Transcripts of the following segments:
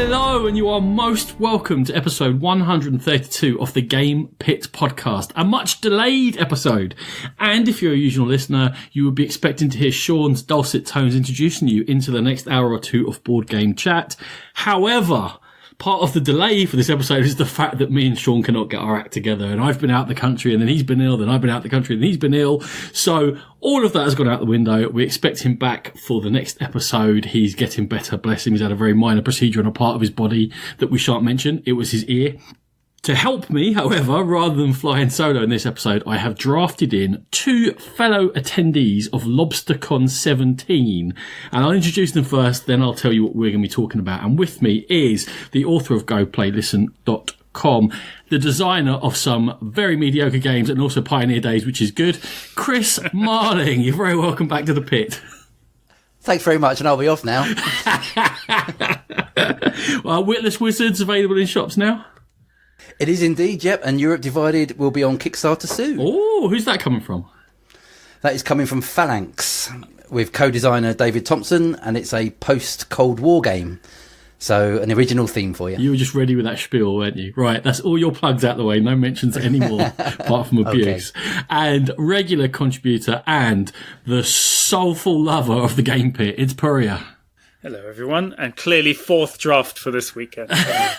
Hello, and you are most welcome to episode 132 of the Game Pit podcast, a much delayed episode. And if you're a usual listener, you would be expecting to hear Sean's dulcet tones introducing you into the next hour or two of board game chat. However, part of the delay for this episode is the fact that me and Sean cannot get our act together, and I've been out the country, and then he's been ill, then I've been out the country, and he's been ill. So all of that has gone out the window. We expect him back for the next episode. He's getting better, bless him. He's had a very minor procedure on a part of his body that we shan't mention. It was his ear. To help me, however, rather than flying solo in this episode, I have drafted in two fellow attendees of LoBsterCon XVII. And I'll introduce them first, then I'll tell you what we're going to be talking about. And with me is the author of GoPlayListen.com, the designer of some very mediocre games and also Pioneer Days, which is good, Chris Marling. You're very welcome back to the pit. Thanks very much, and I'll be off now. Witless Wizards available in shops now? It is indeed, yep, and Europe Divided will be on Kickstarter soon. Oh, who's that coming from? That is coming from Phalanx, with co-designer David Thompson, and it's a post-Cold War game. So, an original theme for you. You were just ready with that spiel, weren't you? Right, that's all your plugs out the way, no mentions anymore, apart from abuse. Okay. And regular contributor and the soulful lover of the Game Pit, it's Pouria. Hello, everyone, and clearly fourth draft for this weekend.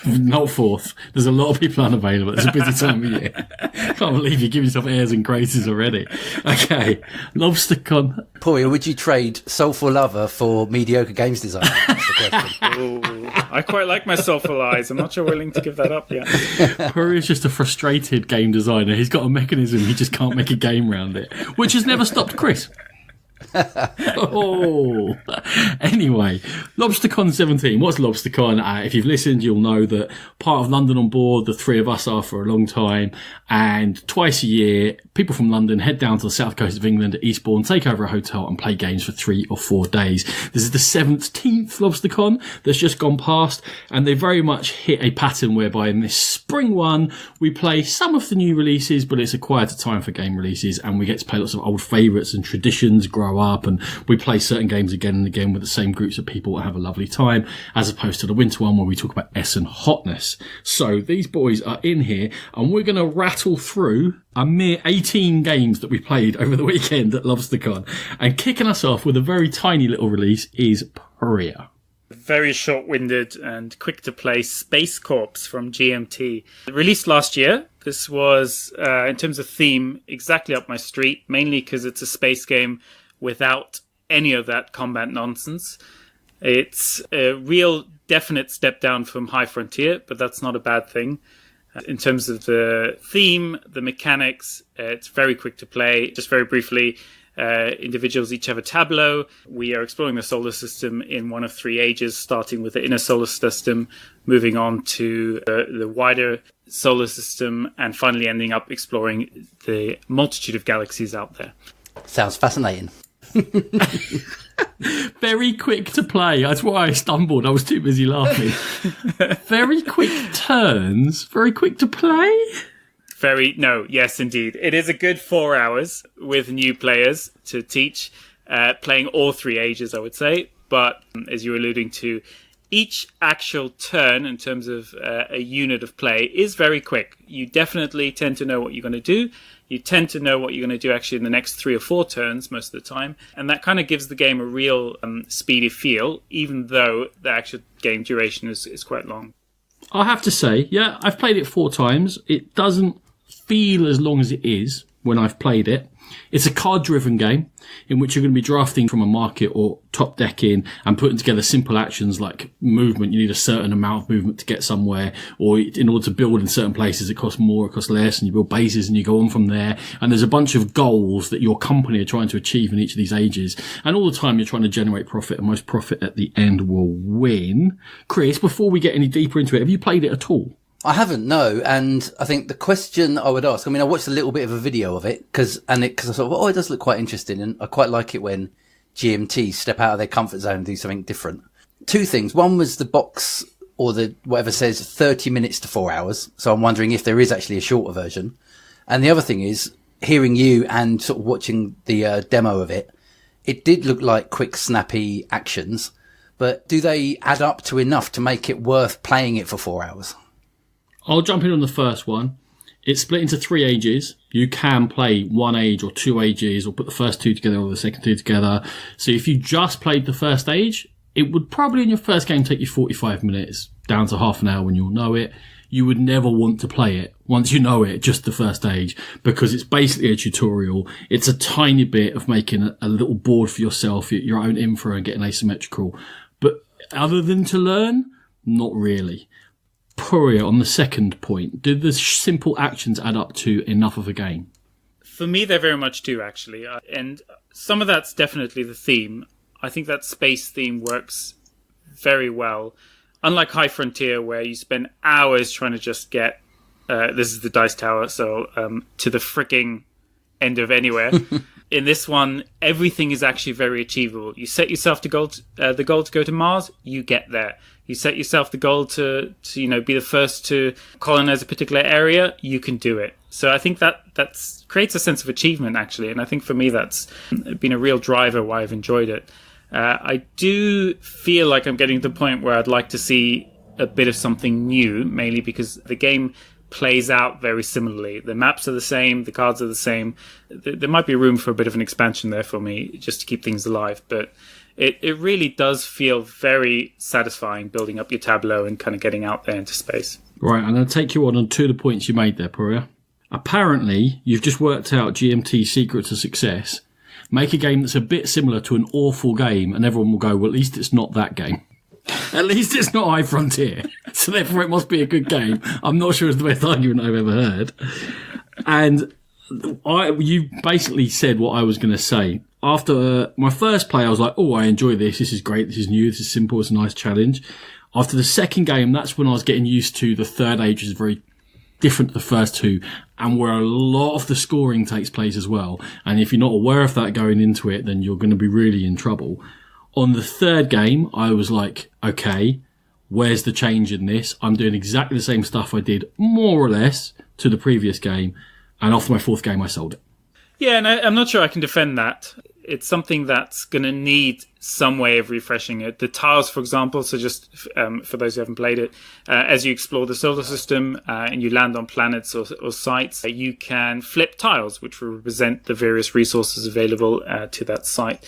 Not fourth. There's a lot of people unavailable. It's a busy time of year. Can't believe you give yourself airs and graces already. Okay, LoBsterCon. Pouria, would you trade Soulful Lover for mediocre games design? That's the question. Ooh, I quite like my Soulful Eyes. I'm not sure willing to give that up yet. Pouria's just a frustrated game designer. He's got a mechanism. He just can't make a game around it, which has never stopped Chris. Oh, anyway, LoBsterCon 17. What's LoBsterCon? If you've listened, you'll know that part of London on Board, the three of us are for a long time, and twice a year, people from London head down to the south coast of England at Eastbourne, take over a hotel and play games for 3 or 4 days. This is the 17th LoBsterCon that's just gone past, and they very much hit a pattern whereby in this spring one, we play some of the new releases, but it's a quieter time for game releases, and we get to play lots of old favourites and traditions grow up, and we play certain games again and again with the same groups of people and have a lovely time, as opposed to the winter one where we talk about S and hotness. So these boys are in here, and we're going to rattle through a mere 18 games that we played over the weekend at LoBsterCon. And kicking us off with a very tiny little release is Pouria. Very short-winded and quick-to-play Space Corps from GMT. Released last year. This was, in terms of theme, exactly up my street, mainly because it's a space game without any of that combat nonsense. It's a real definite step down from High Frontier, but that's not a bad thing. In terms of the theme, the mechanics, it's very quick to play. Just very briefly, individuals each have a tableau. We are exploring the solar system in one of 3 ages, starting with the inner solar system, moving on to the wider solar system, and finally ending up exploring the multitude of galaxies out there. Sounds fascinating. Very quick to play. That's why I stumbled. I was too busy laughing. Very quick turns. Very quick to play. Yes, indeed. It is a good 4 hours with new players to teach, playing all 3 ages, I would say. But as you were alluding to, each actual turn in terms of a unit of play is very quick. You definitely tend to know what you're going to do. You tend to know what you're going to do actually in the next 3 or 4 turns most of the time. And that kind of gives the game a real speedy feel, even though the actual game duration is quite long. I have to say, yeah, I've played it 4 times. It doesn't feel as long as it is when I've played it. It's a card-driven game in which you're going to be drafting from a market or top decking and putting together simple actions like movement. You need a certain amount of movement to get somewhere, or in order to build in certain places, it costs more, it costs less, and you build bases and you go on from there. And there's a bunch of goals that your company are trying to achieve in each of these ages. And all the time you're trying to generate profit, and most profit at the end will win. Chris, before we get any deeper into it, have you played it at all? I haven't, no. And I think the question I would ask, I mean, I watched a little bit of a video of it because I thought, it does look quite interesting. And I quite like it when GMT step out of their comfort zone and do something different. 2 things. One was the box or the whatever says 30 minutes to 4 hours. So I'm wondering if there is actually a shorter version. And the other thing is hearing you and sort of watching the demo of it, it did look like quick, snappy actions. but do they add up to enough to make it worth playing it for 4 hours? I'll jump in on the first one. It's split into 3 ages. You can play 1 age or 2 ages, or put the first 2 together or the second 2 together. So if you just played the first age, it would probably in your first game take you 45 minutes, down to half an hour when you'll know it. You would never want to play it once you know it, just the first age, because it's basically a tutorial. It's a tiny bit of making a little board for yourself, your own info, and getting asymmetrical. But other than to learn, not really. Pouria, on the second point, do the simple actions add up to enough of a game? For me, they very much do, actually. And some of that's definitely the theme. I think that space theme works very well. Unlike High Frontier, where you spend hours trying to just get, this is the dice tower, so to the freaking end of anywhere. In this one, everything is actually very achievable. You set yourself the goal to go to Mars, you get there. You set yourself the goal to be the first to colonize a particular area, you can do it. So I think that creates a sense of achievement, actually, and I think for me that's been a real driver why I've enjoyed it. I do feel like I'm getting to the point where I'd like to see a bit of something new, mainly because the game plays out very similarly. The maps are the same, the cards are the same. There might be room for a bit of an expansion there for me, just to keep things alive. But it really does feel very satisfying building up your tableau and kind of getting out there into space. Right, I'm going to take you on 2 of the points you made there, Pouria. Apparently, you've just worked out GMT's secret to success. Make a game that's a bit similar to an awful game, and everyone will go, well, at least it's not that game. At least it's not High Frontier. So therefore it must be a good game. I'm not sure it's the best argument I've ever heard. And you basically said what I was going to say. After my first play, I was like, oh, I enjoy this. This is great. This is new. This is simple. It's a nice challenge. After the second game, that's when I was getting used to the third age is very different to the first 2, and where a lot of the scoring takes place as well. And if you're not aware of that going into it, then you're going to be really in trouble. On the third game, I was like, okay, where's the change in this? I'm doing exactly the same stuff I did, more or less, to the previous game. And after my fourth game, I sold it. Yeah, and I'm not sure I can defend that. It's something that's going to need some way of refreshing it. The tiles, for example, so just for those who haven't played it, as you explore the solar system and you land on planets or sites, you can flip tiles, which will represent the various resources available to that site.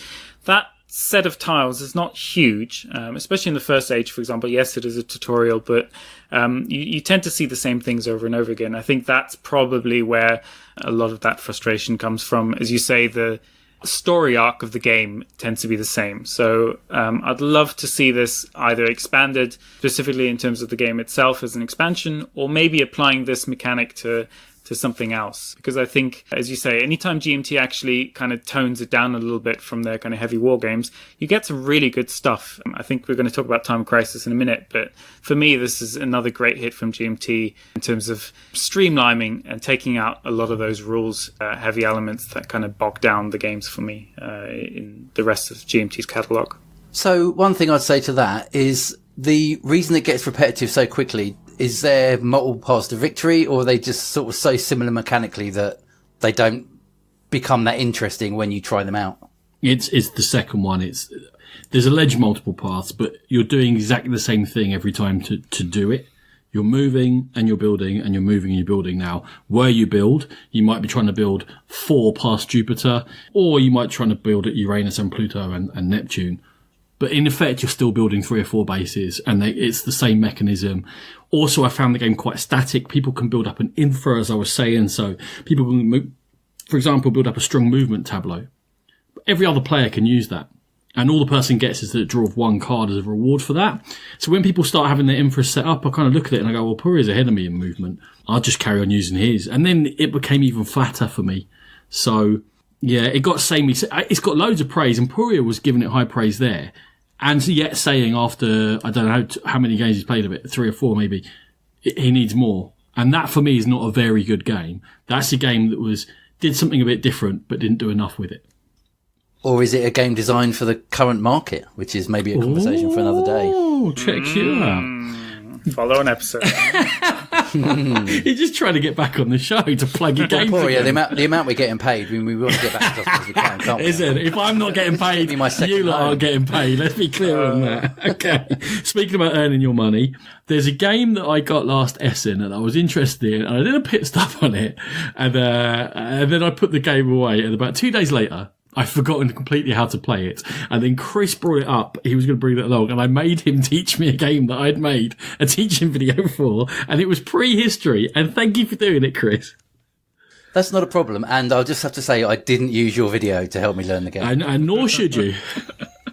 That set of tiles is not huge, especially in the first age, for example. Yes, it is a tutorial, but you tend to see the same things over and over again. I think that's probably where a lot of that frustration comes from. As you say, the story arc of the game tends to be the same. So I'd love to see this either expanded specifically in terms of the game itself as an expansion, or maybe applying this mechanic to something else. Because I think, as you say, anytime GMT actually kind of tones it down a little bit from their kind of heavy war games, you get some really good stuff. I think we're going to talk about Time Crisis in a minute, but for me, this is another great hit from GMT in terms of streamlining and taking out a lot of those rules, heavy elements that kind of bog down the games for me in the rest of GMT's catalogue. So one thing I'd say to that is the reason it gets repetitive so quickly, is there multiple paths to victory, or are they just sort of so similar mechanically that they don't become that interesting when you try them out? It's the second one. There's alleged multiple paths, but you're doing exactly the same thing every time to do it. You're moving and you're building and you're moving and you're building. Now, where you build, you might be trying to build 4 past Jupiter, or you might be trying to build at Uranus and Pluto and Neptune. But in effect, you're still building 3 or 4 bases, and it's the same mechanism. Also, I found the game quite static. People can build up an infra, as I was saying. So people can, for example, build up a strong movement tableau. Every other player can use that. And all the person gets is the draw of 1 card as a reward for that. So when people start having their infra set up, I kind of look at it and I go, well, Pouria's ahead of me in movement. I'll just carry on using his. And then it became even flatter for me. So yeah, it got samey. It's got loads of praise, and Pouria was giving it high praise there. And yet saying after, I don't know how many games he's played of it, 3 or 4 maybe, he needs more. And that for me is not a very good game. That's a game that did something a bit different, but didn't do enough with it. Or is it a game designed for the current market, which is maybe a conversation for another day? Oh, check you out. Follow an episode. You're just trying to get back on the show to plug your game. Pouria, the amount we're getting paid, we want to get back as often as we can, can't we? Isn't it? If I'm not getting paid, you lot aren't getting paid. Let's be clear on that. Okay. Speaking about earning your money, there's a game that I got last Essen and I was interested in, and I did a pit stop on it, and then I put the game away, and about 2 days later, I'd forgotten completely how to play it. And then Chris brought it up. He was going to bring it along, and I made him teach me a game that I'd made a teaching video for, and it was prehistory. And thank you for doing it, Chris. That's not a problem. And I'll just have to say I didn't use your video to help me learn the game. And nor should you.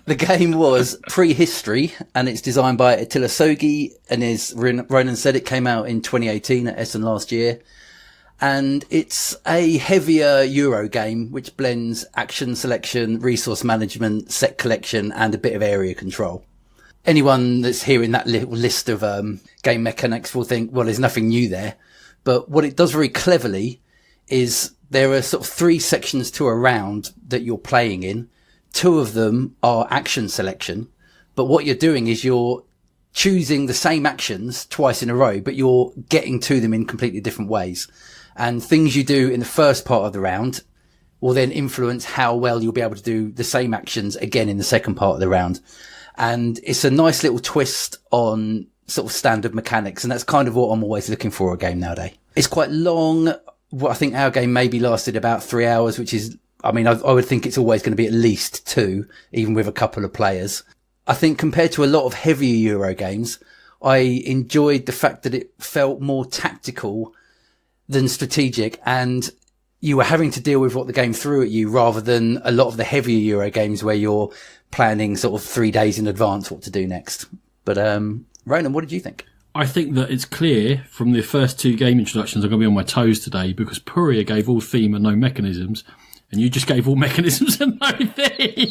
The game was Prehistory, and it's designed by Attila Sogi, and as Ronan said, it came out in 2018 at Essen last year. And it's a heavier Euro game, which blends action selection, resource management, set collection, and a bit of area control. Anyone that's hearing that little list of game mechanics will think, well, there's nothing new there. But what it does very cleverly is there are sort of 3 sections to a round that you're playing in. 2 of them are action selection. But what you're doing is you're choosing the same actions twice in a row, but you're getting to them in completely different ways. And things you do in the first part of the round will then influence how well you'll be able to do the same actions again in the second part of the round. And it's a nice little twist on sort of standard mechanics. And that's kind of what I'm always looking for in a game nowadays. It's quite long. Well, I think our game maybe lasted about 3 hours, which is, I mean, I would think it's always going to be at least 2, even with a couple of players. I think compared to a lot of heavier Euro games, I enjoyed the fact that it felt more tactical than strategic, and you were having to deal with what the game threw at you rather than a lot of the heavier Euro games where you're planning sort of 3 days in advance what to do next. But Ronan, what did you think? I think that it's clear from the first 2 game introductions I'm going to be on my toes today, because Pouria gave all theme and no mechanisms, and you just gave all mechanisms and no theme.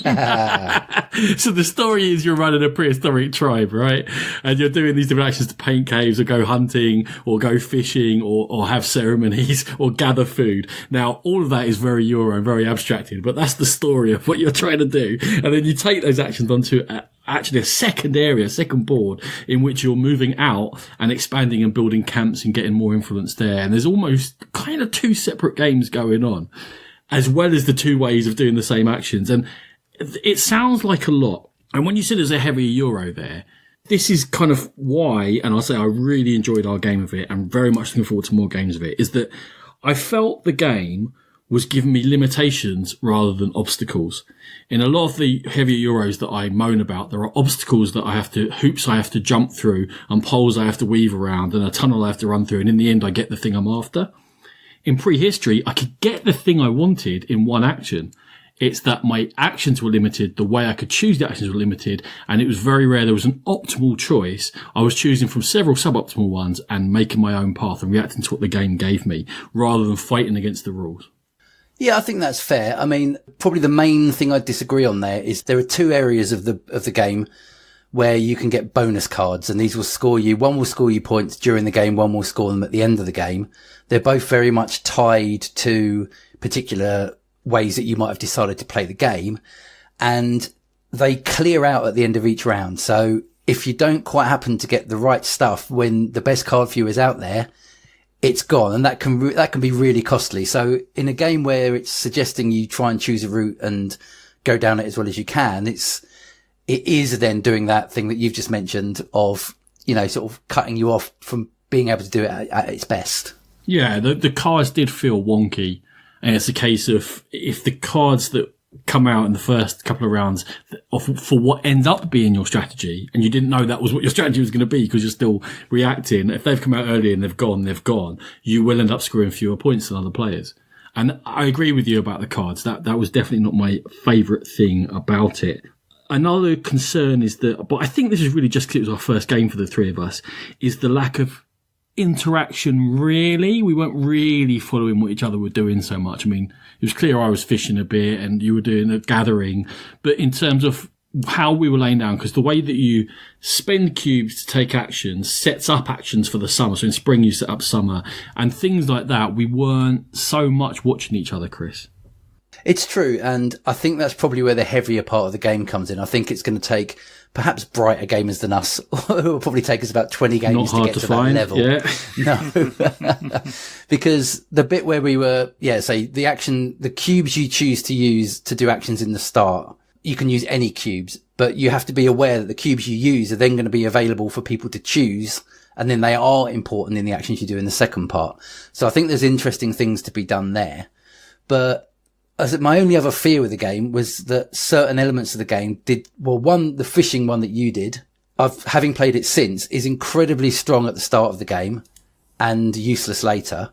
So the story is you're running a prehistoric tribe, right? And you're doing these different actions to paint caves or go hunting or go fishing or have ceremonies or gather food. Now, all of that is very Euro and very abstracted, but that's the story of what you're trying to do. And then you take those actions onto actually a second area, a second board, in which you're moving out and expanding and building camps and getting more influence there. And there's almost kind of 2 separate games going on, as well as the 2 ways of doing the same actions. And it sounds like a lot. And when you said there's a heavier Euro there, this is kind of why, and I'll say I really enjoyed our game of it and very much looking forward to more games of it, is that I felt the game was giving me limitations rather than obstacles. In a lot of the heavier Euros that I moan about, there are obstacles that hoops I have to jump through, and poles I have to weave around, and a tunnel I have to run through, and in the end I get the thing I'm after. In Prehistory, I could get the thing I wanted in one action. It's that my actions were limited, the way I could choose the actions were limited, and it was very rare there was an optimal choice. I was choosing from several suboptimal ones and making my own path and reacting to what the game gave me, rather than fighting against the rules. Yeah, I think that's fair. I mean, probably the main thing I disagree on there is there are 2 areas of the game where you can get bonus cards, and these will score you. One will score you points during the game, one will score them at the end of the game. They're both very much tied to particular ways that you might have decided to play the game, and they clear out at the end of each round. So if you don't quite happen to get the right stuff when the best card for you is out there, it's gone, and that can be really costly. So in a game where it's suggesting you try and choose a route and go down it as well as you can, it is then doing that thing that you've just mentioned of, you know, sort of cutting you off from being able to do it at its best. Yeah, the cards did feel wonky, and it's a case of if the cards that come out in the first couple of rounds for what ends up being your strategy, and you didn't know that was what your strategy was going to be because you're still reacting, if they've come out early and they've gone, you will end up scoring fewer points than other players. And I agree with you about the cards. That was definitely not my favourite thing about it. Another concern is that, but I think this is really just because it was our first game for the 3 of us, is the lack of interaction, really. We weren't really following what each other were doing so much. I mean, it was clear I was fishing a bit and you were doing a gathering, but in terms of how we were laying down, because the way that you spend cubes to take actions sets up actions for the summer. So in spring you set up summer and things like that, we weren't so much watching each other, Chris. It's true, and I think that's probably where the heavier part of the game comes in. I think it's going to take perhaps brighter gamers than us. It will probably take us about 20 games to get to that level. Yeah. No, because the bit where we were, say the cubes you choose to use to do actions in the start, you can use any cubes, but you have to be aware that the cubes you use are then going to be available for people to choose. And then they are important in the actions you do in the second part. So I think there's interesting things to be done there. But my only other fear with the game was that certain elements of the game the fishing one that you did, having played it since, is incredibly strong at the start of the game and useless later.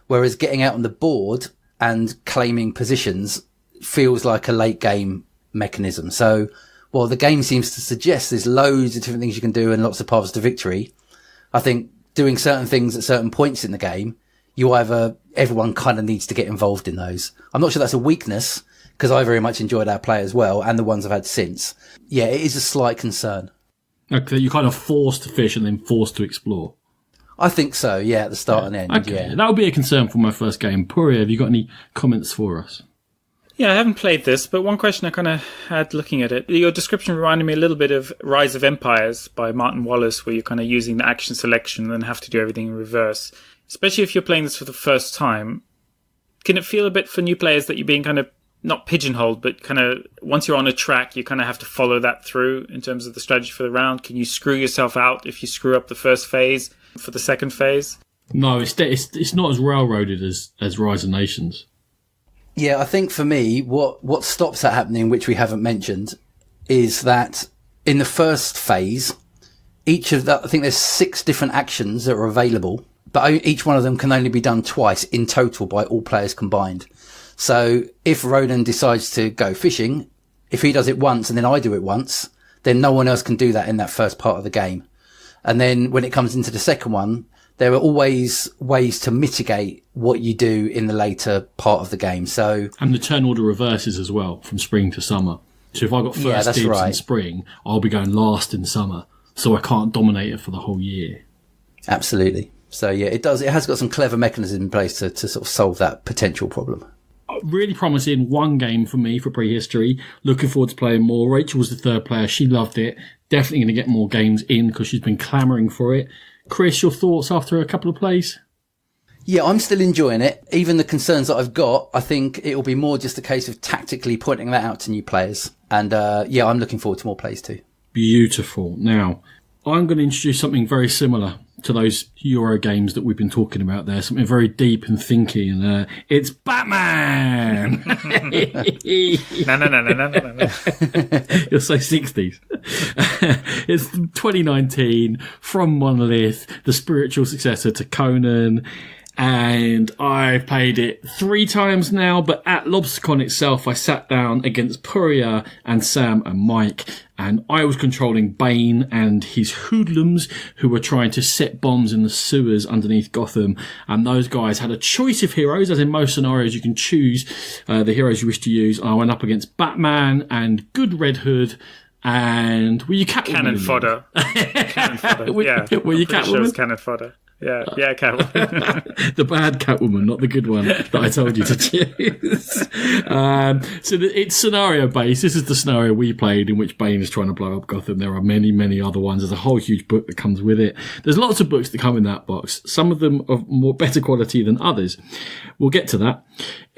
Whereas getting out on the board and claiming positions feels like a late game mechanism. So while the game seems to suggest there's loads of different things you can do and lots of paths to victory, I think doing certain things at certain points in the game, everyone kind of needs to get involved in those. I'm not sure that's a weakness, because I very much enjoyed our play as well, and the ones I've had since. Yeah, it is a slight concern. Okay, you're kind of forced to fish and then forced to explore. I think so, yeah, at the start and end. Okay, yeah. That would be a concern for my first game. Pouria, have you got any comments for us? Yeah, I haven't played this, but one question I kind of had looking at it. Your description reminded me a little bit of Rise of Empires by Martin Wallace, where you're kind of using the action selection and then have to do everything in reverse. Especially if you're playing this for the first time, can it feel a bit for new players that you're being kind of not pigeonholed, but kind of once you're on a track, you kind of have to follow that through in terms of the strategy for the round? Can you screw yourself out if you screw up the first phase for the second phase? No, it's not as railroaded as Rise of Nations. Yeah, I think for me, what stops that happening, which we haven't mentioned, is that in the first phase, I think there's 6 different actions that are available, but each one of them can only be done twice in total by all players combined. So if Ronan decides to go fishing, if he does it once and then I do it once, then no one else can do that in that first part of the game. And then when it comes into the second one, there are always ways to mitigate what you do in the later part of the game. And the turn order reverses as well from spring to summer. So if I got first dibs in spring, I'll be going last in summer. So I can't dominate it for the whole year. Absolutely. So yeah, it has got some clever mechanisms in place to sort of solve that potential problem. Really promising one game for me for prehistory. Looking forward to playing more. Rachel was the third player. She loved it. Definitely going to get more games in because she's been clamouring for it. Chris, your thoughts after a couple of plays? Yeah, I'm still enjoying it. Even the concerns that I've got, I think it will be more just a case of tactically pointing that out to new players. And I'm looking forward to more plays too. Beautiful. Now, I'm going to introduce something very similar to those Euro games that we've been talking about there. Something very deep and thinky. And it's Batman! No. You're so 60s. It's 2019 from Monolith, the spiritual successor to Conan. And I've played it 3 times now, but at LoBsterCon itself, I sat down against Pouria and Sam and Mike, and I was controlling Bane and his hoodlums who were trying to set bombs in the sewers underneath Gotham. And those guys had a choice of heroes, as in most scenarios you can choose the heroes you wish to use. I went up against Batman and Good Red Hood. And were you Catwoman? Cannon fodder. Cannon fodder. Yeah. Were you Catwoman? Sure it was cannon fodder. Yeah, Catwoman. The bad Catwoman, not the good one that I told you to choose. So it's scenario based. This is the scenario we played in which Bane is trying to blow up Gotham. There are many, many other ones. There's a whole huge book that comes with it. There's lots of books that come in that box. Some of them of better quality than others. We'll get to that.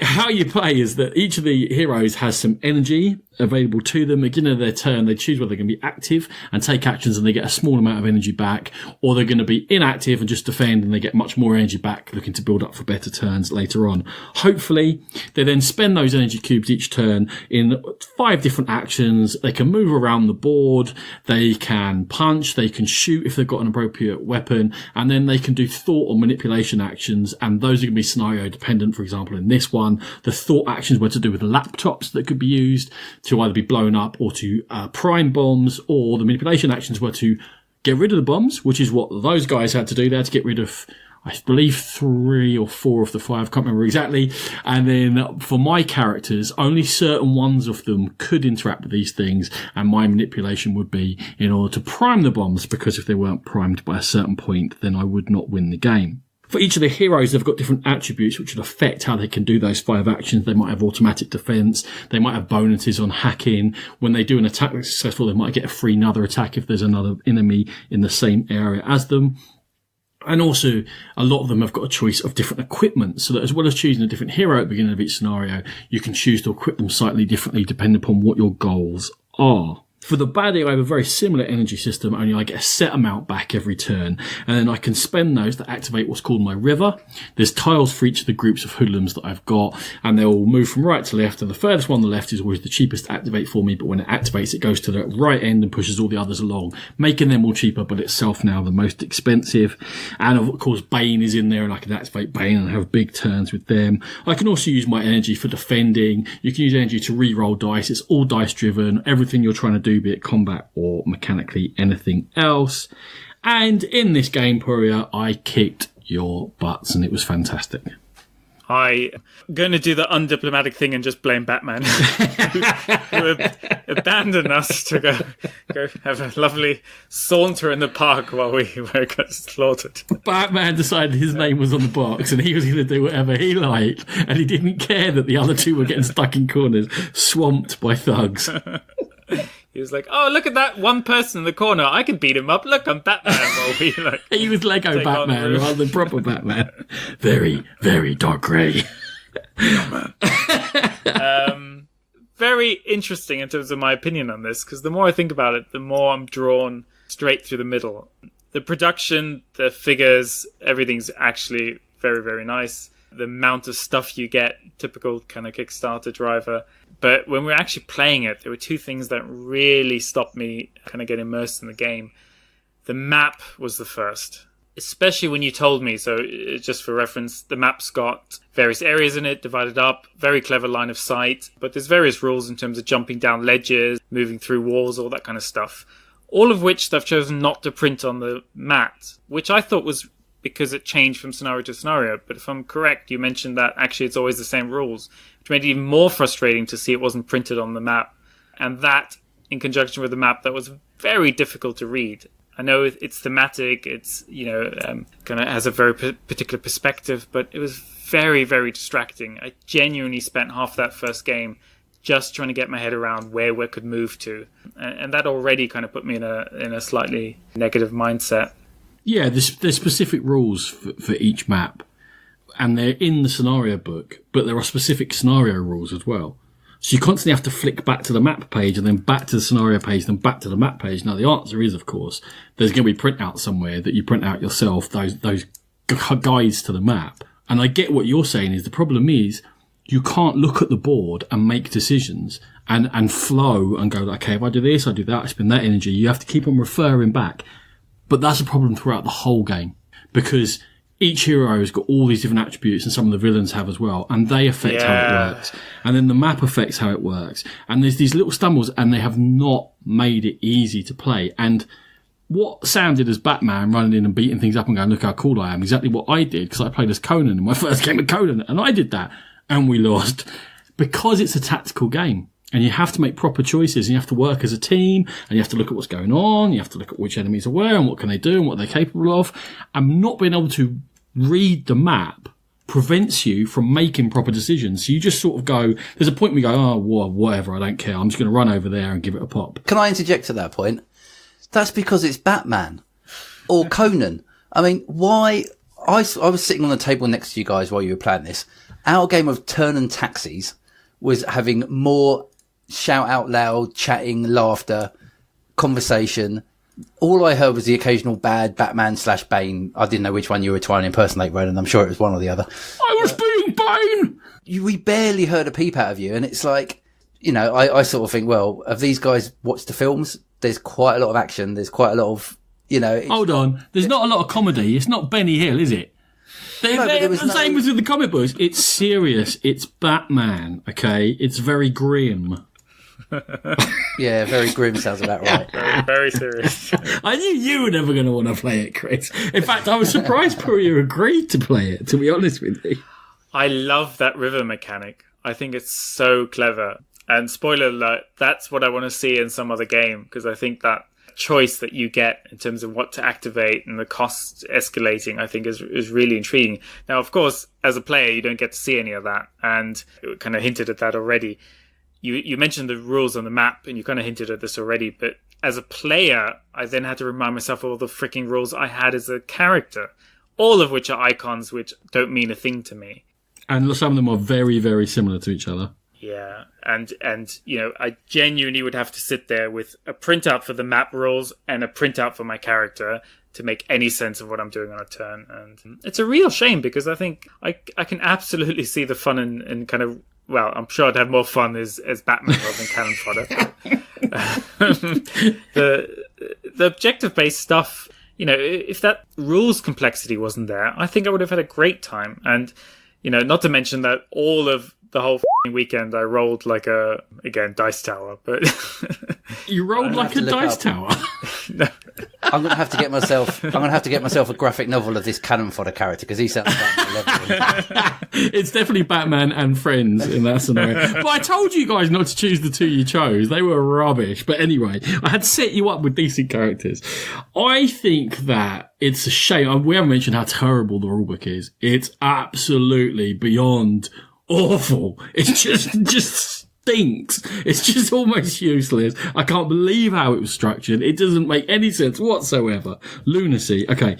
How you play is that each of the heroes has some energy available to them. At the beginning of their turn, they choose whether they're going to be active and take actions and they get a small amount of energy back, or they're going to be inactive and just defend and they get much more energy back, looking to build up for better turns later on. Hopefully, they then spend those energy cubes each turn in 5 different actions. They can move around the board, they can punch, they can shoot if they've got an appropriate weapon, and then they can do thought or manipulation actions, and those are going to be scenario dependent. For example, in this one, the thought actions were to do with laptops that could be used to either be blown up or to prime bombs, or the manipulation actions were to get rid of the bombs, which is what those guys had to do. They had to get rid of, I believe, 3 or 4 of the 5, can't remember exactly. And then for my characters, only certain ones of them could interact with these things, and my manipulation would be in order to prime the bombs, because if they weren't primed by a certain point, then I would not win the game. For each of the heroes, they've got different attributes which would affect how they can do those 5 actions. They might have automatic defense. They might have bonuses on hacking. When they do an attack that's successful, they might get a free another attack if there's another enemy in the same area as them. And also, a lot of them have got a choice of different equipment, so that as well as choosing a different hero at the beginning of each scenario, you can choose to equip them slightly differently depending upon what your goals are. For the baddie, I have a very similar energy system, only I get a set amount back every turn, and then I can spend those to activate what's called my river. There's tiles for each of the groups of hoodlums that I've got, and they'll move from right to left, and the furthest one on the left is always the cheapest to activate for me, but when it activates, it goes to the right end and pushes all the others along, making them all cheaper, but itself now the most expensive. And of course, Bane is in there, and I can activate Bane and have big turns with them. I can also use my energy for defending. You can use energy to re-roll dice. It's all dice driven. Everything you're trying to do, be it combat or mechanically anything else. And in this game, Pouria, I kicked your butts and it was fantastic. I'm going to do the undiplomatic thing and just blame Batman, who abandoned us to go have a lovely saunter in the park while we got slaughtered. Batman decided his name was on the box and he was going to do whatever he liked, and he didn't care that the other two were getting stuck in corners, swamped by thugs. He was like, "Oh, look at that one person in the corner. I can beat him up. Look, I'm Batman." While we he was Lego Batman rather than proper Batman. Very, very dark grey. Very interesting in terms of my opinion on this, because the more I think about it, the more I'm drawn straight through the middle. The production, the figures, everything's actually very, very nice. The amount of stuff you get, typical kind of Kickstarter driver. But when we were actually playing it, there were 2 things that really stopped me kind of getting immersed in the game. The map was the first, especially when you told me. So just for reference, the map's got various areas in it, divided up, very clever line of sight. But there's various rules in terms of jumping down ledges, moving through walls, all that kind of stuff. All of which they've chosen not to print on the mat, which I thought was because it changed from scenario to scenario. But if I'm correct, you mentioned that actually it's always the same rules, which made it even more frustrating to see it wasn't printed on the map. And that, in conjunction with the map, that was very difficult to read. I know it's thematic, it's, kind of has a very particular perspective, but it was very, very distracting. I genuinely spent half that first game just trying to get my head around where we could move to. And that already kind of put me in a slightly negative mindset. Yeah, there's specific rules for each map, and they're in the scenario book, but there are specific scenario rules as well. So you constantly have to flick back to the map page and then back to the scenario page, then back to the map page. Now, the answer is, of course, there's going to be printouts somewhere that you print out yourself, those guides to the map. And I get what you're saying is the problem is you can't look at the board and make decisions and flow and go, okay, if I do this, I do that, I spend that energy. You have to keep on referring back. But that's a problem throughout the whole game, because each hero has got all these different attributes, and some of the villains have as well, and they affect how it works. And then the map affects how it works. And there's these little stumbles, and they have not made it easy to play. And what Sam did as Batman, running in and beating things up and going, look how cool I am, exactly what I did, because I played as Conan in my first game of Conan, and I did that, and we lost. Because it's a tactical game. And you have to make proper choices, and you have to work as a team, and you have to look at what's going on, you have to look at which enemies are where, and what can they do, and what they're capable of. And not being able to read the map prevents you from making proper decisions. So you just sort of go, there's a point where you go, oh, whatever, I don't care, I'm just going to run over there and give it a pop. Can I interject at that point? That's because it's Batman or Conan. I mean, why? I was sitting on the table next to you guys while you were playing this. Our game of Turn and Taxis was having more shout out loud, chatting, laughter, conversation. All I heard was the occasional bad Batman/Bane. I didn't know which one you were trying to impersonate, Ronan. I'm sure it was one or the other. I was being Bane! We barely heard a peep out of you. And it's like, I sort of think, well, have these guys watched the films? There's quite a lot of action. There's quite a lot of, Hold on. There's not a lot of comedy. It's not Benny Hill, is it? They're the same as with the comic books. It's serious. It's Batman, okay? It's very grim. Yeah, very grim sounds about right. Very, very serious. I knew you were never going to want to play it, Chris. In fact, I was surprised Pouria agreed to play it, to be honest with you. I love that river mechanic. I think it's so clever. And spoiler alert, that's what I want to see in some other game, because I think that choice that you get in terms of what to activate and the cost escalating, I think is really intriguing. Now, of course, as a player, you don't get to see any of that, and it kind of hinted at that already. You mentioned the rules on the map, and you kind of hinted at this already, but as a player, I then had to remind myself of all the freaking rules I had as a character, all of which are icons which don't mean a thing to me. And some of them are very, very similar to each other. Yeah, and I genuinely would have to sit there with a printout for the map rules and a printout for my character to make any sense of what I'm doing on a turn. And it's a real shame, because I think I can absolutely see the fun in kind of, well, I'm sure I'd have more fun as Batman rather than cannon fodder. The objective-based stuff, if that rules complexity wasn't there, I think I would have had a great time. And, not to mention that all of the whole weekend I rolled like dice tower, but you rolled like a dice tower. No. I'm gonna have to get myself a graphic novel of this cannon fodder character, because he sounds like It's definitely Batman and friends in that scenario. But I told you guys not to choose the two you chose. They were rubbish. But anyway, I had set you up with decent characters. I think that it's a shame. We haven't mentioned how terrible the rulebook is. It's absolutely beyond awful. It's just stinks. It's just almost useless. I can't believe how it was structured. It doesn't make any sense whatsoever. Lunacy. Okay.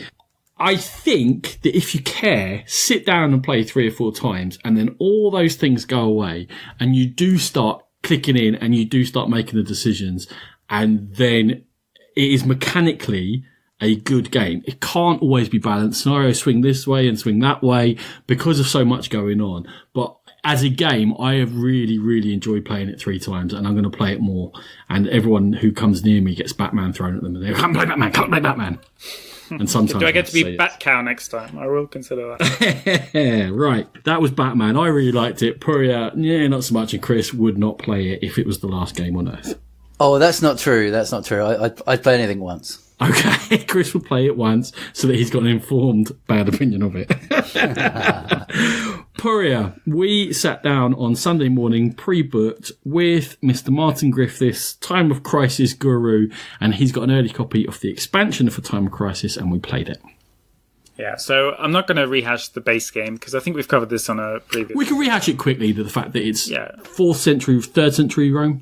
I think that if you care, sit down and play 3 or 4 times, and then all those things go away, and you do start clicking in, and you do start making the decisions, and then it is mechanically a good game. It can't always be balanced. Scenarios swing this way and swing that way because of so much going on. But as a game, I have really, really enjoyed playing it 3 times, and I'm going to play it more. And everyone who comes near me gets Batman thrown at them, and they go, can't play Batman. And sometimes do I get to be Bat-Cow next time? I will consider that. Right. That was Batman. I really liked it. Pouria, not so much. And Chris would not play it if it was the last game on Earth. Oh, that's not true. I'd play anything once. Okay, Chris will play it once so that he's got an informed bad opinion of it. Pouria, we sat down on Sunday morning, pre-booked, with Mr. Martin Griffiths, Time of Crisis guru, and he's got an early copy of the expansion for Time of Crisis, and we played it. Yeah, so I'm not going to rehash the base game, because I think we've covered this on a previous... We can rehash it quickly, the fact that it's 4th century, 3rd century Rome,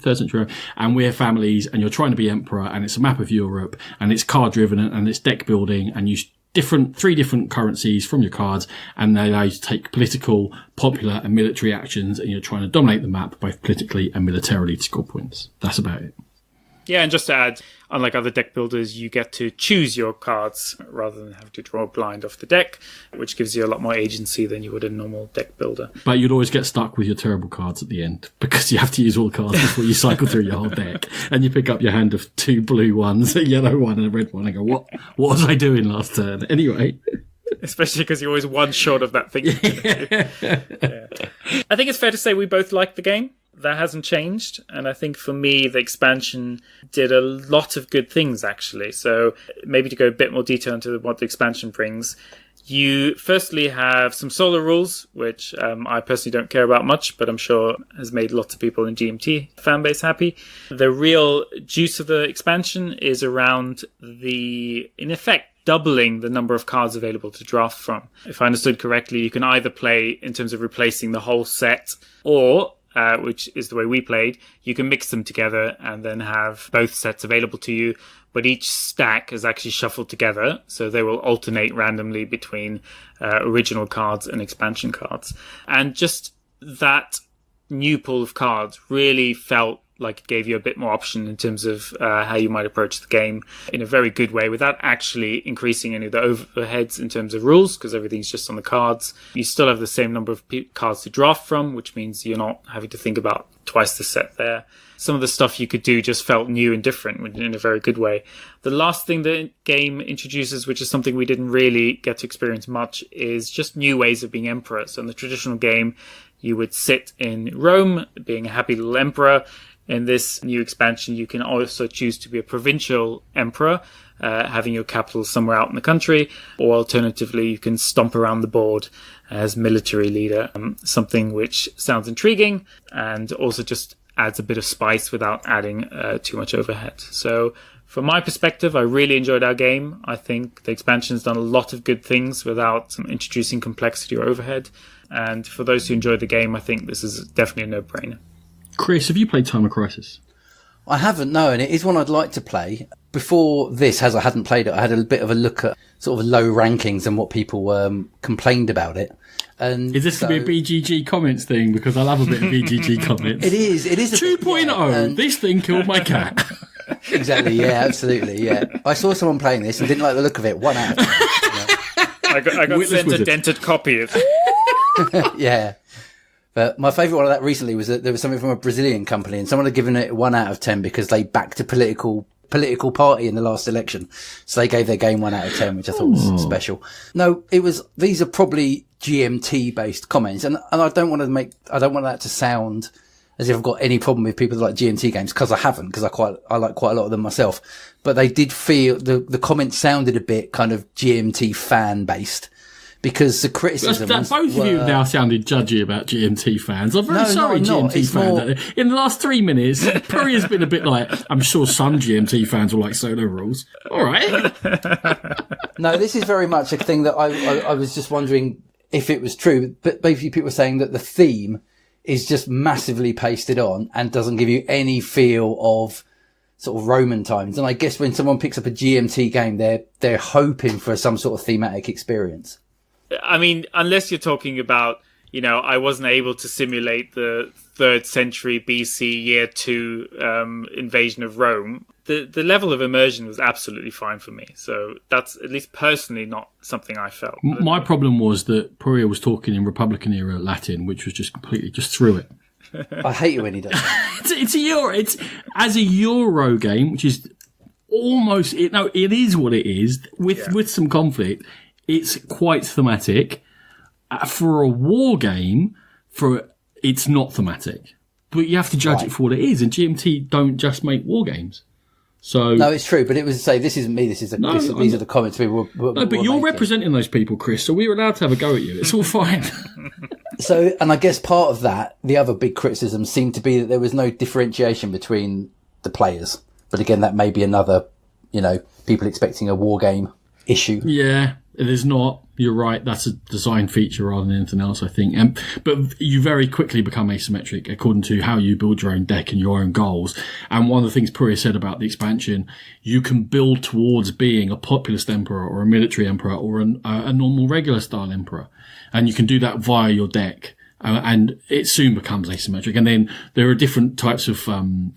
and we're families, and you're trying to be emperor, and it's a map of Europe, and it's card-driven, and it's deck building, and you three different currencies from your cards, and they allow you to take political, popular, and military actions, and you're trying to dominate the map, both politically and militarily, to score points. That's about it. Yeah, and just to add, unlike other deck builders, you get to choose your cards rather than have to draw blind off the deck, which gives you a lot more agency than you would a normal deck builder. But you'd always get stuck with your terrible cards at the end, because you have to use all the cards before you cycle through your whole deck. And you pick up your hand of 2 blue ones, a yellow one and a red one, and go, what was I doing last turn? Anyway. Especially because you're always one short of that thing. Yeah. I think it's fair to say we both like the game. That hasn't changed, and I think for me the expansion did a lot of good things, actually. So maybe to go a bit more detail into what the expansion brings, you firstly have some solo rules, which I personally don't care about much, but I'm sure has made lots of people in GMT fanbase happy. The real juice of the expansion is around in effect, doubling the number of cards available to draft from. If I understood correctly, you can either play in terms of replacing the whole set, or which is the way we played, you can mix them together and then have both sets available to you, but each stack is actually shuffled together, so they will alternate randomly between original cards and expansion cards. And just that new pool of cards really felt like it gave you a bit more option in terms of how you might approach the game in a very good way without actually increasing any of the overheads in terms of rules, because everything's just on the cards. You still have the same number of cards to draft from, which means you're not having to think about twice the set there. Some of the stuff you could do just felt new and different in a very good way. The last thing the game introduces, which is something we didn't really get to experience much, is just new ways of being emperor. So in the traditional game, you would sit in Rome, being a happy little emperor. In this new expansion, you can also choose to be a provincial emperor, having your capital somewhere out in the country, or alternatively, you can stomp around the board as military leader, something which sounds intriguing and also just adds a bit of spice without adding too much overhead. So From my perspective, I really enjoyed our game. I think the expansion's done a lot of good things without introducing complexity or overhead. And for those who enjoy the game, I think this is definitely a no-brainer. Chris, have you played Time of Crisis? I haven't, no, and it is one I'd like to play. Before this, as I hadn't played it, I had a bit of a look at sort of low rankings and what people complained about it. And is this going to be a BGG comments thing? Because I love a bit of BGG comments. It is. 2.0, this thing killed my cat. Exactly, yeah, absolutely, yeah. I saw someone playing this and didn't like the look of it. 1 out of 10. I got sent a dented copy of it. Yeah. But my favourite one of that recently was that there was something from a Brazilian company and someone had given it 1 out of 10 because they backed a political party in the last election. So they gave their game 1 out of 10, which I thought was special. No, these are probably GMT based comments. And I don't want that to sound as if I've got any problem with people that like GMT games, because I haven't, because I like quite a lot of them myself. But they did feel, the comments sounded a bit kind of GMT fan based. Because the criticism both of you now sounded judgy about GMT fans. I'm very sorry, GMT fan. In the last 3 minutes, Pouria's been a bit like, I'm sure some GMT fans will like solo rules. All right. No, this is very much a thing that I was just wondering if it was true. But basically, people were saying that the theme is just massively pasted on and doesn't give you any feel of sort of Roman times. And I guess when someone picks up a GMT game, they're hoping for some sort of thematic experience. I mean, unless you're talking about, I wasn't able to simulate the 3rd century BC year 2 invasion of Rome. The level of immersion was absolutely fine for me. So that's at least personally not something I felt. My problem was that Pouria was talking in Republican era Latin, which was just completely just threw it. I hate it when he does that. It's as a Euro game, which is almost it is what it is with some conflict. It's quite thematic. For a war game, it's not thematic. But you have to judge it for what it is. And GMT don't just make war games. So no, it's true. But it was to say, this isn't me. These are the comments people were No, but you're making. representing those people, Chris. So we're allowed to have a go at you. It's all fine. So, and I guess part of that, the other big criticism seemed to be that there was no differentiation between the players. But again, that may be another, people expecting a war game issue. Yeah. There's not. You're right. That's a design feature rather than anything else, I think. But you very quickly become asymmetric according to how you build your own deck and your own goals. And one of the things Pouria said about the expansion, you can build towards being a populist emperor or a military emperor or a normal regular style emperor. And you can do that via your deck. And it soon becomes asymmetric. And then there are different types of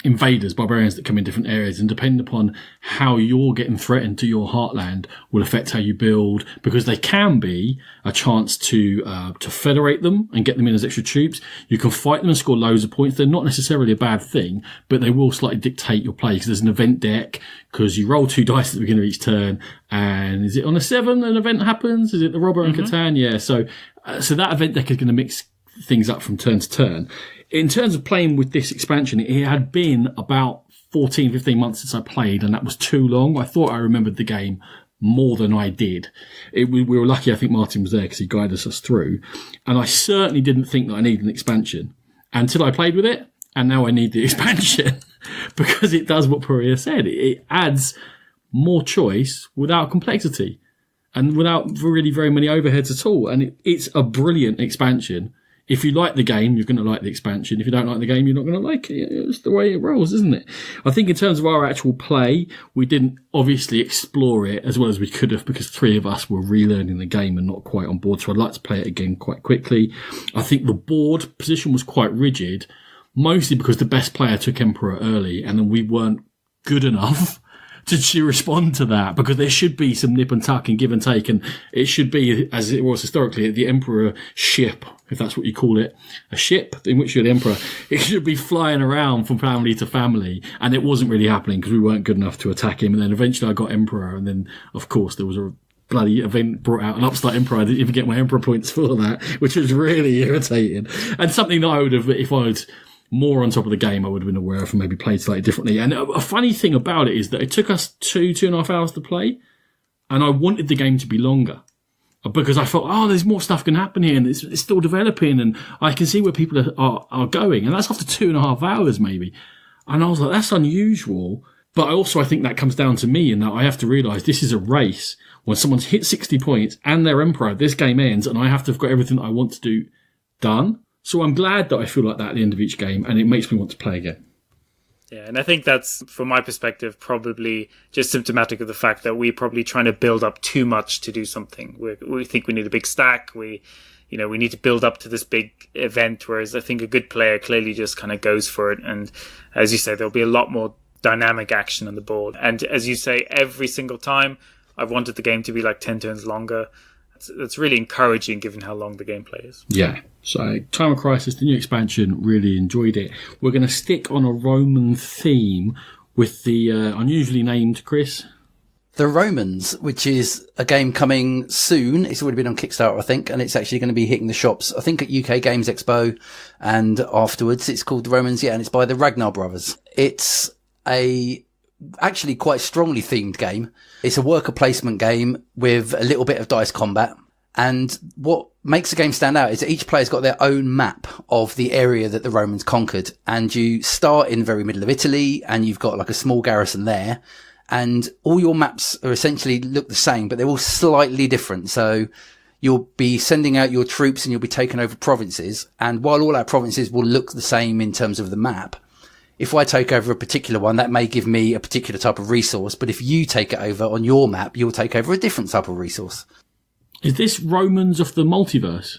invaders, barbarians that come in different areas, and depending upon how you're getting threatened to your heartland will affect how you build, because they can be a chance to federate them and get them in as extra troops. You can fight them and score loads of points. They're not necessarily a bad thing, but they will slightly dictate your play, because there's an event deck, because you roll 2 dice at the beginning of each turn. And is it on a 7 an event happens? Is it the Robber and Catan? Yeah. So that event deck is going to mix things up from turn to turn. In terms of playing with this expansion, it had been about 14, 15 months since I played, and that was too long. I thought I remembered the game more than I did. We were lucky, I think Martin was there because he guided us through. And I certainly didn't think that I needed an expansion until I played with it, and now I need the expansion because it does what Pouria said. It adds more choice without complexity and without really very many overheads at all. And it's a brilliant expansion. If you like the game, you're going to like the expansion. If you don't like the game, you're not going to like it. It's the way it rolls, isn't it? I think in terms of our actual play, we didn't obviously explore it as well as we could have, because 3 of us were relearning the game and not quite on board. So I'd like to play it again quite quickly. I think the board position was quite rigid, mostly because the best player took Emperor early, and then we weren't good enough to respond to that, because there should be some nip and tuck and give and take, and it should be, as it was historically, the Emperor ship, if that's what you call it, a ship in which you're the Emperor. It should be flying around from family to family, and it wasn't really happening because we weren't good enough to attack him. And then eventually I got Emperor, and then of course there was a bloody event brought out an upstart Emperor. I didn't even get my Emperor points for that, which was really irritating, and something that I would have, if I was more on top of the game, I would have been aware of and maybe played slightly differently. And a funny thing about it is that it took us 2.5 hours to play, and I wanted the game to be longer because I thought, there's more stuff can happen here, and it's still developing, and I can see where people are going. And that's after 2.5 hours maybe. And I was like, that's unusual But I think that comes down to me in that I have to realise this is a race. When someone's hit 60 points and they're Emperor, this game ends and I have to have got everything that I want to do done. So I'm glad that I feel like that at the end of each game, and it makes me want to play again. Yeah, and I think that's, from my perspective, probably just symptomatic of the fact that we're probably trying to build up too much to do something. We think we need a big stack. We need to build up to this big event, whereas I think a good player clearly just kind of goes for it. And as you say, there'll be a lot more dynamic action on the board. And as you say, every single time I've wanted the game to be like 10 turns longer. It's really encouraging given how long the gameplay is. Yeah. So Time of Crisis, the new expansion, really enjoyed it. We're going to stick on a Roman theme with the unusually named, Chris. The Romans, which is a game coming soon. It's already been on Kickstarter, I think, and it's actually going to be hitting the shops, I think, at UK Games Expo and afterwards. It's called The Romans, and it's by the Ragnar brothers. It's a actually quite strongly themed game. It's a worker placement game with a little bit of dice combat. And what makes the game stand out is that each player's got their own map of the area that the Romans conquered. And you start in the very middle of Italy and you've got like a small garrison there. And all your maps are essentially look the same, but they're all slightly different. So you'll be sending out your troops and you'll be taking over provinces. And while all our provinces will look the same in terms of the map, if I take over a particular one, that may give me a particular type of resource. But if you take it over on your map, you'll take over a different type of resource. Is this Romans of the Multiverse?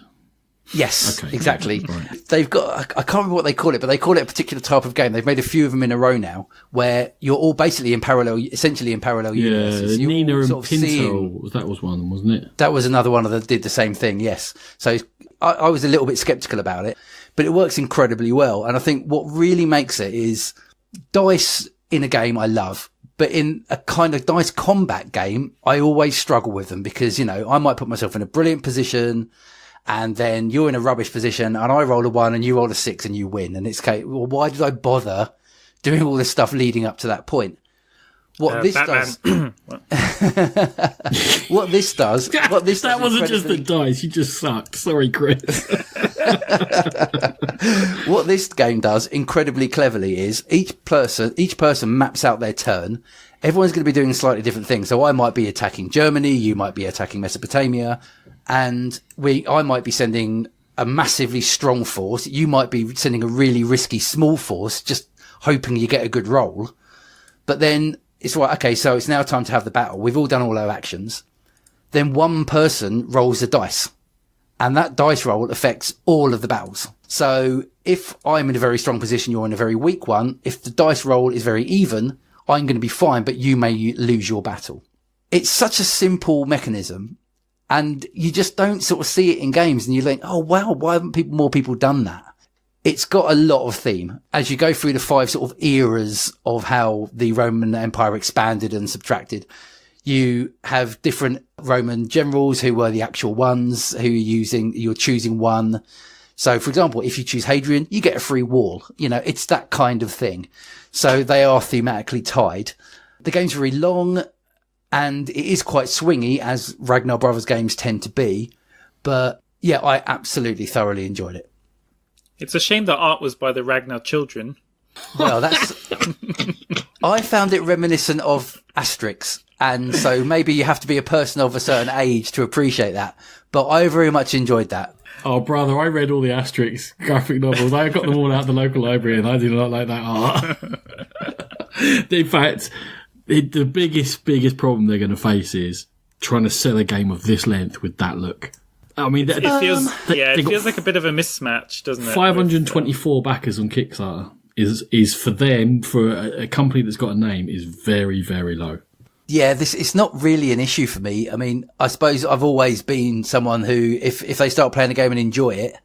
Yes, okay. Exactly. Right. They've got, I can't remember what they call it, but they call it a particular type of game. They've made a few of them in a row now where you're all basically essentially in parallel universes. Yeah, Nina and sort of Pinto, that was one of them, wasn't it? That was another one that did the same thing, yes. So I was a little bit skeptical about it, but it works incredibly well. And I think what really makes it is dice in a game I love. But in a kind of dice combat game, I always struggle with them because, I might put myself in a brilliant position and then you're in a rubbish position and I roll a 1 and you roll a 6 and you win. And it's okay. Well, why did I bother doing all this stuff leading up to that point? What this does, that wasn't just the dice. You just sucked. Sorry, Chris. What this game does incredibly cleverly is each person maps out their turn. Everyone's going to be doing slightly different things. So I might be attacking Germany. You might be attacking Mesopotamia, and I might be sending a massively strong force. You might be sending a really risky small force, just hoping you get a good roll. But then it's right. Okay, so it's now time to have the battle. We've all done all our actions. Then one person rolls a dice. And that dice roll affects all of the battles. So if I'm in a very strong position, you're in a very weak one. If the dice roll is very even, I'm going to be fine, but you may lose your battle. It's such a simple mechanism. And you just don't sort of see it in games. And you think, oh, wow, why haven't more people done that? It's got a lot of theme. As you go through the 5 sort of eras of how the Roman Empire expanded and subtracted, you have different Roman generals who were the actual ones who you're choosing one. So, for example, if you choose Hadrian, you get a free wall. It's that kind of thing. So they are thematically tied. The game's very long and it is quite swingy, as Ragnar Brothers games tend to be. But yeah, I absolutely thoroughly enjoyed it. It's a shame the art was by the Ragnar children. Well, I found it reminiscent of Asterix. And so maybe you have to be a person of a certain age to appreciate that. But I very much enjoyed that. Oh, brother, I read all the Asterix graphic novels. I got them all out of the local library and I do not like that art. In fact, the biggest problem they're going to face is trying to sell a game of this length with that look. I mean, it feels like a bit of a mismatch, doesn't it? 524 backers on Kickstarter is for them, for a company that's got a name, is very, very low. Yeah, it's not really an issue for me. I mean, I suppose I've always been someone who, if they start playing a game and enjoy it,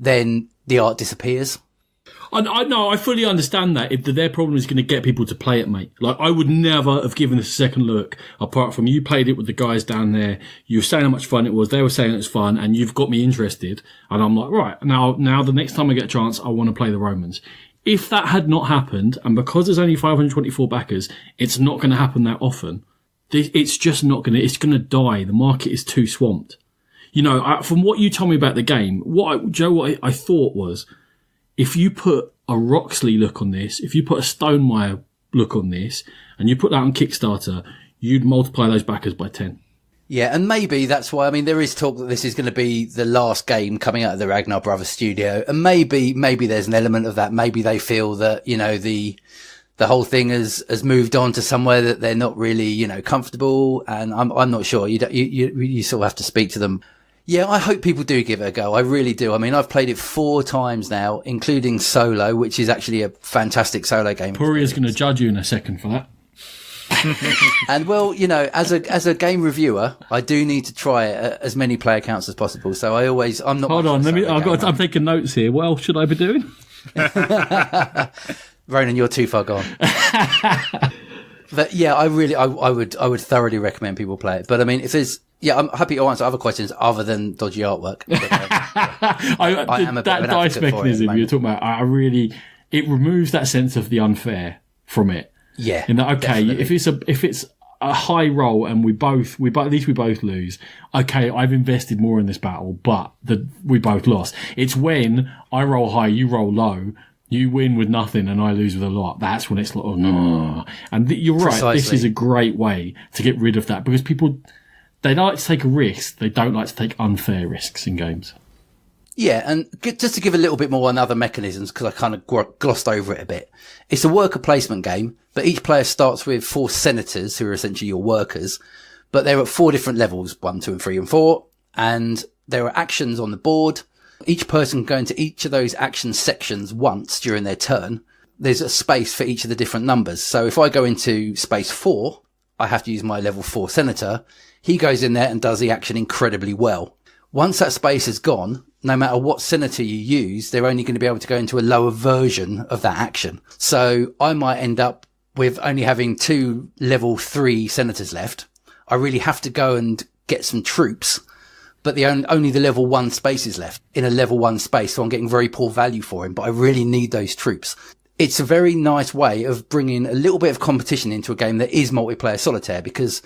then the art disappears. I know, I fully understand that. If their problem is going to get people to play it, mate. Like, I would never have given this a second look, apart from you played it with the guys down there. You were saying how much fun it was. They were saying it was fun, and you've got me interested. And I'm like, right, now the next time I get a chance, I want to play the Romans. If that had not happened, and because there's only 524 backers, it's not going to happen that often. It's just not going to, it's going to die. The market is too swamped. From what you told me about the game, what I thought was, if you put a Roxley look on this, if you put a Stonemaier look on this, and you put that on Kickstarter, you'd multiply those backers by 10. Yeah, and maybe that's why, I mean, there is talk that this is going to be the last game coming out of the Ragnar Brothers studio. And maybe there's an element of that. Maybe they feel that, you know, the whole thing has moved on to somewhere that they're not really, you know, comfortable. And I'm not sure. You sort of have to speak to them. Yeah, I hope people do give it a go. I really do. I mean, I've played it 4 times now, including solo, which is actually a fantastic solo game. Pouria is going to judge you in a second for that. And well, you know, as a game reviewer, I do need to try as many player counts as possible. So I'm not. Hold on, I'm taking notes here. What else should I be doing? Ronan, you're too far gone. But yeah, I would thoroughly recommend people play it. But I mean, I'm happy to answer other questions other than dodgy artwork. But, I am that dice mechanism you're talking about. It removes that sense of the unfair from it. Yeah. In that, okay, definitely. if it's a high roll and we both lose, okay, I've invested more in this battle, but we both lost. It's when I roll high, you roll low, you win with nothing and I lose with a lot. That's when it's like, oh no. And you're right. Precisely. This is a great way to get rid of that because people, they like to take a risk. They don't like to take unfair risks in games. Yeah, and just to give a little bit more on other mechanisms, because I kind of glossed over it a bit. It's a worker placement game, but each player starts with 4 senators, who are essentially your workers, but they're at 4 different levels, 1, 2, and 3, and 4, and there are actions on the board. Each person can go into each of those action sections once during their turn. There's a space for each of the different numbers. So if I go into space 4, I have to use my level 4 senator. He goes in there and does the action incredibly well. Once that space is gone, no matter what senator you use, they're only going to be able to go into a lower version of that action. So I might end up with only having 2 level 3 senators left. I really have to go and get some troops, but only the level 1 space is left in a level 1 space. So I'm getting very poor value for him, but I really need those troops. It's a very nice way of bringing a little bit of competition into a game that is multiplayer solitaire because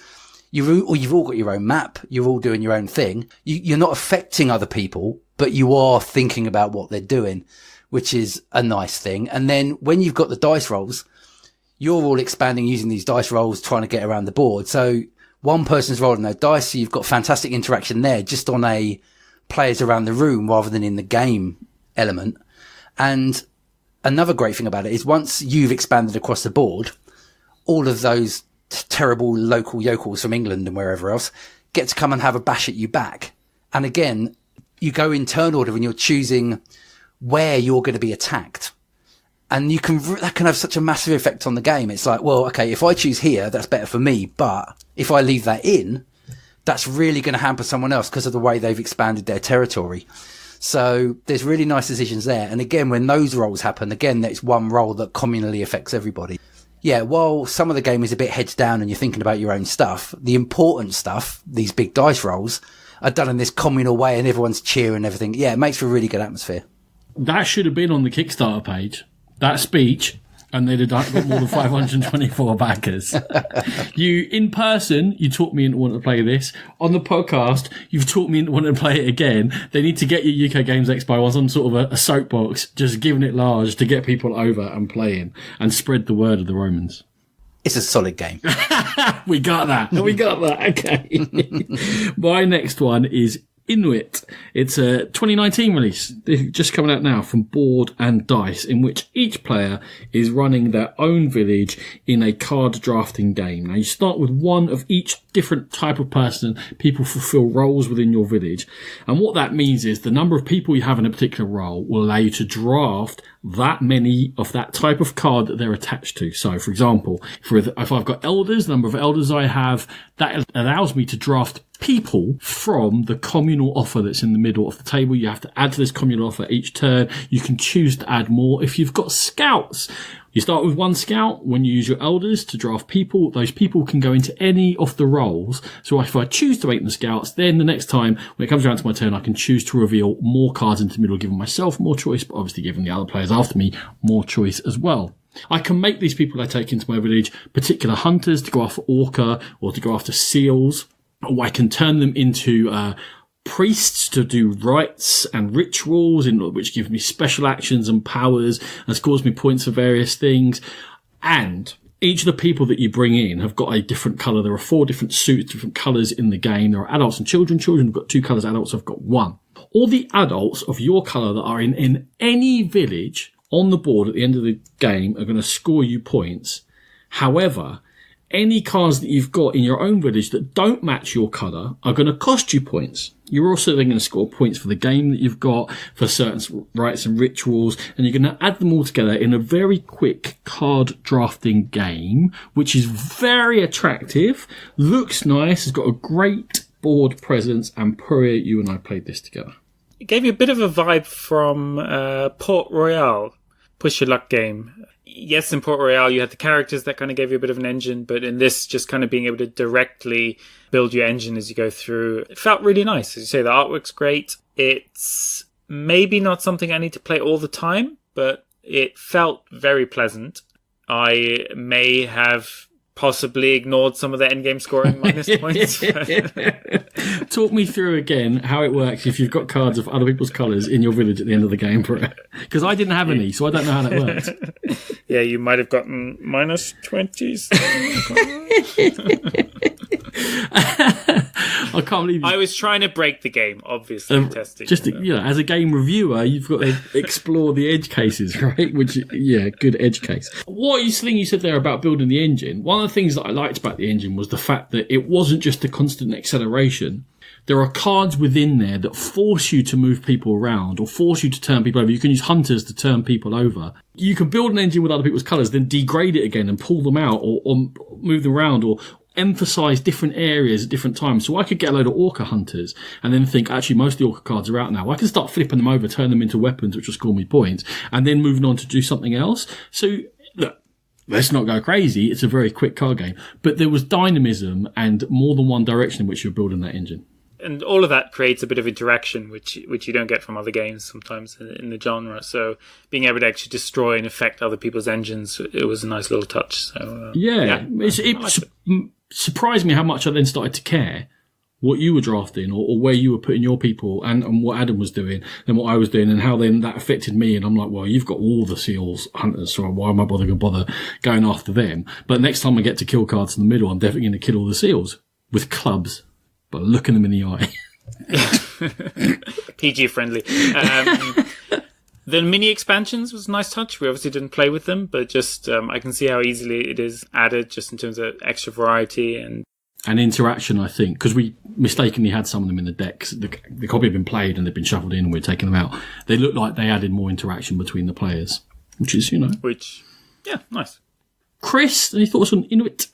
you've all got your own map. You're all doing your own thing. You're not affecting other people, but you are thinking about what they're doing, which is a nice thing. And then when you've got the dice rolls, you're all expanding using these dice rolls, trying to get around the board. So one person's rolling those dice. So you've got fantastic interaction there just on a players around the room rather than in the game element. And another great thing about it is once you've expanded across the board, all of those terrible local yokels from England and wherever else get to come and have a bash at you back. And again, you go in turn order and you're choosing where you're going to be attacked. And that can have such a massive effect on the game. It's like, well, okay, if I choose here, that's better for me. But if I leave that in, that's really going to hamper someone else because of the way they've expanded their territory. So there's really nice decisions there. And again, when those rolls happen, again, it's one roll that communally affects everybody. Yeah, while some of the game is a bit heads down and you're thinking about your own stuff, the important stuff, these big dice rolls, are done in this communal way and everyone's cheering and everything. Yeah, it makes for a really good atmosphere. That should have been on the Kickstarter page, that speech, and they'd have got more than 524 backers. In person, you taught me into wanting to play this. On the podcast, you've taught me into wanting to play it again. They need to get your UK Games Expo on some sort of a soapbox, just giving it large to get people over and playing and spread the word of the Romans. It's a solid game. We got that. Okay. My next one is Inuit. It's a 2019 release, just coming out now from Board and Dice, in which each player is running their own village in a card drafting game. Now you start with one of each different type of person. People fulfill roles within your village. And what that means is the number of people you have in a particular role will allow you to draft that many of that type of card that they're attached to. So, for example, if I've got elders, the number of elders I have, that allows me to draft people from the communal offer that's in the middle of the table. You have to add to this communal offer each turn. You can choose to add more. If you've got scouts, you start with 1 scout. When you use your elders to draft people, those people can go into any of the roles. So if I choose to make them scouts, then the next time when it comes around to my turn, I can choose to reveal more cards into the middle, giving myself more choice, but obviously giving the other players after me more choice as well. I can make these people I take into my village particular hunters to go after orca or to go after seals. Or I can turn them into priests to do rites and rituals, which give me special actions and powers and scores me points for various things. And each of the people that you bring in have got a different colour. There are 4 different suits, different colours in the game. There are adults and children. Children have got 2 colours, adults have got 1. All the adults of your colour that are in any village on the board at the end of the game are going to score you points. However, any cards that you've got in your own village that don't match your colour are going to cost you points. You're also then going to score points for the game that you've got, for certain rites and rituals, and you're going to add them all together in a very quick card drafting game, which is very attractive, looks nice, has got a great board presence, and Pouria, you and I played this together. It gave you a bit of a vibe from Port Royale, push your luck game. Yes, in Port Royale you had the characters that kind of gave you a bit of an engine, but in this, just kind of being able to directly build your engine as you go through. It felt really nice. As you say, the artwork's great. It's maybe not something I need to play all the time, but it felt very pleasant. I may have possibly ignored some of the endgame scoring minus points. Talk me through again how it works if you've got cards of other people's colours in your village at the end of the game, because I didn't have any, so I don't know how that works. Yeah, you might have gotten minus 20s. I can't believe I was trying to break the game, obviously, testing. Just, as a game reviewer, you've got to explore the edge cases, right? Which, good edge case. What thing you said there about building the engine, one of the things that I liked about the engine was the fact that it wasn't just a constant acceleration. There are cards within there that force you to move people around or force you to turn people over. You can use hunters to turn people over. You can build an engine with other people's colours, then degrade it again and pull them out or move them around or emphasise different areas at different times. So I could get a load of Orca hunters and then think, actually, most of the Orca cards are out now. I can start flipping them over, turn them into weapons, which will score me points, and then moving on to do something else. So, look, let's not go crazy. It's a very quick card game. But there was dynamism and more than one direction in which you're building that engine. And all of that creates a bit of interaction, which you don't get from other games sometimes in the genre. So being able to actually destroy and affect other people's engines, it was a nice little touch. So it surprised me how much I then started to care what you were drafting or where you were putting your people and what Adam was doing and what I was doing and how then that affected me. And I'm like, well, you've got all the seals hunters, so why am I bother going after them? But next time I get to kill cards in the middle, I'm definitely going to kill all the seals with clubs. But looking them in the eye. PG friendly. The mini expansions was a nice touch. We obviously didn't play with them, but just I can see how easily it is added just in terms of extra variety and interaction, I think, because we mistakenly had some of them in the decks. The copy had been played and they'd been shuffled in and we're taking them out. They looked like they added more interaction between the players, which is, nice. Chris, any thoughts on Inuit?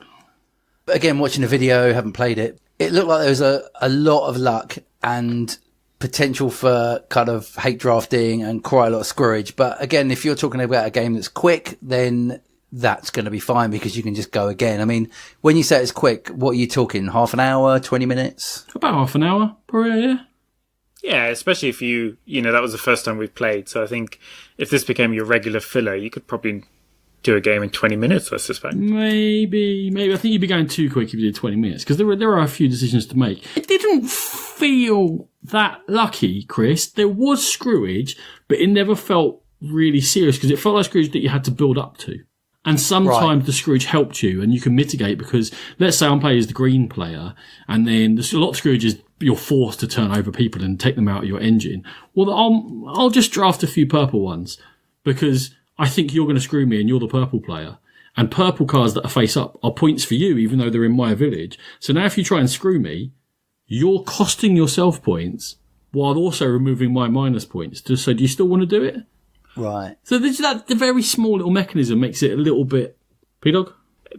Again, watching the video, haven't played it. It looked like there was a lot of luck and potential for kind of hate drafting and quite a lot of scourge. But again, if you're talking about a game that's quick, then that's going to be fine because you can just go again. I mean, when you say it's quick, what are you talking? Half an hour, 20 minutes? About half an hour, probably, yeah. Yeah, especially if that was the first time we've played. So I think if this became your regular filler, you could probably do a game in 20 minutes, I suspect. Maybe. I think you'd be going too quick if you did 20 minutes, because there are a few decisions to make. It didn't feel that lucky, Chris. There was screwage, but it never felt really serious, because it felt like screwage that you had to build up to. And sometimes the screwage helped you, and you can mitigate, because let's say I'm playing as the green player, and then there's a lot of screwage is you're forced to turn over people and take them out of your engine. Well, I'll just draft a few purple ones, because I think you're going to screw me and you're the purple player. And purple cards that are face up are points for you, even though they're in my village. So now if you try and screw me, you're costing yourself points while also removing my minus points. So do you still want to do it? Right. So the very small little mechanism makes it a little bit... P-Dog?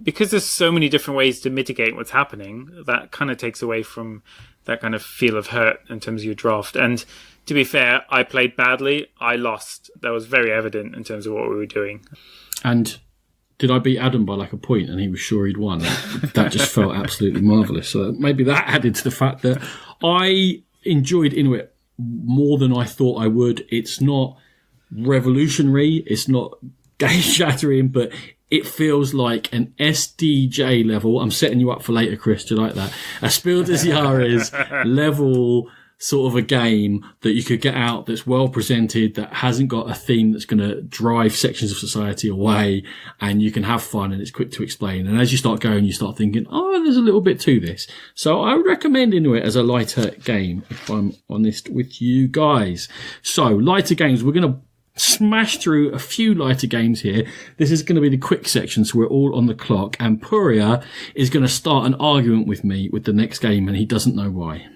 Because there's so many different ways to mitigate what's happening, that kind of takes away from that kind of feel of hurt in terms of your draft. And to be fair, I played badly. I lost. That was very evident in terms of what we were doing. And did I beat Adam by like a point and he was sure he'd won? That just felt absolutely marvellous. So maybe that added to the fact that I enjoyed Inuit more than I thought I would. It's not revolutionary. It's not game-shattering, but it feels like an SDJ level. I'm setting you up for later, Chris. Do you like that? A Spiel des Jahres level sort of a game that you could get out that's well presented, that hasn't got a theme that's going to drive sections of society away, and you can have fun and it's quick to explain. And as you start going, you start thinking, oh, there's a little bit to this. So I would recommend Inuit as a lighter game, if I'm honest with you guys. So lighter games, we're going to smash through a few lighter games here. This is going to be the quick section, so we're all on the clock. And Pouria is going to start an argument with me with the next game, and he doesn't know why.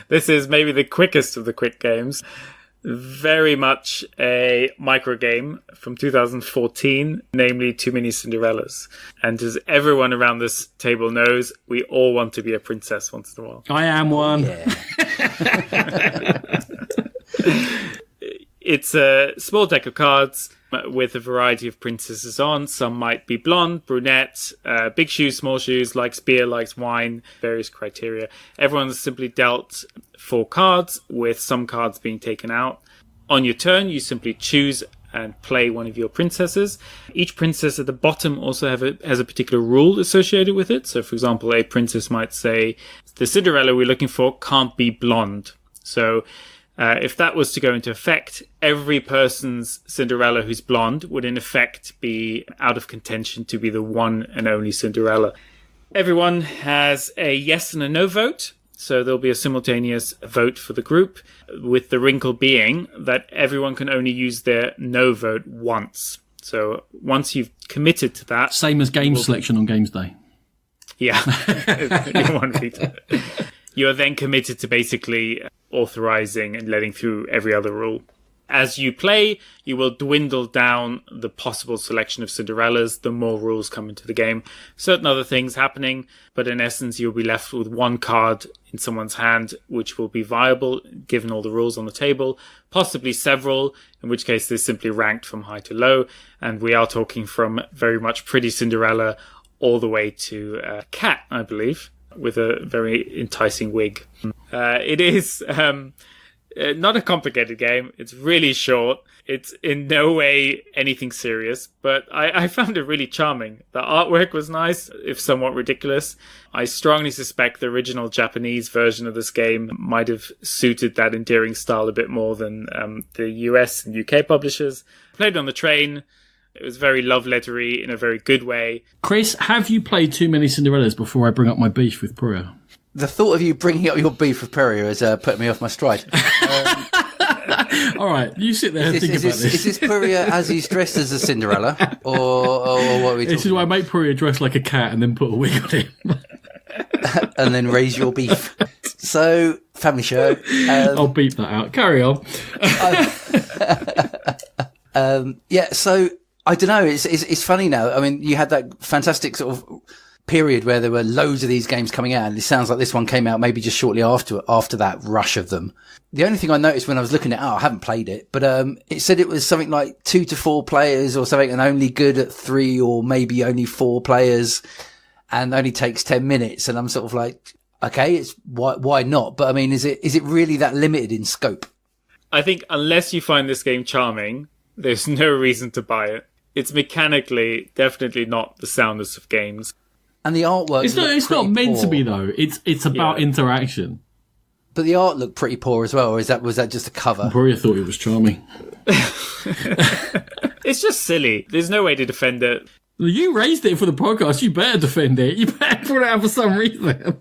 This is maybe the quickest of the quick games. Very much a micro game from 2014, namely Too Many Cinderellas. And as everyone around this table knows, we all want to be a princess once in a while. I am one. Yeah. It's a small deck of cards with a variety of princesses on. Some might be blonde, brunette, big shoes, small shoes, likes beer, likes wine, various criteria. Everyone's simply dealt 4 cards, with some cards being taken out. On your turn, you simply choose and play one of your princesses. Each princess at the bottom also has a particular rule associated with it. So, for example, a princess might say, the Cinderella we're looking for can't be blonde. So if that was to go into effect, every person's Cinderella who's blonde would in effect be out of contention to be the one and only Cinderella. Everyone has a yes and a no vote, so there'll be a simultaneous vote for the group, with the wrinkle being that everyone can only use their no vote once. So once you've committed to that... Same as game selection on Games Day. Yeah. You're one veto. You're then committed to basically authorizing and letting through every other rule. As you play, you will dwindle down the possible selection of Cinderellas the more rules come into the game. Certain other things happening, but in essence, you'll be left with one card in someone's hand, which will be viable given all the rules on the table, possibly several, in which case they're simply ranked from high to low. And we are talking from very much Pretty Cinderella all the way to Cat, I believe, with a very enticing wig. It is not a complicated game. It's really short. It's in no way anything serious, but I found it really charming. The artwork was nice, if somewhat ridiculous. I strongly suspect the original Japanese version of this game might have suited that endearing style a bit more than the US and UK publishers. Played on the train. It was very love lettery in a very good way. Chris, have you played Too Many Cinderellas before I bring up my beef with Pouria? The thought of you bringing up your beef with Pouria has put me off my stride. All right, you sit there and think about this. Is this Pouria as he's dressed as a Cinderella? Or what are we talking This is why I make Pouria dress like a cat and then put a wig on him. And then raise your beef. So, family show. I'll beep that out. Carry on. Yeah, so... I don't know. It's funny now. I mean, you had that fantastic sort of period where there were loads of these games coming out, and it sounds like this one came out maybe just shortly after that rush of them. The only thing I noticed when I was looking at I haven't played it, but it said it was something like 2 to 4 players or something, and only good at 3 or maybe only 4 players, and only takes 10 minutes. And I'm sort of like, okay, it's why not? But I mean, is it really that limited in scope? I think unless you find this game charming, there's no reason to buy it. It's mechanically definitely not the soundest of games. And the artwork It's not meant to be, though. It's about interaction. But the art looked pretty poor as well, or was that just a cover? Pouria thought it was charming. It's just silly. There's no way to defend it. You raised it for the podcast. You better defend it. You better put it out for some reason.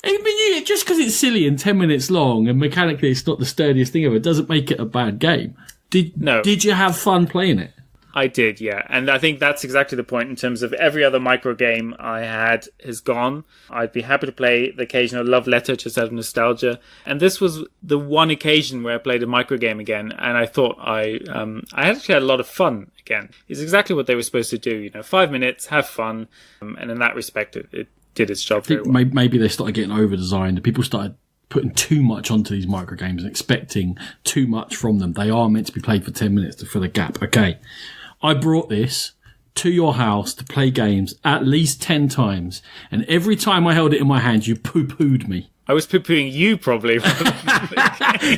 I mean, just because it's silly and 10 minutes long and mechanically it's not the sturdiest thing ever doesn't make it a bad game. Did you have fun playing it? I did, yeah. And I think that's exactly the point in terms of every other micro game I had has gone. I'd be happy to play the occasional love letter just out of nostalgia. And this was the one occasion where I played a micro game again. And I thought I actually had a lot of fun again. It's exactly what they were supposed to do. 5 minutes, have fun. And in that respect, it did its job very well. Maybe they started getting over-designed. People started putting too much onto these micro games and expecting too much from them. They are meant to be played for 10 minutes to fill a gap. Okay. I brought this to your house to play games at least 10 times. And every time I held it in my hand, you poo-pooed me. I was poo-pooing you probably.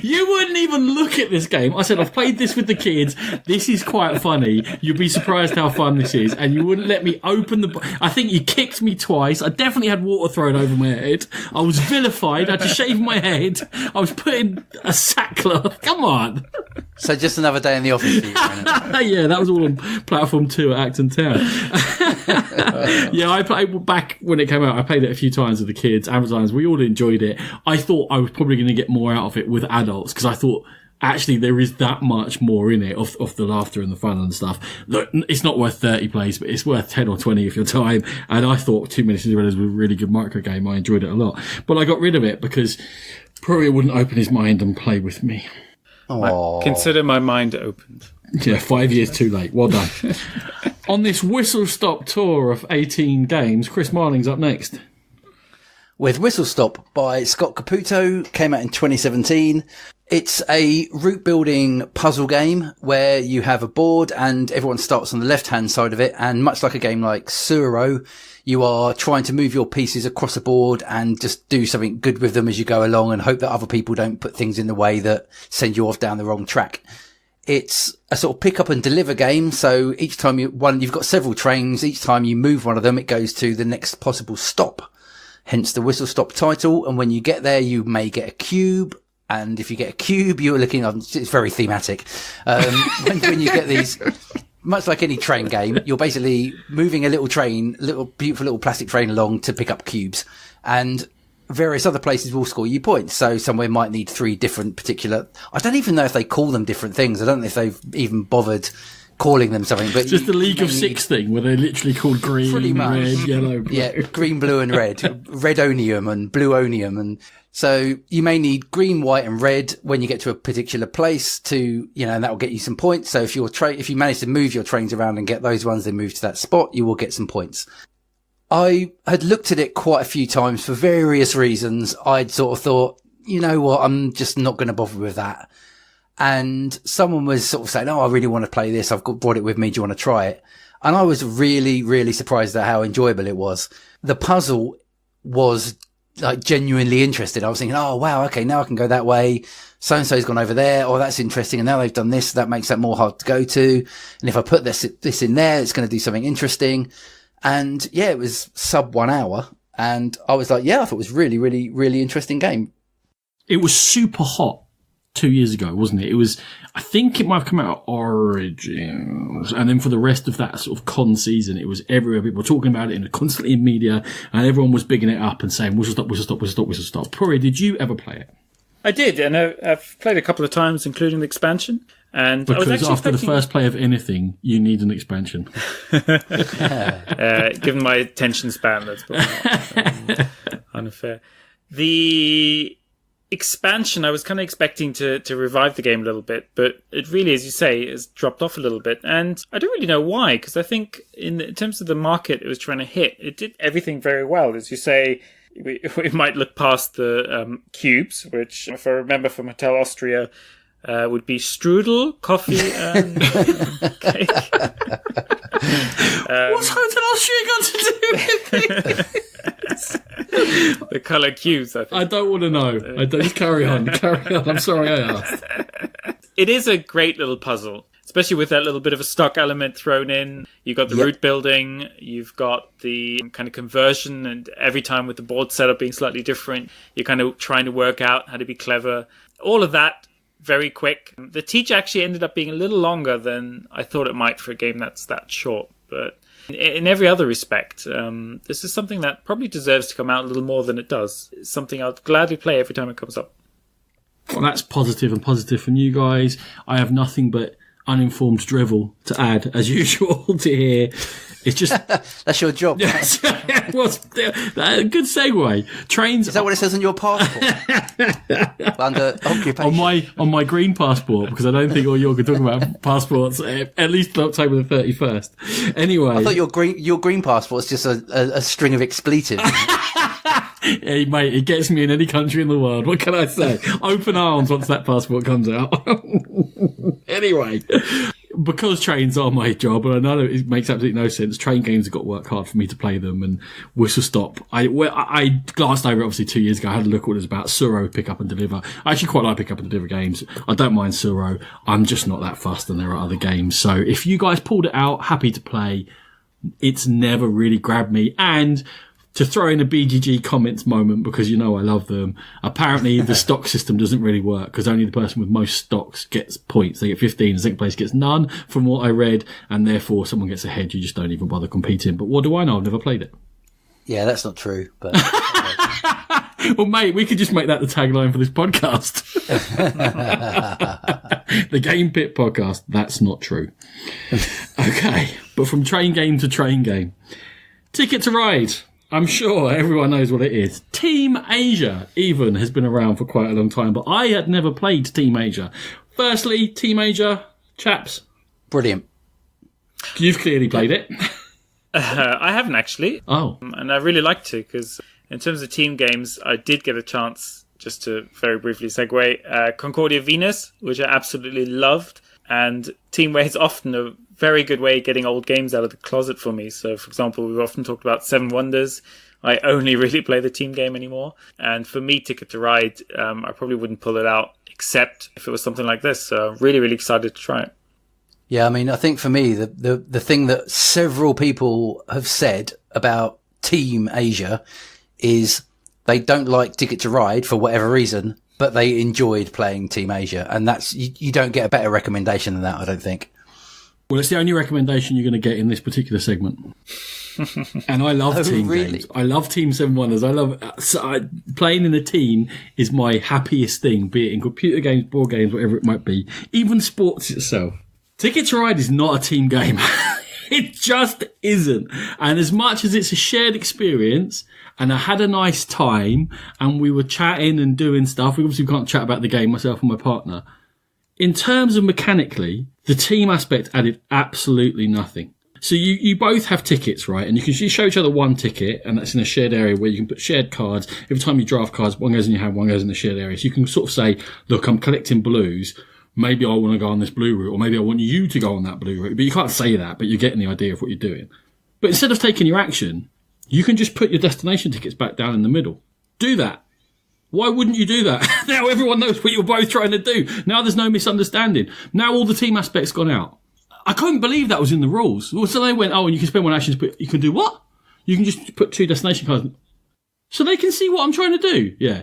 You wouldn't even look at this game. I said, I've played this with the kids. This is quite funny. You'll be surprised how fun this is. And you wouldn't let me open I think you kicked me twice. I definitely had water thrown over my head. I was vilified. I had to shave my head. I was put in a sackcloth. Come on. So just another day in the office for you, Brennan. Yeah, that was all on Platform 2 at Acton Town. Yeah, I played back when it came out. I played it a few times with the kids, Amazons. We all enjoyed it. I thought I was probably going to get more out of it with adults because I thought actually there is that much more in it of the laughter and the fun and stuff. Look, it's not worth 30 plays, but it's worth 10 or 20 of your time. And I thought 2 Minutes in was a really good micro game. I enjoyed it a lot, but I got rid of it because Pouria wouldn't open his mind and play with me. Consider my mind opened. Yeah, 5 years too late. Well done. On this whistle-stop tour of 18 games, Chris Marling's up next. With Whistle Stop by Scott Caputo, came out in 2017. It's a route building puzzle game where you have a board and everyone starts on the left-hand side of it. And much like a game like Suro, you are trying to move your pieces across a board and just do something good with them as you go along and hope that other people don't put things in the way that send you off down the wrong track. It's a sort of pick up and deliver game. So each time you've got several trains. Each time you move one of them, it goes to the next possible stop. Hence the Whistle Stop title. And when you get there, you may get a cube. And if you get a cube, you're looking on, it's very thematic. When you get these, much like any train game, you're basically moving a little train, beautiful little plastic train along to pick up cubes. And various other places will score you points. So somewhere might need 3 different particular, I don't even know if they call them different things. I don't know if they've even bothered calling them something, but just the League of Six thing where they're literally called green, red, yellow, blue. Yeah, green, blue and red, redonium and bluonium. And so you may need green, white and red when you get to a particular place to, and that will get you some points. So if if you manage to move your trains around and get those ones, then move to that spot, you will get some points. I had looked at it quite a few times for various reasons. I'd sort of thought, you know what, I'm just not going to bother with that. And someone was sort of saying, I really want to play this. I've brought it with me. Do you want to try it? And I was really, really surprised at how enjoyable it was. The puzzle was like genuinely interested. I was thinking, oh, wow, okay, now I can go that way. So-and-so's gone over there. Oh, that's interesting. And now they've done this. That makes that more hard to go to. And if I put this in there, it's going to do something interesting. And yeah, it was sub 1 hour. And I was like, yeah, I thought it was really, really, really interesting game. It was super hot 2 years ago, wasn't it? It was, I think it might have come out of Origins. And then for the rest of that sort of con season, it was everywhere. People were talking about it constantly in media and everyone was bigging it up and saying, whistle stop, whistle stop, whistle stop, whistle stop. Pouria, did you ever play it? I did, and I've played a couple of times, including the expansion. And because I was actually after the first play of anything, you need an expansion. Given my attention span, that's probably unfair. The expansion, I was kind of expecting to revive the game a little bit, but it really, as you say, has dropped off a little bit. And I don't really know why, because I think in terms of the market it was trying to hit, it did everything very well. As you say, we might look past the cubes, which, if I remember from Hotel Austria, would be strudel, coffee, and cake. What's Hotel Austria got to do with it? The colour cubes, I think. I don't want to know. I don't. Carry on. I'm sorry I asked. It is a great little puzzle, especially with that little bit of a stock element thrown in. You've got the route building, you've got the kind of conversion, and every time with the board setup being slightly different, you're kind of trying to work out how to be clever. All of that, very quick. The teach actually ended up being a little longer than I thought it might for a game that's that short, but in every other respect, this is something that probably deserves to come out a little more than it does. It's something I'll gladly play every time it comes up. Well, that's positive and positive from you guys. I have nothing but uninformed drivel to add, as usual, to hear. It's just... That's your job. Yes. Well, good segue. Trains... Is that what it says on your passport? Under occupation. On my green passport, because I don't think all you're talking about passports, at least October the 31st. Anyway... I thought your green passport is just a string of expletives. Hey, mate, it gets me in any country in the world. What can I say? Open arms once that passport comes out. Anyway, because trains are my job, and I know it makes absolutely no sense. Train games have got to work hard for me to play them, and Whistle Stop. I glanced over it obviously 2 years ago. I had a look at what it was about. Suro, pick up and deliver. I actually quite like pick up and deliver games. I don't mind Suro. I'm just not that fussed, and there are other games. So if you guys pulled it out, happy to play. It's never really grabbed me. And to throw in a BGG comments moment, because you know I love them, apparently the stock system doesn't really work because only the person with most stocks gets points. They get 15, the second place gets none from what I read, and therefore someone gets ahead, you just don't even bother competing. But what do I know? I've never played it. Yeah, that's not true. But well, mate, we could just make that the tagline for this podcast. The Game Pit podcast. That's not true. Okay, but from train game to train game. Ticket to Ride. I'm sure everyone knows what it is. Team Asia even has been around for quite a long time, but I had never played Team Asia. Firstly, Team Asia, chaps. Brilliant. You've clearly played it. I haven't actually. Oh. And I really like to, because in terms of team games, I did get a chance, just to very briefly segue, Concordia Venus, which I absolutely loved. And Teamway is often a very good way of getting old games out of the closet for me. So, for example, we've often talked about Seven Wonders. I only really play the team game anymore. And for me, Ticket to Ride, I probably wouldn't pull it out, except if it was something like this. So I'm really, really excited to try it. Yeah, I mean, I think for me, the thing that several people have said about Team Asia is they don't like Ticket to Ride for whatever reason, but they enjoyed playing Team Asia. And that's, you don't get a better recommendation than that, I don't think. Well, it's the only recommendation you're going to get in this particular segment. And I love team games. I love Team Seven Wonders. Playing in a team is my happiest thing, be it in computer games, board games, whatever it might be. Even sports itself. Ticket to Ride is not a team game. It just isn't. And as much as it's a shared experience, and I had a nice time, and we were chatting and doing stuff, we obviously can't chat about the game, myself and my partner. In terms of mechanically, the team aspect added absolutely nothing. So you both have tickets, right? And you can show each other one ticket, and that's in a shared area where you can put shared cards. Every time you draft cards, one goes in your hand, one goes in the shared area. So you can sort of say, look, I'm collecting blues. Maybe I want to go on this blue route, or maybe I want you to go on that blue route. But you can't say that, but you're getting the idea of what you're doing. But instead of taking your action, you can just put your destination tickets back down in the middle. Do that. Why wouldn't you do that? Now everyone knows what you're both trying to do. Now there's no misunderstanding. Now all the team aspect's gone out. I couldn't believe that was in the rules. So they went, oh, and you can spend one action, but you can do what? You can just put two destination cards. So they can see what I'm trying to do. Yeah.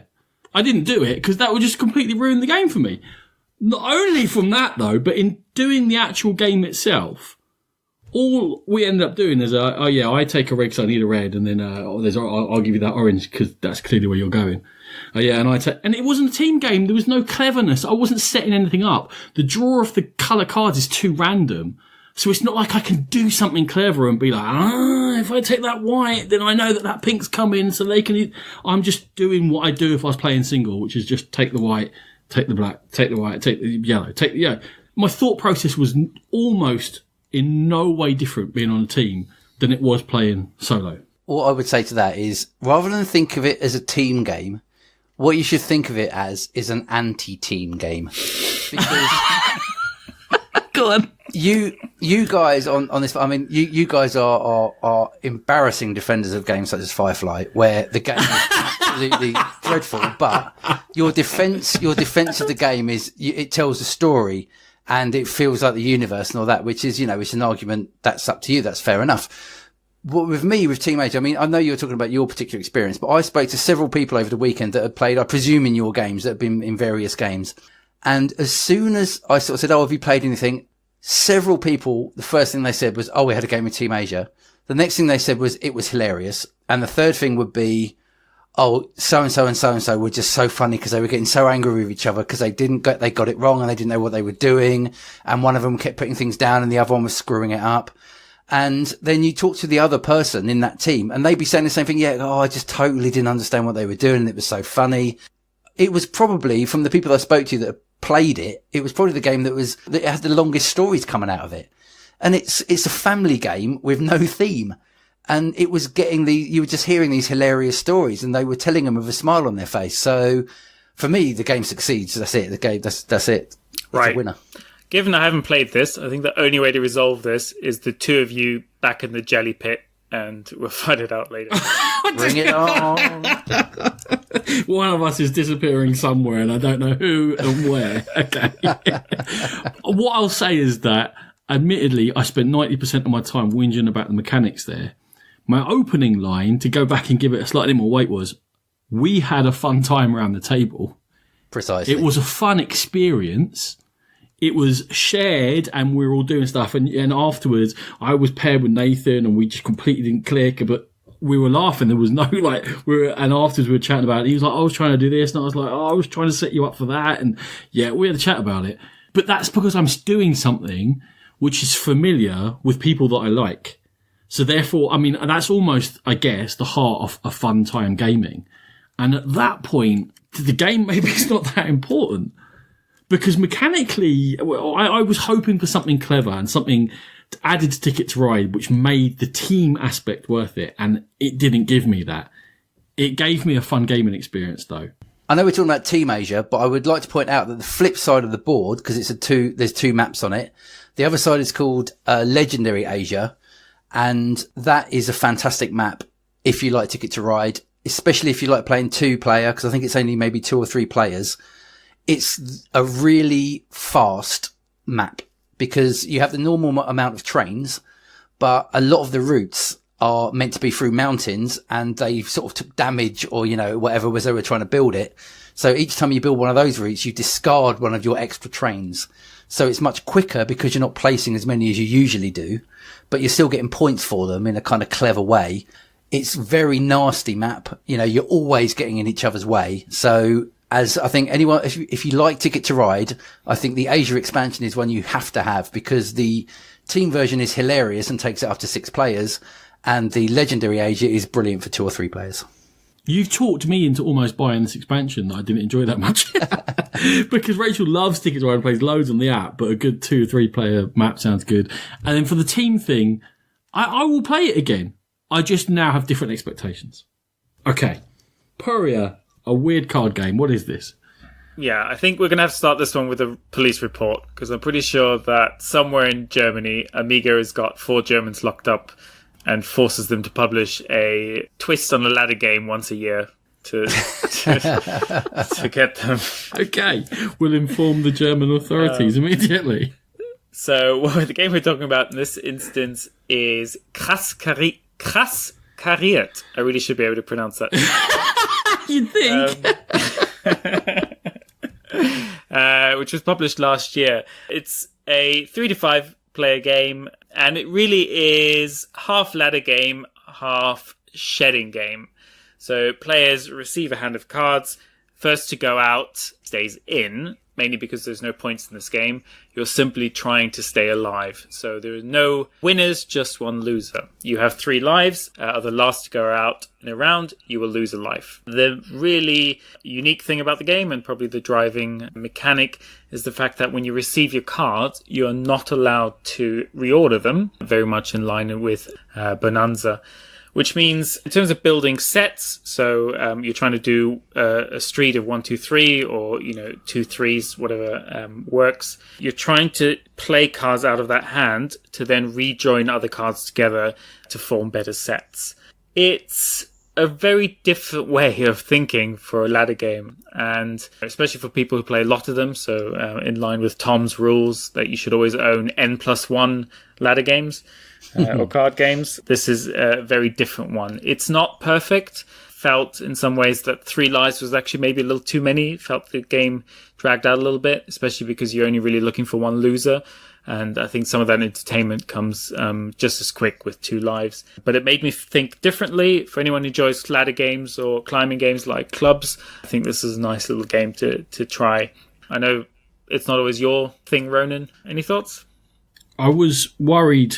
I didn't do it because that would just completely ruin the game for me. Not only from that though, but in doing the actual game itself, all we ended up doing is, I take a red because I need a red, and then I'll give you that orange because that's clearly where you're going. And it wasn't a team game. There was no cleverness. I wasn't setting anything up. The draw of the colour cards is too random. So it's not like I can do something clever and be like, if I take that white, then I know that pink's coming, so they can... I'm just doing what I do if I was playing single, which is just take the white, take the black, take the white, take the yellow, take the... Yeah. My thought process was almost in no way different being on a team than it was playing solo. What I would say to that is, rather than think of it as a team game, what you should think of it as is an anti-team game. Because go on. You guys on this, I mean, you guys are embarrassing defenders of games such as Firefly, where the game is absolutely dreadful, but your defense of the game is, it tells a story and it feels like the universe and all that, which is, it's an argument that's up to you. That's fair enough. But with me, with Team Age, I mean, I know you're talking about your particular experience, but I spoke to several people over the weekend that had played, I presume, in your games, that have been in various games. And as soon as I sort of said, have you played anything? Several people, the first thing they said was, we had a game with Team Asia. The next thing they said was, it was hilarious. And the third thing would be, so-and-so and so-and-so were just so funny because they were getting so angry with each other because they got it wrong and they didn't know what they were doing. And one of them kept putting things down and the other one was screwing it up. And then you talk to the other person in that team and they'd be saying the same thing. Yeah. I just totally didn't understand what they were doing. And it was so funny. It was probably, from the people I spoke to that played it, it was probably the game that had the longest stories coming out of it. And it's a family game with no theme. And it was you were just hearing these hilarious stories and they were telling them with a smile on their face. So for me, the game succeeds. That's it. The game, that's it. It's right. a winner. given I haven't played this, I think the only way to resolve this is the two of you back in the jelly pit, and we'll find it out later. Bring it on. One of us is disappearing somewhere, and I don't know who and where. Okay. What I'll say is that, admittedly, I spent 90% of my time whinging about the mechanics there. My opening line, to go back and give it a slightly more weight, was, we had a fun time around the table. Precisely. It was a fun experience. It was shared, and we were all doing stuff. And afterwards, I was paired with Nathan, and we just completely didn't click. But we were laughing. There was no and afterwards we were chatting about it. He was like, I was trying to do this, and I was like, I was trying to set you up for that. And yeah, we had a chat about it. But that's because I'm doing something which is familiar with people that I like. So therefore, I mean, that's almost, I guess, the heart of a fun time gaming. And at that point, the game maybe is not that important. Because mechanically, I was hoping for something clever and something added to Ticket to Ride, which made the team aspect worth it. And it didn't give me that. It gave me a fun gaming experience, though. I know we're talking about Team Asia, but I would like to point out that the flip side of the board, because there's two maps on it. The other side is called Legendary Asia. And that is a fantastic map if you like Ticket to Ride, especially if you like playing 2-player, because I think it's only maybe 2 or 3 players. It's a really fast map because you have the normal amount of trains, but a lot of the routes are meant to be through mountains, and they sort of took damage or, whatever was they were trying to build it. So each time you build one of those routes, you discard one of your extra trains. So it's much quicker because you're not placing as many as you usually do, but you're still getting points for them in a kind of clever way. It's very nasty map. You're always getting in each other's way. So, as I think anyone, if you like Ticket to Ride, I think the Asia expansion is one you have to have, because the team version is hilarious and takes it up to 6 players, and the Legendary Asia is brilliant for 2 or 3 players. You've talked me into almost buying this expansion that I didn't enjoy that much. Because Rachel loves Ticket to Ride and plays loads on the app, but a good 2 or 3 player map sounds good. And then for the team thing, I will play it again. I just now have different expectations. Okay. Pouria, a weird card game. What is this? Yeah, I think we're going to have to start this one with a police report, because I'm pretty sure that somewhere in Germany, Amiga has got 4 Germans locked up and forces them to publish a twist on a ladder game once a year to get them. Okay, we'll inform the German authorities immediately. So the game we're talking about in this instance is Krass Kariert. I really should be able to pronounce that. You'd think. Which was published last year. It's a 3 to 5 player game, and it really is half ladder game, half shedding game. So players receive a hand of cards. First to go out stays in, mainly because there's no points in this game. You're simply trying to stay alive. So there are no winners, just one loser. You have 3 lives. Are the last to go out in a round, you will lose a life. The really unique thing about the game, and probably the driving mechanic, is the fact that when you receive your cards, you are not allowed to reorder them, very much in line with Bonanza. Which means, in terms of building sets, so you're trying to do a street of 1, 2, 3, or 2 3s, whatever works. You're trying to play cards out of that hand to then rejoin other cards together to form better sets. It's a very different way of thinking for a ladder game, and especially for people who play a lot of them. So in line with Tom's rules that you should always own N+1 ladder games. Or card games. This is a very different one. It's not perfect. Felt in some ways that 3 lives was actually maybe a little too many. Felt the game dragged out a little bit, especially because you're only really looking for one loser. And I think some of that entertainment comes just as quick with 2 lives. But it made me think differently. For anyone who enjoys ladder games or climbing games like clubs, I think this is a nice little game to try. I know it's not always your thing, Ronan. Any thoughts? I was worried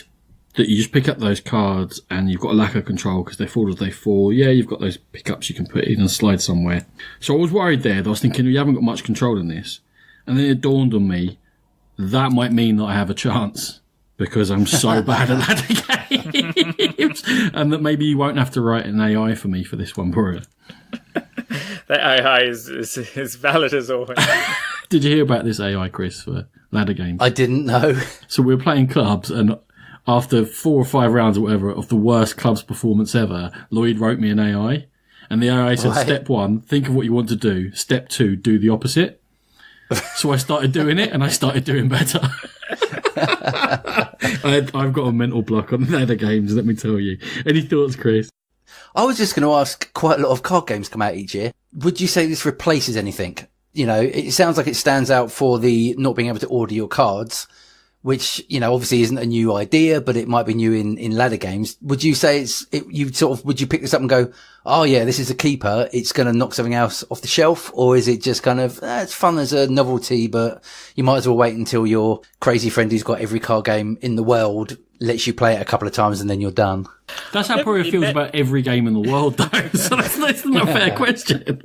that you just pick up those cards and you've got a lack of control because they fall as they fall. Yeah, you've got those pickups you can put in and slide somewhere. So I was worried there. I was thinking, you haven't got much control in this. And then it dawned on me, that might mean that I have a chance because I'm so bad at ladder games. And that maybe you won't have to write an AI for me for this one, Pouria. That AI is valid as always. Did you hear about this AI, Chris, for ladder games? I didn't know. So we were playing clubs, and after 4 or 5 rounds or whatever of the worst clubs performance ever, Lloyd wrote me an AI, and the AI said, Right. Step 1, think of what you want to do. Step 2, do the opposite. So I started doing it, and I started doing better. I've got a mental block on ladder games, let me tell you. Any thoughts, Chris? I was just going to ask, quite a lot of card games come out each year. Would you say this replaces anything? You know, it sounds like it stands out for the not being able to order your cards, which, you know, obviously isn't a new idea, but it might be new in ladder games. Would you say would you pick this up and go, oh yeah, this is a keeper, it's going to knock something else off the shelf? Or is it just kind of, it's fun as a novelty, but you might as well wait until your crazy friend who's got every card game in the world lets you play it a couple of times and then you're done? That's how Pouria feels about every game in the world, though. So that's not a fair question.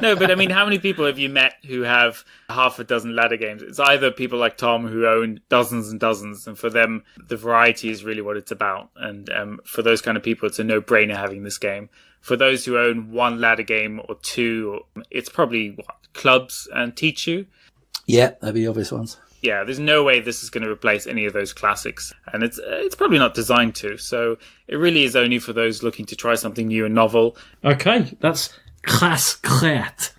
No, but I mean, how many people have you met who have half a dozen ladder games? It's either people like Tom who own dozens and dozens, and for them, the variety is really what it's about. And for those kind of people, it's a no-brainer having this game. For those who own one ladder game or two, it's probably clubs and Tichu. Yeah, that'd be the obvious ones. Yeah, there's no way this is going to replace any of those classics. And it's probably not designed to. So it really is only for those looking to try something new and novel. Okay, that's Krass Kret.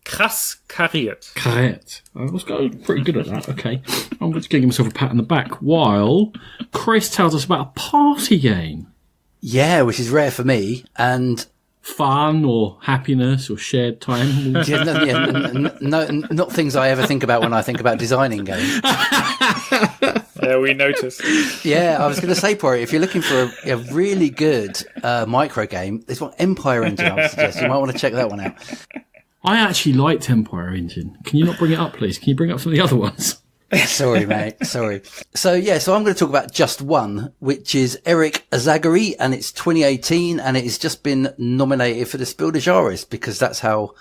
Krass Kariert. Kret. I was going pretty good at that. Okay. I'm just giving myself a pat on the back while Chris tells us about a party game. Yeah, which is rare for me. And Fun or happiness or shared time. not things I ever think about when I think about designing games. Yeah, we noticed. Yeah, I was going to say, Pouria, if you're looking for a really good micro game, there's one Empire Engine I would suggest. You might want to check that one out. I actually liked Empire Engine. Can you not bring it up, please? Can you bring up some of the other ones? Sorry, mate. Sorry. So I'm going to talk about just one, which is Eric Azagari, and it's 2018, and it has just been nominated for the Spiel des Jahres, because that's how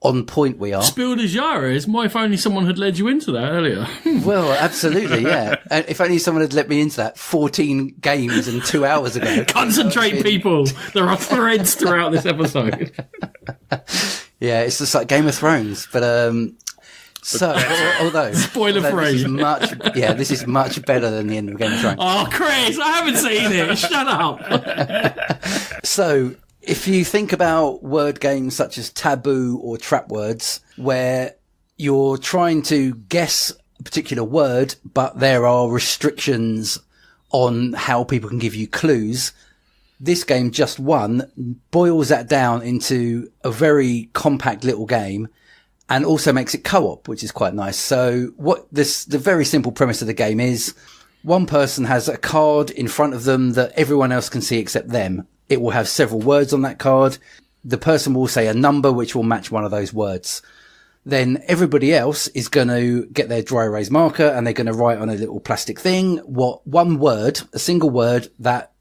on point we are. Spiel des Jahres? If only someone had led you into that earlier. Well, absolutely, yeah. And if only someone had let me into that 14 games and 2 hours ago. Concentrate, people. There are threads throughout this episode. Yeah, it's just like Game of Thrones, but although spoiler free, this is much better than the end of Game of Thrones. Oh, Chris, I haven't seen it. Shut up. So, if you think about word games such as Taboo or Trap Words, where you're trying to guess a particular word, but there are restrictions on how people can give you clues, this game, Just One, boils that down into a very compact little game, and also makes it co-op, which is quite nice. So the very simple premise of the game is, one person has a card in front of them that everyone else can see except them. It will have several words on that card. The person will say a number which will match one of those words. Then everybody else is going to get their dry erase marker, and they're going to write on a little plastic thing one word, a single word that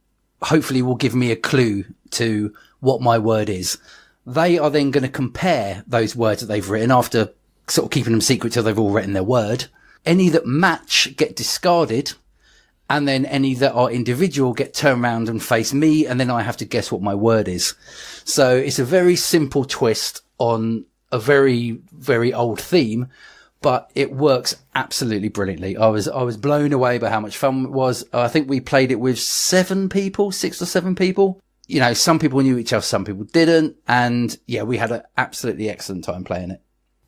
hopefully will give me a clue to what my word is. They are then going to compare those words that they've written after sort of keeping them secret till they've all written their word. Any that match get discarded, and then any that are individual get turned around and face me, and then I have to guess what my word is. So it's a very simple twist on a very, very old theme, but it works absolutely brilliantly. I was blown away by how much fun it was. I think we played it with 6 or 7 people. You know, some people knew each other, some people didn't. And yeah, we had an absolutely excellent time playing it.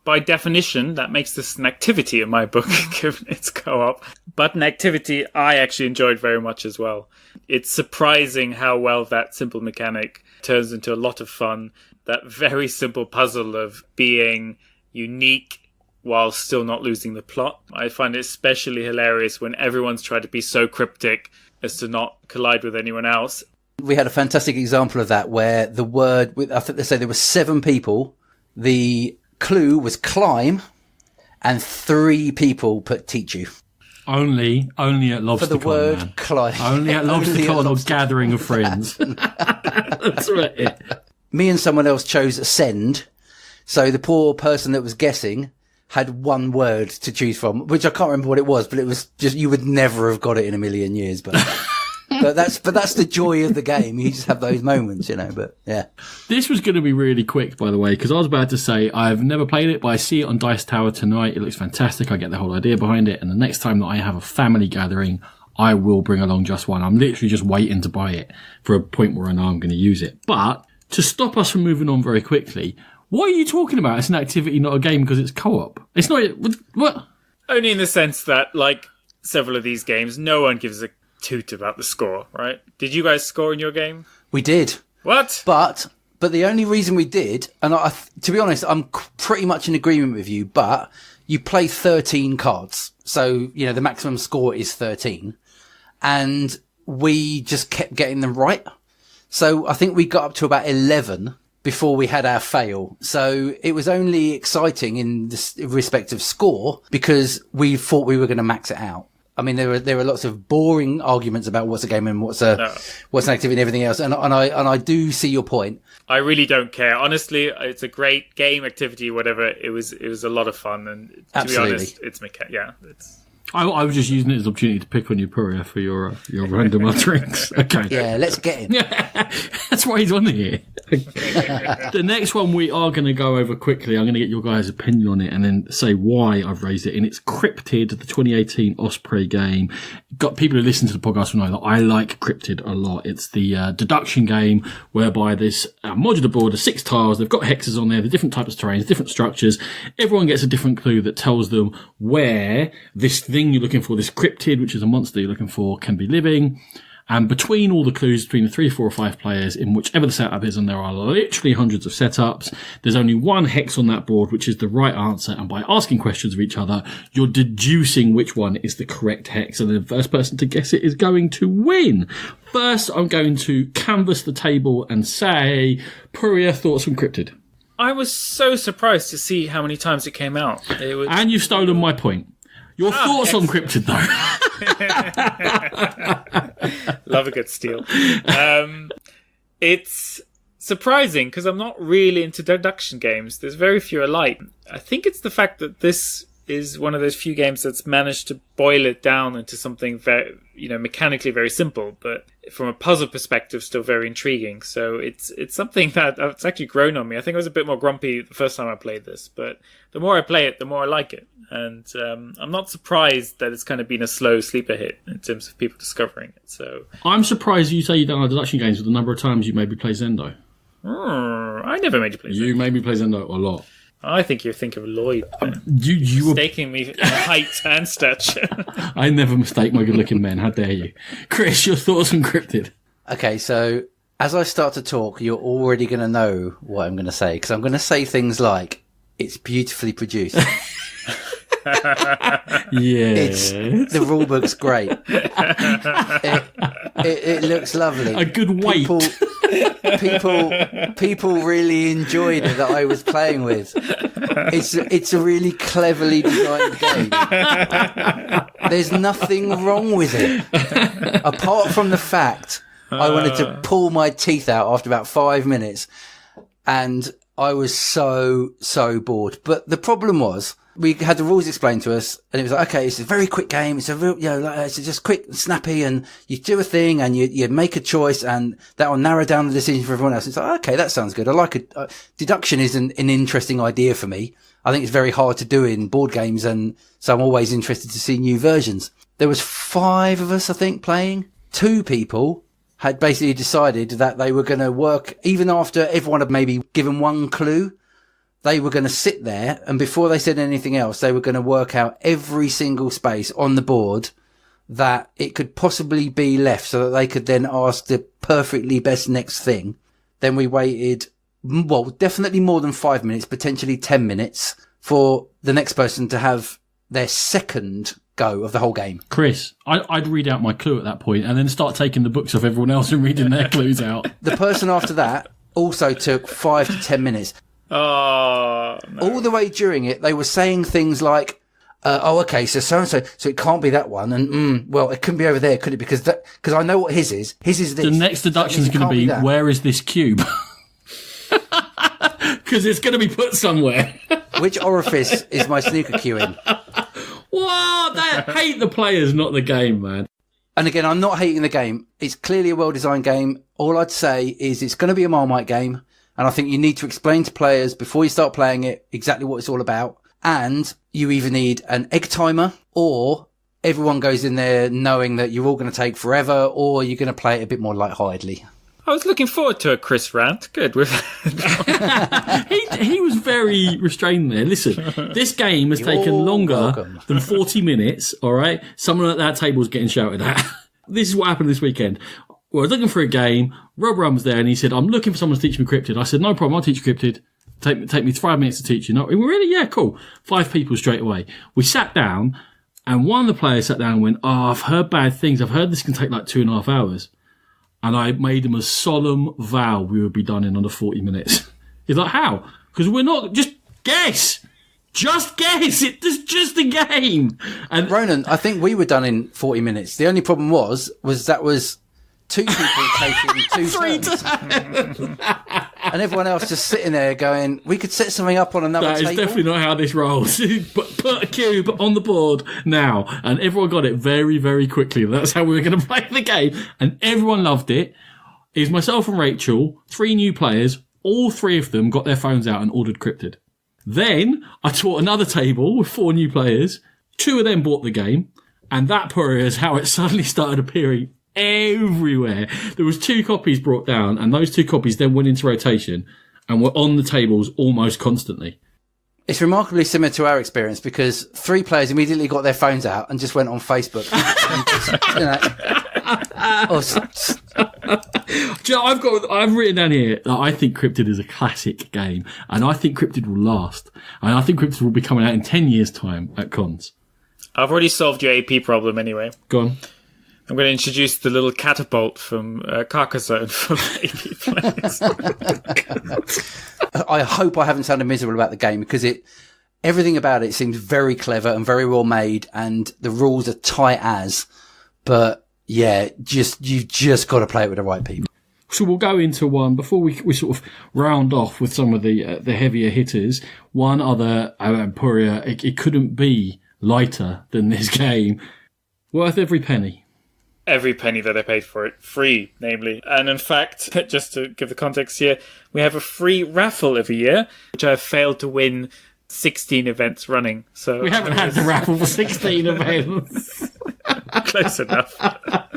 By definition, that makes this an activity in my book, given its co-op. But an activity I actually enjoyed very much as well. It's surprising how well that simple mechanic turns into a lot of fun. That very simple puzzle of being unique while still not losing the plot. I find it especially hilarious when everyone's tried to be so cryptic as to not collide with anyone else. We had a fantastic example of that where the word, I think they say there were 7 people. The clue was climb, and 3 people put teach you. Only at LoBsterCon. For the word man. climb. Only at LoBsterCon or gathering of friends. That's right. Me and someone else chose ascend. So the poor person that was guessing had one word to choose from, which I can't remember what it was, but it was just, you would never have got it in a million years, but but that's the joy of the game. You just have those moments, but yeah. This was going to be really quick, by the way, because I was about to say I've never played it, but I see it on Dice Tower tonight. It looks fantastic. I get the whole idea behind it. And the next time that I have a family gathering, I will bring along just one. I'm literally just waiting to buy it for a point where I know I'm going to use it. But to stop us from moving on very quickly, what are you talking about? It's an activity, not a game, because it's co-op. It's not... What? Only in the sense that, like several of these games, no one gives a toot about the score, right? Did you guys score in your game? We did. What? But the only reason we did, and to be honest, I'm pretty much in agreement with you, but you play 13 cards. So, the maximum score is 13. And we just kept getting them right. So I think we got up to about 11 before we had our fail. So it was only exciting in this respect of score because we thought we were going to max it out. I mean, there were lots of boring arguments about what's a game and what's an activity and everything else. And I do see your point. I really don't care. Honestly, it's a great game, activity, whatever. It was a lot of fun. And to be honest, it's I was just using it as an opportunity to pick on you, Pouria, for your random utterings. Okay. Yeah, let's get him. That's why he's on here. The next one we are going to go over quickly. I'm going to get your guys' opinion on it and then say why I've raised it. And it's Cryptid, the 2018 Osprey game. Got people who listen to the podcast will know that I like Cryptid a lot. It's the deduction game whereby there's a modular board of 6 tiles. They've got hexes on there, the different types of terrains, different structures. Everyone gets a different clue that tells them where this thing you're looking for, this cryptid, which is a monster you're looking for, can be living. And between all the clues, between the 3, 4 or 5 players, in whichever the setup is, and there are literally hundreds of setups, there's only one hex on that board, which is the right answer. And by asking questions of each other, you're deducing which one is the correct hex. And the first person to guess it is going to win. First, I'm going to canvass the table and say, Pouria, thoughts from Cryptid? I was so surprised to see how many times it came out. And you've stolen my point. Your thoughts on Cryptid, though? Love a good steal. It's surprising because I'm not really into deduction games. There's very few alike. I think it's the fact that this is one of those few games that's managed to boil it down into something very, mechanically very simple, but from a puzzle perspective, still very intriguing. So it's something that it's actually grown on me. I think I was a bit more grumpy the first time I played this, but the more I play it, the more I like it. And I'm not surprised that it's kind of been a slow sleeper hit in terms of people discovering it. So I'm surprised you say you don't like deduction games with the number of times you made me play Zendo. I never made you play Zendo. You made me play Zendo a lot. I think you're thinking of Lloyd. You were mistaking me in height and stature. I never mistake my good-looking men. How dare you? Chris, your thoughts on Cryptid? Okay, so as I start to talk, you're already going to know what I'm going to say, because I'm going to say things like, it's beautifully produced. Yes. The rulebook's great. It looks lovely. A good weight. People really enjoyed it that I was playing with. It's a really cleverly designed game. There's nothing wrong with it, apart from the fact I wanted to pull my teeth out after about 5 minutes, and I was so bored. But the problem was, we had the rules explained to us, and it was like, okay, it's a very quick game. It's a real, it's just quick and snappy, and you do a thing and you make a choice, and that will narrow down the decision for everyone else. It's like, okay, that sounds good. I like it. Deduction is an interesting idea for me. I think it's very hard to do in board games, and so I'm always interested to see new versions. There was 5 of us, I think, playing. 2 people had basically decided that they were going to work, even after everyone had maybe given one clue, they were going to sit there, and before they said anything else, they were going to work out every single space on the board that it could possibly be left, so that they could then ask the perfectly best next thing. Then we waited, definitely more than 5 minutes, potentially 10 minutes, for the next person to have their second go of the whole game. Chris, I'd read out my clue at that point and then start taking the books off everyone else and reading their clues out. The person after that also took 5 to 10 minutes. Oh, no. All the way during it, they were saying things like, okay, so it can't be that one. And, it couldn't be over there, could it? Because I know what his is. His is this. The next deduction is going to be, where is this cube? Because it's going to be put somewhere. Which orifice is my snooker cue in? What? I hate the players, not the game, man. And again, I'm not hating the game. It's clearly a well-designed game. All I'd say is it's going to be a Marmite game. And I think you need to explain to players before you start playing it exactly what it's all about. And you either need an egg timer, or everyone goes in there knowing that you're all going to take forever, or you're going to play it a bit more lightheartedly. I was looking forward to a Chris rant. Good. He was very restrained there. Listen, this game has taken longer than 40 minutes, all right? Someone at that table is getting shouted at. This is what happened this weekend. Well, I was looking for a game. Rob Run was there, and he said, I'm looking for someone to teach me Cryptid. I said, no problem, I'll teach you Cryptid. Take me 5 minutes to teach you. No, really? Yeah, cool. 5 people straight away. We sat down, and one of the players sat down and went, I've heard bad things. I've heard this can take like 2.5 hours. And I made him a solemn vow we would be done in under 40 minutes. He's like, how? Because we're not, just guess. Just guess. It's just a game. And Ronan, I think we were done in 40 minutes. The only problem was that was 2 people taking 2 turns. And everyone else just sitting there going, we could set something up on another table. That is definitely not how this rolls. Put a cube on the board now. And everyone got it very, very quickly. That's how we were going to play the game. And everyone loved it. It was myself and Rachel, 3 new players. All 3 of them got their phones out and ordered Cryptid. Then I taught another table with 4 new players. 2 of them bought the game. And that, Pouria, is how it suddenly started appearing everywhere. There was 2 copies brought down, and those 2 copies then went into rotation and were on the tables almost constantly. It's remarkably similar to our experience, because 3 players immediately got their phones out and just went on Facebook. I've written down here that I think Cryptid is a classic game, and I think Cryptid will last, and I think Cryptid will be coming out in 10 years' time at cons. I've already solved your AP problem anyway. Go on. I'm going to introduce the little catapult from Carcassonne for AP players. I hope I haven't sounded miserable about the game, because everything about it seems very clever and very well made, and the rules are tight as. But yeah, you've just got to play it with the right people. So we'll go into one before we sort of round off with some of the heavier hitters. One other, Pouria, it couldn't be lighter than this game. Worth every penny. Every penny that I paid for it. Free, namely. And in fact, just to give the context here, we have a free raffle every year, which I have failed to win 16 events running. So we haven't had the raffle for 16 events. Close enough.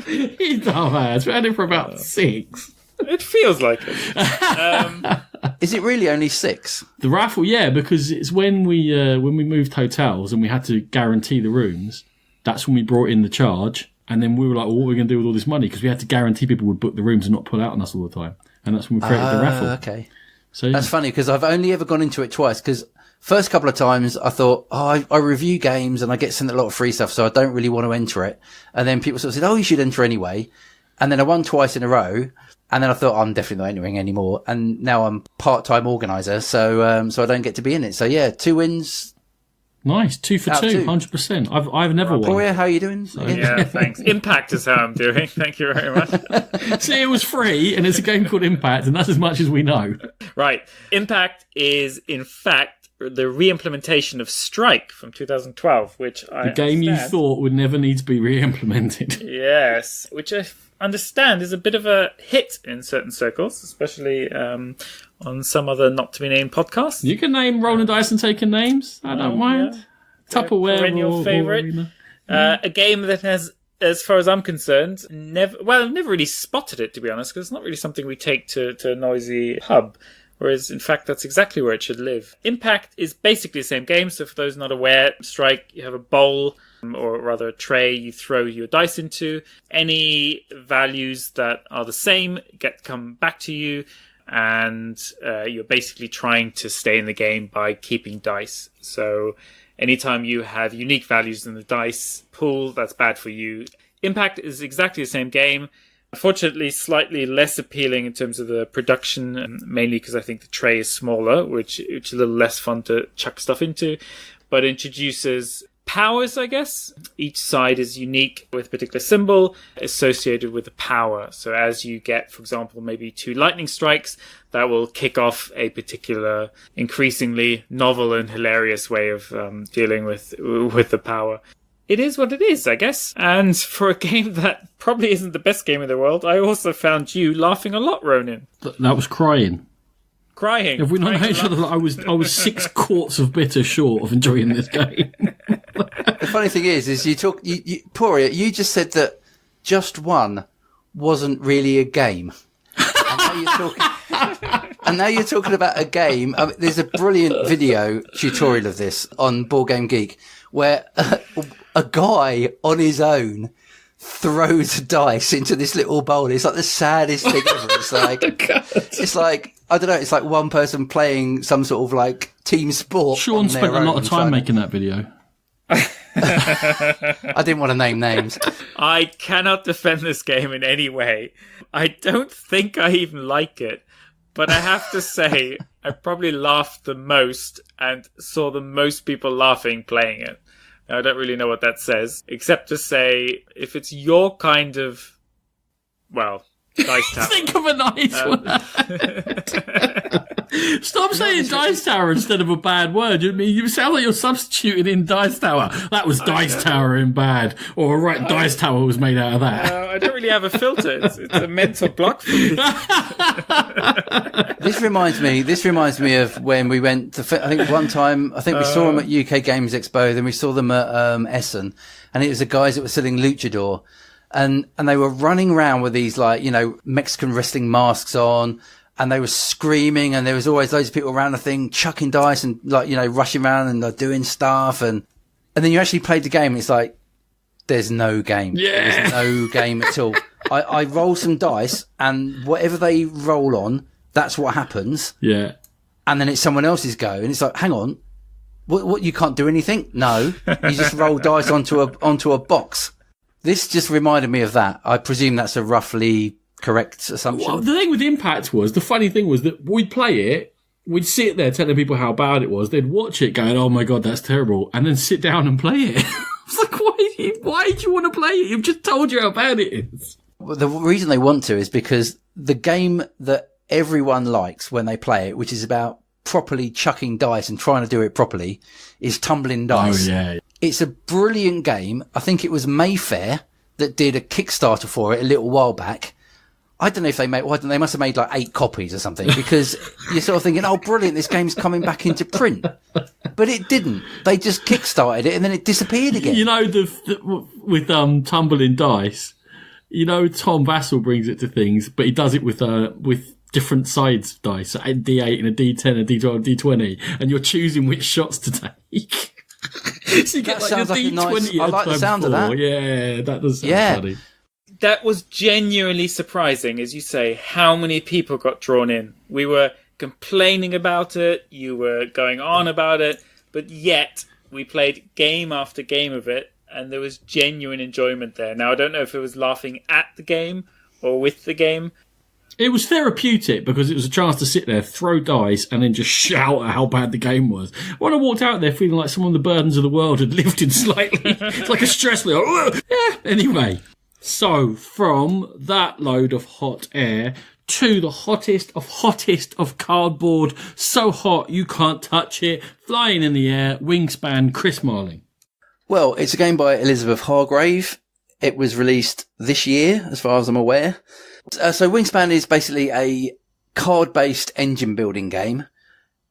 You dumbass. We had it for about 6. It feels like it. Is it really only 6? The raffle, yeah, because it's when we moved hotels and we had to guarantee the rooms. That's when we brought in the charge. And then we were like, well, what are we going to do with all this money? Because we had to guarantee people would book the rooms and not pull out on us all the time. And that's when we created the raffle. Okay. So that's funny, because I've only ever gone into it twice, because first couple of times I thought, I review games and I get sent a lot of free stuff, so I don't really want to enter it. And then people sort of said, you should enter anyway. And then I won twice in a row. And then I thought, I'm definitely not entering anymore. And now I'm part-time organizer, so I don't get to be in it. So yeah, 2 wins. Nice, 2 for 2, 100%. I've never won. Pouria, how are you doing? So, yeah, thanks. Impact is how I'm doing. Thank you very much. See, it was free, and it's a game called Impact, and that's as much as we know. Right. Impact is, in fact, the re-implementation of Strike from 2012, which the game you thought would never need to be re-implemented. Yes, which I understand is a bit of a hit in certain circles, especially on some other not-to-be-named podcasts. You can name Rolling Dice and taking names. I don't mind. Yeah. Tupperware your favourite. A game that has, as far as I'm concerned, never really spotted it, to be honest, because it's not really something we take to a noisy pub. Whereas, in fact, that's exactly where it should live. Impact is basically the same game. So for those not aware, Strike, you have a bowl, or rather a tray you throw your dice into. Any values that are the same come back to you. And you're basically trying to stay in the game by keeping dice. So anytime you have unique values in the dice pool, that's bad for you. Impact is exactly the same game. Unfortunately, slightly less appealing in terms of the production, mainly because I think the tray is smaller, which is a little less fun to chuck stuff into, but introduces powers, I guess. Each side is unique with a particular symbol associated with the power. So as you get, for example, maybe 2 lightning strikes, that will kick off a particular increasingly novel and hilarious way of dealing with the power. it is what it is, I guess. And for a game that probably isn't the best game in the world, I also found you laughing a lot, Ronan. That was crying. Crying. Have we not known each other? I was 6 quarts of bitter short of enjoying this game. The funny thing is Pouria, you just said that Just One wasn't really a game. And now you're talking about a game. I mean, there's a brilliant video tutorial of this on Board Game Geek where a guy on his own throws dice into this little bowl. It's like the saddest thing ever. It's like, I don't know, it's like one person playing some sort of like team sport. Sean spent a lot of time making that video. I didn't want to name names. I cannot defend this game in any way. I don't think I even like it. But I have to say, I probably laughed the most and saw the most people laughing playing it. Now, I don't really know what that says, except to say, if it's your kind of, well, Dice Tower. Think of a nice word. Stop saying Dice Tower instead of a bad word. You sound like you're substituting in Dice Tower. That was Dice Tower in bad. Or right, Dice Tower was made out of that. I don't really have a filter. It's a mental block for me. This reminds me of when we went to, I think one time, we saw them at UK Games Expo, then we saw them at Essen, and it was the guys that were selling Luchador. And they were running around with these, like, you know, Mexican wrestling masks on, and they were screaming, and there was always loads of people around the thing chucking dice and, like, you know, rushing around and like, doing stuff. And then you actually played the game, and it's like, there's no game. Yeah. There's no game at all. I roll some dice, and whatever they roll on, that's what happens. Yeah. And then it's someone else's go, and it's like, hang on, what you can't do anything? No, you just roll dice onto a box. This just reminded me of that. I presume that's a roughly correct assumption. Well, the thing with Impact was, the funny thing was that we'd play it, we'd sit there telling people how bad it was, they'd watch it going, oh my God, that's terrible, and then sit down and play it. It's like, why do you want to play it? You've just told you how bad it is. Well, the reason they want to is because the game that everyone likes when they play it, which is about properly chucking dice and trying to do it properly, is Tumbling Dice. Oh, yeah. It's a brilliant game. I think it was Mayfair that did a Kickstarter for it a little while back. I don't know if they they must have made like 8 copies or something, because you're sort of thinking, oh, brilliant, this game's coming back into print. But it didn't. They just Kickstarted it and then it disappeared again. You know, with Tumbling Dice, you know, Tom Vassell brings it to things, but he does it with different sides of dice, a D8 and a D10, a D12, a D20, and you're choosing which shots to take. So you get like a D20 I like the sound of that. Yeah, that does sound funny. That was genuinely surprising, as you say, how many people got drawn in. We were complaining about it, you were going on about it, but yet we played game after game of it, and there was genuine enjoyment there. Now, I don't know if it was laughing at the game or with the game. It was therapeutic because it was a chance to sit there, throw dice, and then just shout at how bad the game was. When I walked out there feeling like some of the burdens of the world had lifted slightly, it's like a stress level. Yeah. Anyway, so from that load of hot air to the hottest of cardboard, so hot you can't touch it, flying in the air, Wingspan, Chris Marling. Well, it's a game by Elizabeth Hargrave. It was released this year, as far as I'm aware. So Wingspan is basically a card-based engine building game.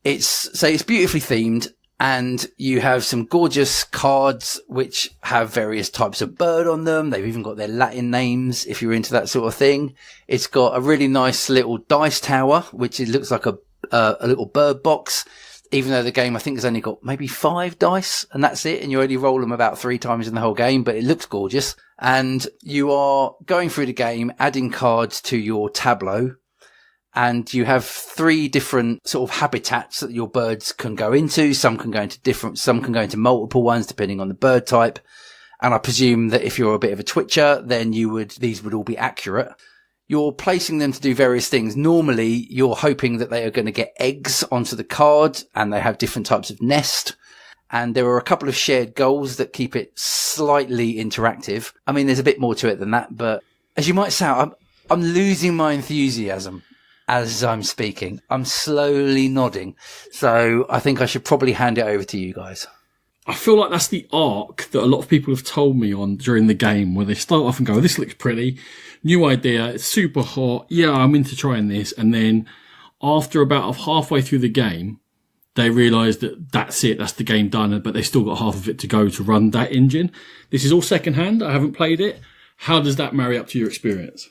It's beautifully themed, and you have some gorgeous cards which have various types of bird on them. They've even got their Latin names if you're into that sort of thing. It's got a really nice little dice tower, which it looks like a little bird box, even though the game I think has only got maybe 5 dice and that's it, and you only roll them about 3 times in the whole game, but it looks gorgeous. And you are going through the game, adding cards to your tableau, and you have 3 different sort of habitats that your birds can go into. Some can go into multiple ones depending on the bird type. And I presume that if you're a bit of a twitcher, then these would all be accurate. You're placing them to do various things. Normally, you're hoping that they are going to get eggs onto the card, and they have different types of nest. And there are a couple of shared goals that keep it slightly interactive. I mean, there's a bit more to it than that, but as you might sound, I'm losing my enthusiasm as I'm speaking. I'm slowly nodding. So I think I should probably hand it over to you guys. I feel like that's the arc that a lot of people have told me on during the game, where they start off and go, this looks pretty, new idea, it's super hot, yeah, I'm into trying this, and then after about halfway through the game, they realise that that's it, that's the game done, but they've still got half of it to go to run that engine. This is all second-hand, I haven't played it. How does that marry up to your experience?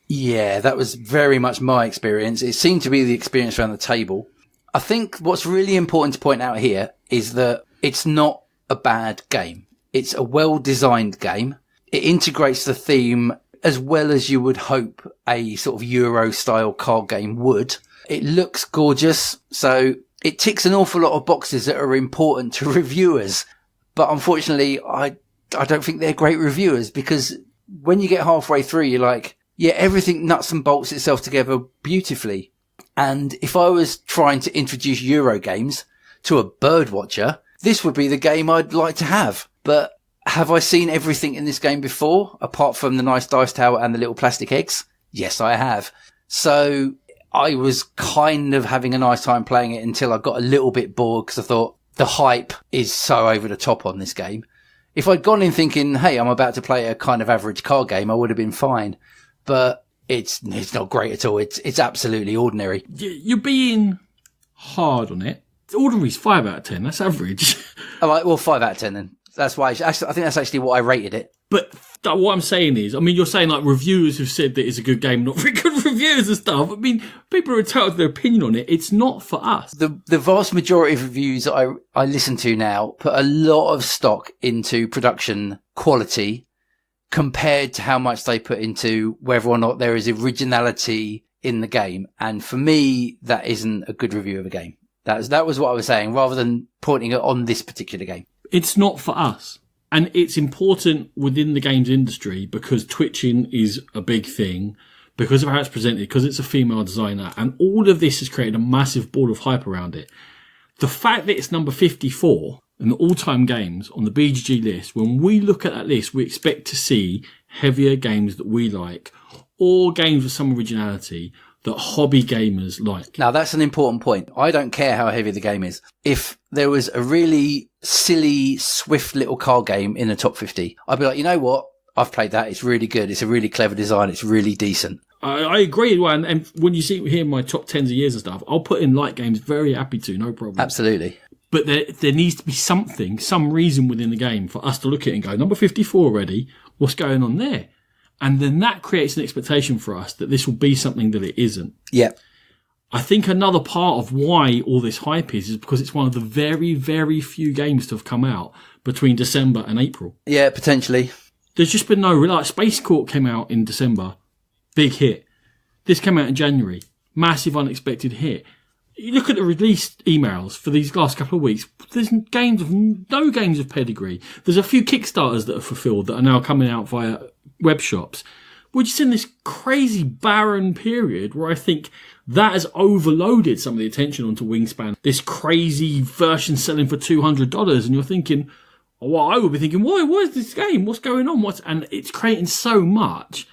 Yeah, that was very much my experience. It seemed to be the experience around the table. I think what's really important to point out here is that it's not a bad game. It's a well-designed game. It integrates the theme as well as you would hope a sort of Euro-style card game would. It looks gorgeous, so it ticks an awful lot of boxes that are important to reviewers. But unfortunately, I don't think they're great reviewers, because when you get halfway through, you're like, yeah, everything nuts and bolts itself together beautifully. And if I was trying to introduce Euro games to a bird watcher, this would be the game I'd like to have. But have I seen everything in this game before, apart from the nice dice tower and the little plastic eggs? Yes, I have. So I was kind of having a nice time playing it until I got a little bit bored, because I thought the hype is so over the top on this game. If I'd gone in thinking, hey, I'm about to play a kind of average card game, I would have been fine. But it's not great at all. It's absolutely ordinary. You're being hard on it. Ordinary's 5 out of 10. That's average. All right, well, 5 out of 10 then. That's why I think that's actually what I rated it. But what I'm saying is, I mean, you're saying like reviewers have said that it's a good game, not very good reviewers and stuff. I mean, people are entitled to their opinion on it. It's not for us. The vast majority of reviews that I listen to now put a lot of stock into production quality compared to how much they put into whether or not there is originality in the game. And for me, that isn't a good review of a game. That was what I was saying, rather than pointing it on this particular game. It's not for us. And it's important within the games industry because twitching is a big thing, because of how it's presented, because it's a female designer, and all of this has created a massive ball of hype around it. The fact that it's number 54 in the all-time games on the BGG list, when we look at that list, we expect to see heavier games that we like, or games with some originality that hobby gamers like. Now, that's an important point. I don't care how heavy the game is. If there was a really silly, swift little card game in the top 50, I'd be like, you know what? I've played that. It's really good. It's a really clever design. It's really decent. I agree. And when you hear my top 10s of years and stuff, I'll put in light games, very happy to, no problem. Absolutely. But there needs to be something, some reason within the game for us to look at it and go, number 54 already, what's going on there? And then that creates an expectation for us that this will be something that it isn't. Yeah. I think another part of why all this hype is because it's one of the very, very few games to have come out between December and April. Yeah, potentially. There's just been no, like, Space Court came out in December. Big hit. This came out in January. Massive unexpected hit. You look at the release emails for these last couple of weeks, there's no games of pedigree. There's a few Kickstarters that are fulfilled that are now coming out via web shops. We're just in this crazy barren period where I think that has overloaded some of the attention onto Wingspan. This crazy version selling for $200, and you're thinking, well, I would be thinking, why is this game? What's going on? And it's creating so much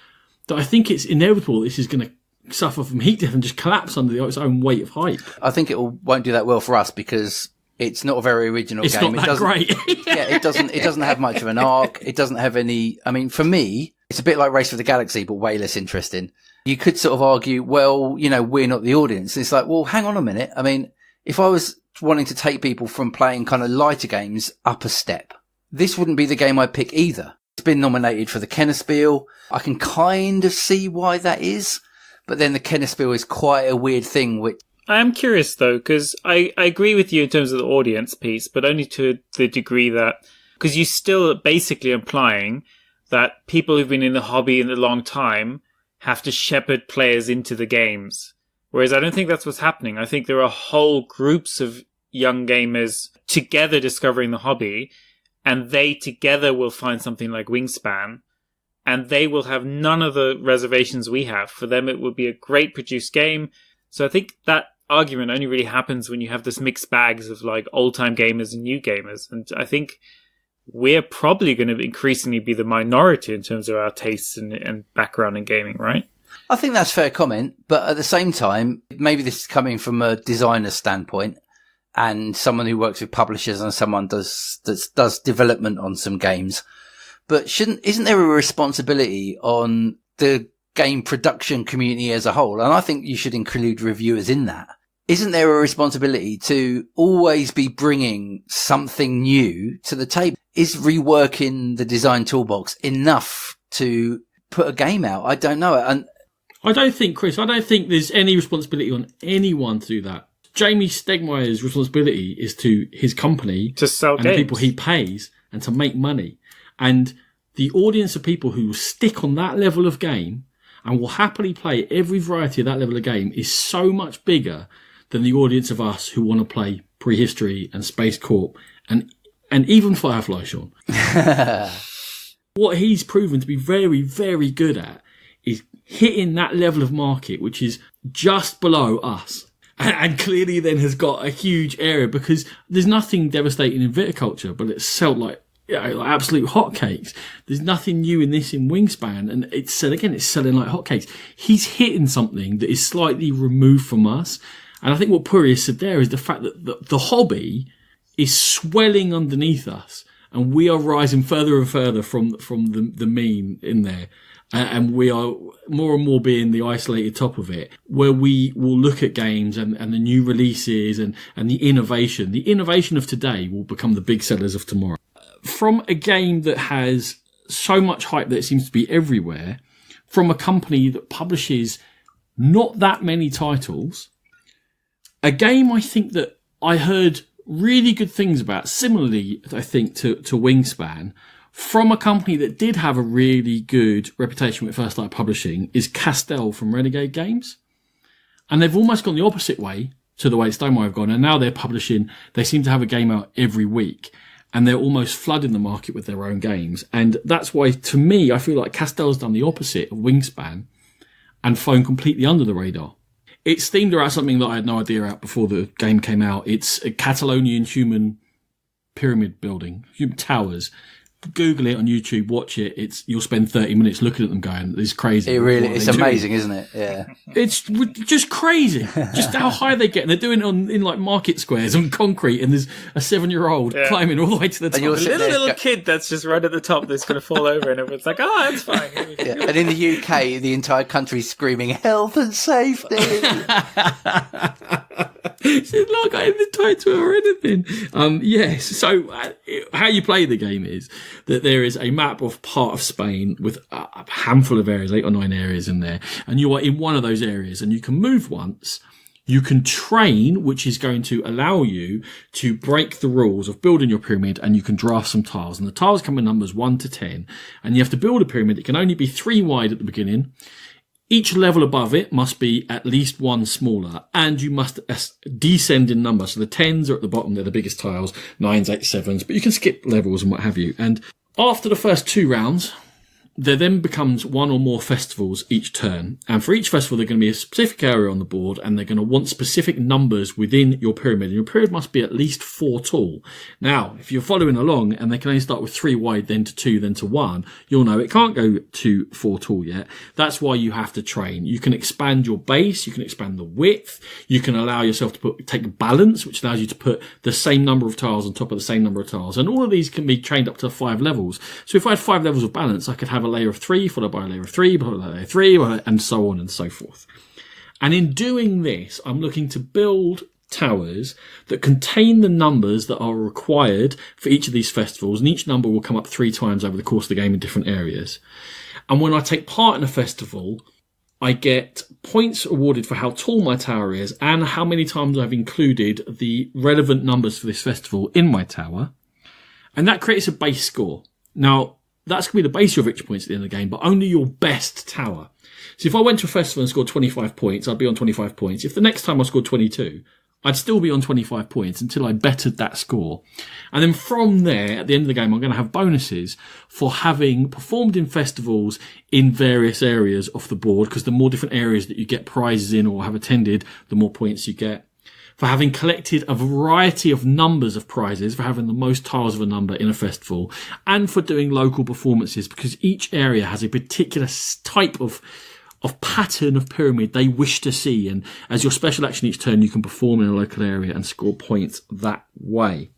that I think it's inevitable this is going to suffer from heat death and just collapse under its own weight of hype. I think won't do that well for us because it's not a very original game. It's not that great. Yeah, it doesn't have much of an arc. It doesn't have any. I mean, for me, it's a bit like Race for the Galaxy, but way less interesting. You could sort of argue, well, you know, we're not the audience. It's like, well, hang on a minute. I mean, if I was wanting to take people from playing kind of lighter games up a step, this wouldn't be the game I'd pick either. It's been nominated for the Kennerspiel. I can kind of see why that is, but then the Kennerspiel is quite a weird thing, which I am curious, though, because I agree with you in terms of the audience piece, but only to the degree that, because you're still basically implying that people who've been in the hobby in a long time have to shepherd players into the games. Whereas I don't think that's what's happening. I think there are whole groups of young gamers together discovering the hobby, and they together will find something like Wingspan, and they will have none of the reservations we have. For them, it would be a great produced game. So I think that argument only really happens when you have this mixed bags of like old-time gamers and new gamers. And I think we're probably going to increasingly be the minority in terms of our tastes and background in gaming, right? I think that's a fair comment. But at the same time, maybe this is coming from a designer's standpoint. and someone who works with publishers and someone that does development on some games. But isn't there a responsibility on the game production community as a whole? And I think you should include reviewers in that. Isn't there a responsibility to always be bringing something new to the table? Is reworking the design toolbox enough to put a game out? I don't know. And I don't think there's any responsibility on anyone to do that. Jamie Stegmaier's responsibility is to his company to sell and games. the people he pays and to make money. And the audience of people who will stick on that level of game and will happily play every variety of that level of game is so much bigger than the audience of us who want to play Prehistory and Space Corp and even Firefly, Sean. What he's proven to be very, very good at is hitting that level of market, which is just below us. And clearly then has got a huge area because there's nothing devastating in viticulture, but it's sold like absolute hotcakes. There's nothing new in this in Wingspan, and it's selling like hotcakes. He's hitting something that is slightly removed from us. And I think what Pouria said there is the fact that the hobby is swelling underneath us, and we are rising further and further from the mean in there. And we are more and more being the isolated top of it, where we will look at games and the new releases and the innovation. The innovation of today will become the big sellers of tomorrow. From a game that has so much hype that it seems to be everywhere, from a company that publishes not that many titles, a game I think that I heard really good things about, similarly, I think, to Wingspan, from a company that did have a really good reputation when it first started publishing, is Castell from Renegade Games. And they've almost gone the opposite way to the way Stonemaier have gone. And now they're publishing, they seem to have a game out every week. And they're almost flooding the market with their own games. And that's why, to me, I feel like Castell's done the opposite of Wingspan and flown completely under the radar. It's themed around something that I had no idea about before the game came out. It's a Catalonian human pyramid building, human towers. Google it on YouTube, watch it. You'll spend 30 minutes looking at them going, "This is crazy." It's amazing, isn't it? Yeah. It's just crazy. Just how high they get. And they're doing it in like market squares on concrete, and there's a 7-year-old climbing all the way to the top. A little kid that's just right at the top that's going to fall over, and everyone's like, "Oh, it's fine." Yeah. And in the UK, the entire country's screaming health and safety. It's not got in the title or anything. Yes. So how you play the game is that there is a map of part of Spain with a handful of areas, 8 or 9 areas in there. And you are in one of those areas and you can move once. You can train, which is going to allow you to break the rules of building your pyramid, and you can draft some tiles. And the tiles come in numbers 1 to 10. And you have to build a pyramid. It can only be 3 wide at the beginning. Each level above it must be at least 1 smaller, and you must descend in number. So the 10s are at the bottom, they're the biggest tiles, 9s, 8s, 7s, but you can skip levels and what have you. And after the first 2 rounds, there then becomes 1 or more festivals each turn. And for each festival, they're going to be a specific area on the board, and they're going to want specific numbers within your pyramid. And your pyramid must be at least 4 tall. Now, if you're following along and they can only start with 3 wide, then to 2, then to 1, you'll know it can't go to 4 tall yet. That's why you have to train. You can expand your base, you can expand the width, you can allow yourself to take balance, which allows you to put the same number of tiles on top of the same number of tiles. And all of these can be trained up to 5 levels. So if I had 5 levels of balance, I could have a layer of 3, followed by a layer of 3, followed by a layer of 3, and so on and so forth. And in doing this, I'm looking to build towers that contain the numbers that are required for each of these festivals, and each number will come up 3 times over the course of the game in different areas. And when I take part in a festival, I get points awarded for how tall my tower is and how many times I've included the relevant numbers for this festival in my tower. And that creates a base score. Now, that's going to be the base of your victory points at the end of the game, but only your best tower. So if I went to a festival and scored 25 points, I'd be on 25 points. If the next time I scored 22, I'd still be on 25 points until I bettered that score. And then from there, at the end of the game, I'm going to have bonuses for having performed in festivals in various areas of the board, because the more different areas that you get prizes in or have attended, the more points you get. For having collected a variety of numbers of prizes, for having the most tiles of a number in a festival, and for doing local performances, because each area has a particular type of of pattern of pyramid they wish to see. And as your special action each turn, you can perform in a local area and score points that way.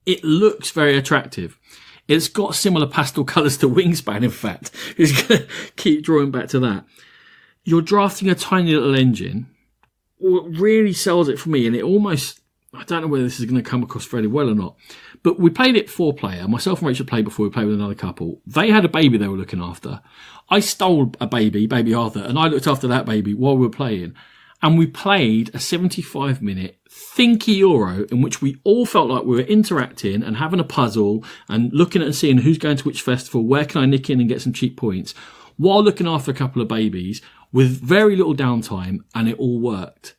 It looks very attractive. It's got similar pastel colours to Wingspan, in fact. It's going to keep drawing back to that. You're drafting a tiny little engine. What really sells it for me, and it almost, I don't know whether this is going to come across very well or not, but we played it 4-player. Myself and Rachel played before, we played with another couple. They had a baby they were looking after. I stole a baby Arthur, and I looked after that baby while we were playing. And we played a 75-minute thinky Euro in which we all felt like we were interacting and having a puzzle and looking at and seeing who's going to which festival, where can I nick in and get some cheap points, while looking after a couple of babies with very little downtime, and it all worked.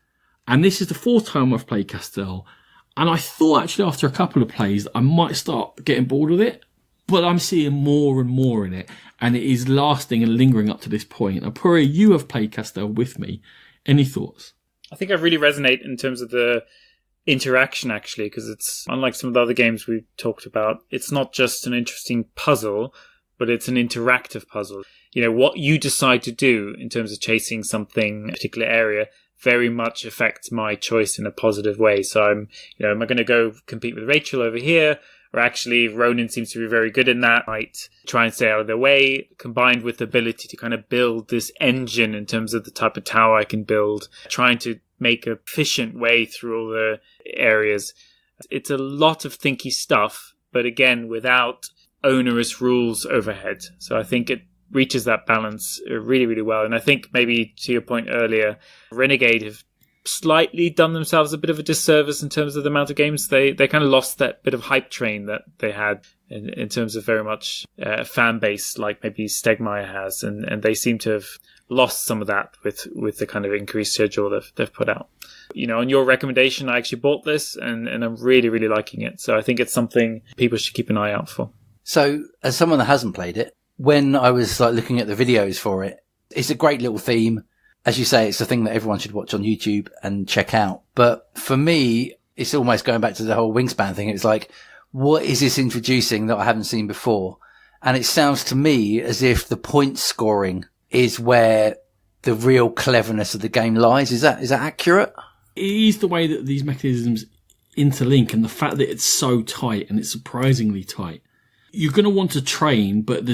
And this is the 4th time I've played Castell, and I thought actually after a couple of plays that I might start getting bored with it, but I'm seeing more and more in it, and it is lasting and lingering up to this point. Now, Pouria, you have played Castell with me. Any thoughts? I think I really resonate in terms of the interaction, actually, because it's unlike some of the other games we've talked about. It's not just an interesting puzzle, but it's an interactive puzzle. You know, what you decide to do in terms of chasing something, a particular area, very much affects my choice in a positive way. So am I going to go compete with Rachel over here? Or actually, Ronan seems to be very good in that. Might try and stay out of their way, combined with the ability to kind of build this engine in terms of the type of tower I can build, trying to make an efficient way through all the areas. It's a lot of thinky stuff, but again, without onerous rules overhead. So I think it reaches that balance really, really well. And I think maybe to your point earlier, Renegade have slightly done themselves a bit of a disservice in terms of the amount of games. They kind of lost that bit of hype train that they had in terms of very much fan base, like maybe Stegmaier has, and they seem to have lost some of that with the kind of increased schedule they've put out. On your recommendation, I actually bought this and I'm really, really liking it. So I think it's something people should keep an eye out for. So as someone that hasn't played it, when I was looking at the videos for it, it's a great little theme. As you say, it's a thing that everyone should watch on YouTube and check out. But for me, it's almost going back to the whole Wingspan thing. It's like, what is this introducing that I haven't seen before? And it sounds to me as if the point scoring is where the real cleverness of the game lies. Is that accurate? It is the way that these mechanisms interlink, and the fact that it's so tight, and it's surprisingly tight. You're going to want to train, but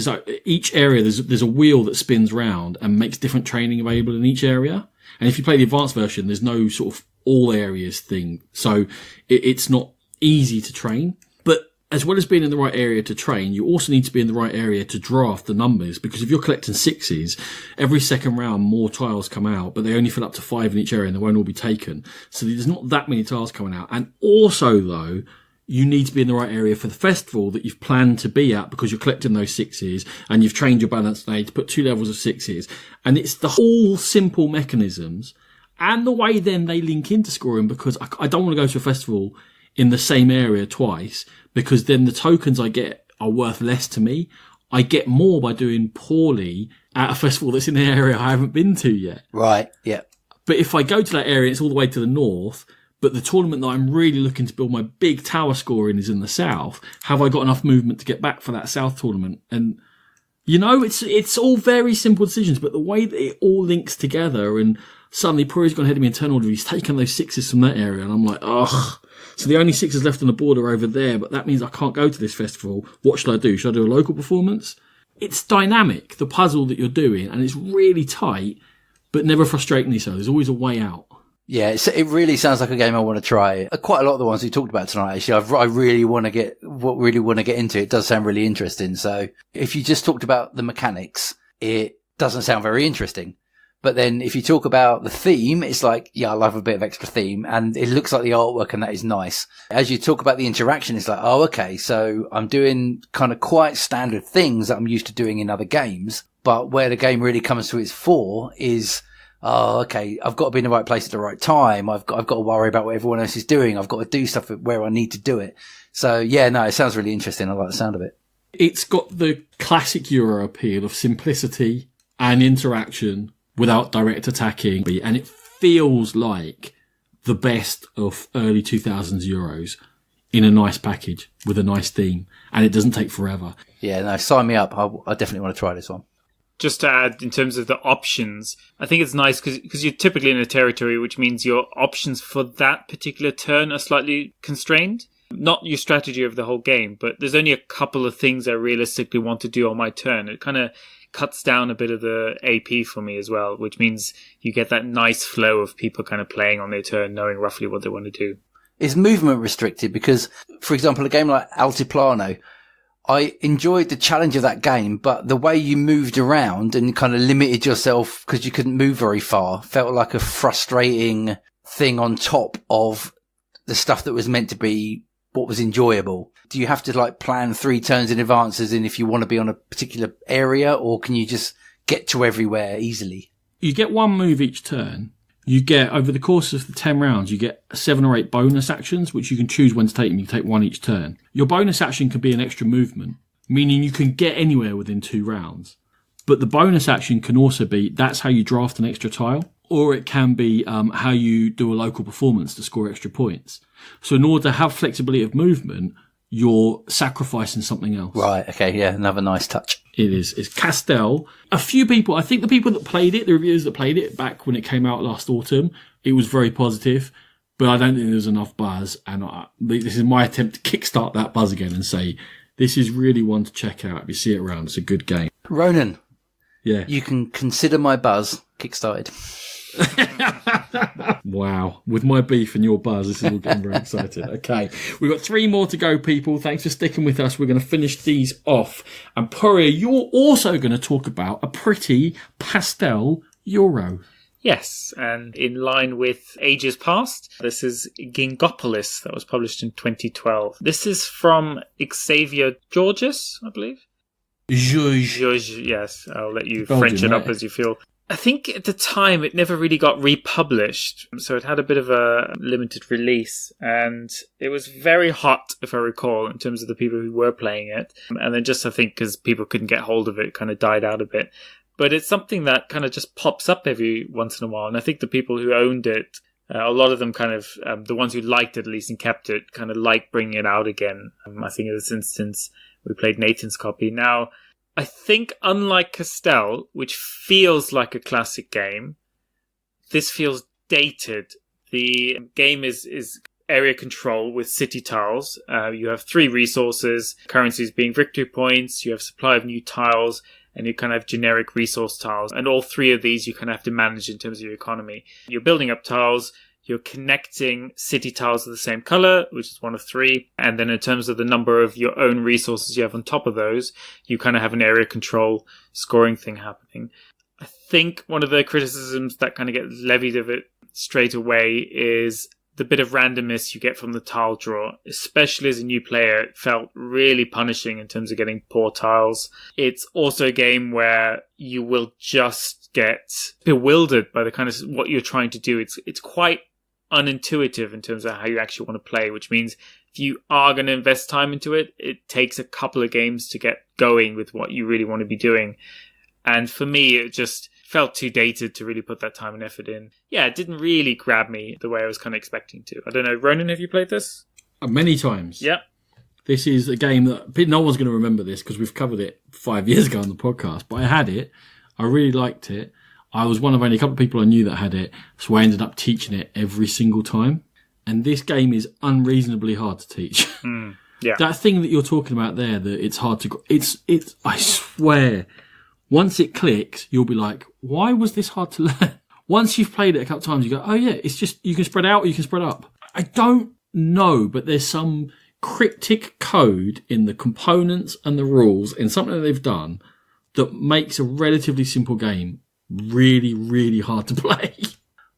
each area, there's a wheel that spins round and makes different training available in each area. And if you play the advanced version, there's no sort of all areas thing. So it's not easy to train. But as well as being in the right area to train, you also need to be in the right area to draft the numbers. Because if you're collecting 6s, every second round more tiles come out, but they only fill up to 5 in each area and they won't all be taken. So there's not that many tiles coming out. And also though, you need to be in the right area for the festival that you've planned to be at, because you're collecting those 6s and you've trained your balance day to put 2 levels of 6s. And it's the whole simple mechanisms and the way then they link into scoring, because I don't want to go to a festival in the same area twice, because then the tokens I get are worth less to me. I get more by doing poorly at a festival that's in an area I haven't been to yet. Right, yeah. But if I go to that area, it's all the way to the north, but the tournament that I'm really looking to build my big tower score in is in the south. Have I got enough movement to get back for that south tournament? And, it's all very simple decisions, but the way that it all links together, and suddenly Pouria's gone ahead of me in turn order. He's taken those 6s from that area, and I'm like, ugh. So the only 6s left on the board are over there, but that means I can't go to this festival. What should I do? Should I do a local performance? It's dynamic, the puzzle that you're doing, and it's really tight, but never frustratingly so. There's always a way out. Yeah, it really sounds like a game I want to try. Quite a lot of the ones we talked about tonight, actually, I really want to get into. It does sound really interesting. So if you just talked about the mechanics, it doesn't sound very interesting. But then if you talk about the theme, it's like, yeah, I love a bit of extra theme, and it looks like the artwork, and that is nice. As you talk about the interaction, it's like, oh, okay, so I'm doing kind of quite standard things that I'm used to doing in other games, but where the game really comes to its fore is, oh, okay, I've got to be in the right place at the right time. I've got to worry about what everyone else is doing. I've got to do stuff where I need to do it. So yeah, no, it sounds really interesting. I like the sound of it. It's got the classic Euro appeal of simplicity and interaction without direct attacking. And it feels like the best of early 2000s Euros in a nice package with a nice theme. And it doesn't take forever. Yeah, no, sign me up. I definitely want to try this one. just to add in terms of the options, I think it's nice because you're typically in a territory, which means your options for that particular turn are slightly constrained. Not your strategy of the whole game, but there's only a couple of things I realistically want to do on my turn. It kind of cuts down a bit of the AP for me as well, which means you get that nice flow of people kind of playing on their turn, knowing roughly what they want to do. Is movement restricted? Because, for example, a game like Altiplano, I enjoyed the challenge of that game, but the way you moved around and kind of limited yourself because you couldn't move very far felt like a frustrating thing on top of the stuff that was meant to be what was enjoyable. Do you have to like plan 3 turns in advance as in if you want to be on a particular area, or can you just get to everywhere easily? You get 1 move each turn. You get, over the course of the 10 rounds, you get 7 or 8 bonus actions, which you can choose when to take them. You can take 1 each turn. Your bonus action can be an extra movement, meaning you can get anywhere within 2 rounds. But the bonus action can also be, that's how you draft an extra tile, or it can be how you do a local performance to score extra points. So in order to have flexibility of movement, you're sacrificing something else. Right, okay, yeah, another nice touch. It is. It's Castell. A few people, I think the people that played it, the reviewers that played it back when it came out last autumn, it was very positive, but I don't think there was enough buzz. And this is my attempt to kickstart that buzz again and say, this is really one to check out. If you see it around, it's a good game. Ronan. Yeah. You can consider my buzz kickstarted. Wow. With my beef and your buzz, this is all getting very excited. Okay. We've got 3 more to go, people. Thanks for sticking with us. We're going to finish these off. And Pouria, you're also going to talk about a pretty pastel Euro. Yes, and in line with Ages Past, this is Gingopolis that was published in 2012. This is from Xavier Georges, I believe. Georges, yes. I'll let you Belgium, French it up right? as you feel. I think at the time it never really got republished, so it had a bit of a limited release, and it was very hot, if I recall, in terms of the people who were playing it. And then just, I think, because people couldn't get hold of it, it kind of died out a bit. But it's something that kind of just pops up every once in a while, and I think the people who owned it, a lot of them kind of, the ones who liked it at least and kept it, kind of like bringing it out again. I think in this instance, we played Nathan's copy. Now, I think unlike Castell, which feels like a classic game, this feels dated. The game is area control with city tiles. You have 3 resources, currencies being victory points, you have supply of new tiles, and you kind of have generic resource tiles. And all 3 of these you kind of have to manage in terms of your economy. You're building up tiles, you're connecting city tiles of the same color, which is 1 of 3. And then in terms of the number of your own resources you have on top of those, you kind of have an area control scoring thing happening. I think one of the criticisms that kind of gets levied of it straight away is the bit of randomness you get from the tile draw, especially as a new player. It felt really punishing in terms of getting poor tiles. It's also a game where you will just get bewildered by the kind of what you're trying to do. It's quite unintuitive in terms of how you actually want to play, which means if you are going to invest time into it, it takes a couple of games to get going with what you really want to be doing. And for me, it just felt too dated to really put that time and effort in. Yeah, it didn't really grab me the way I was kind of expecting to. I don't know, Ronan, have you played this? Many times. Yeah. This is a game that no one's going to remember this because we've covered it 5 years ago on the podcast, but I had it. I really liked it. I was one of only a couple of people I knew that had it, so I ended up teaching it every single time. And this game is unreasonably hard to teach. Yeah. That thing that you're talking about there, that it's hard to... It's. I swear, once it clicks, you'll be like, why was this hard to learn? Once you've played it a couple of times, you go, oh yeah, it's just, you can spread out or you can spread up. I don't know, but there's some cryptic code in the components and the rules in something that they've done that makes a relatively simple game really, really hard to play.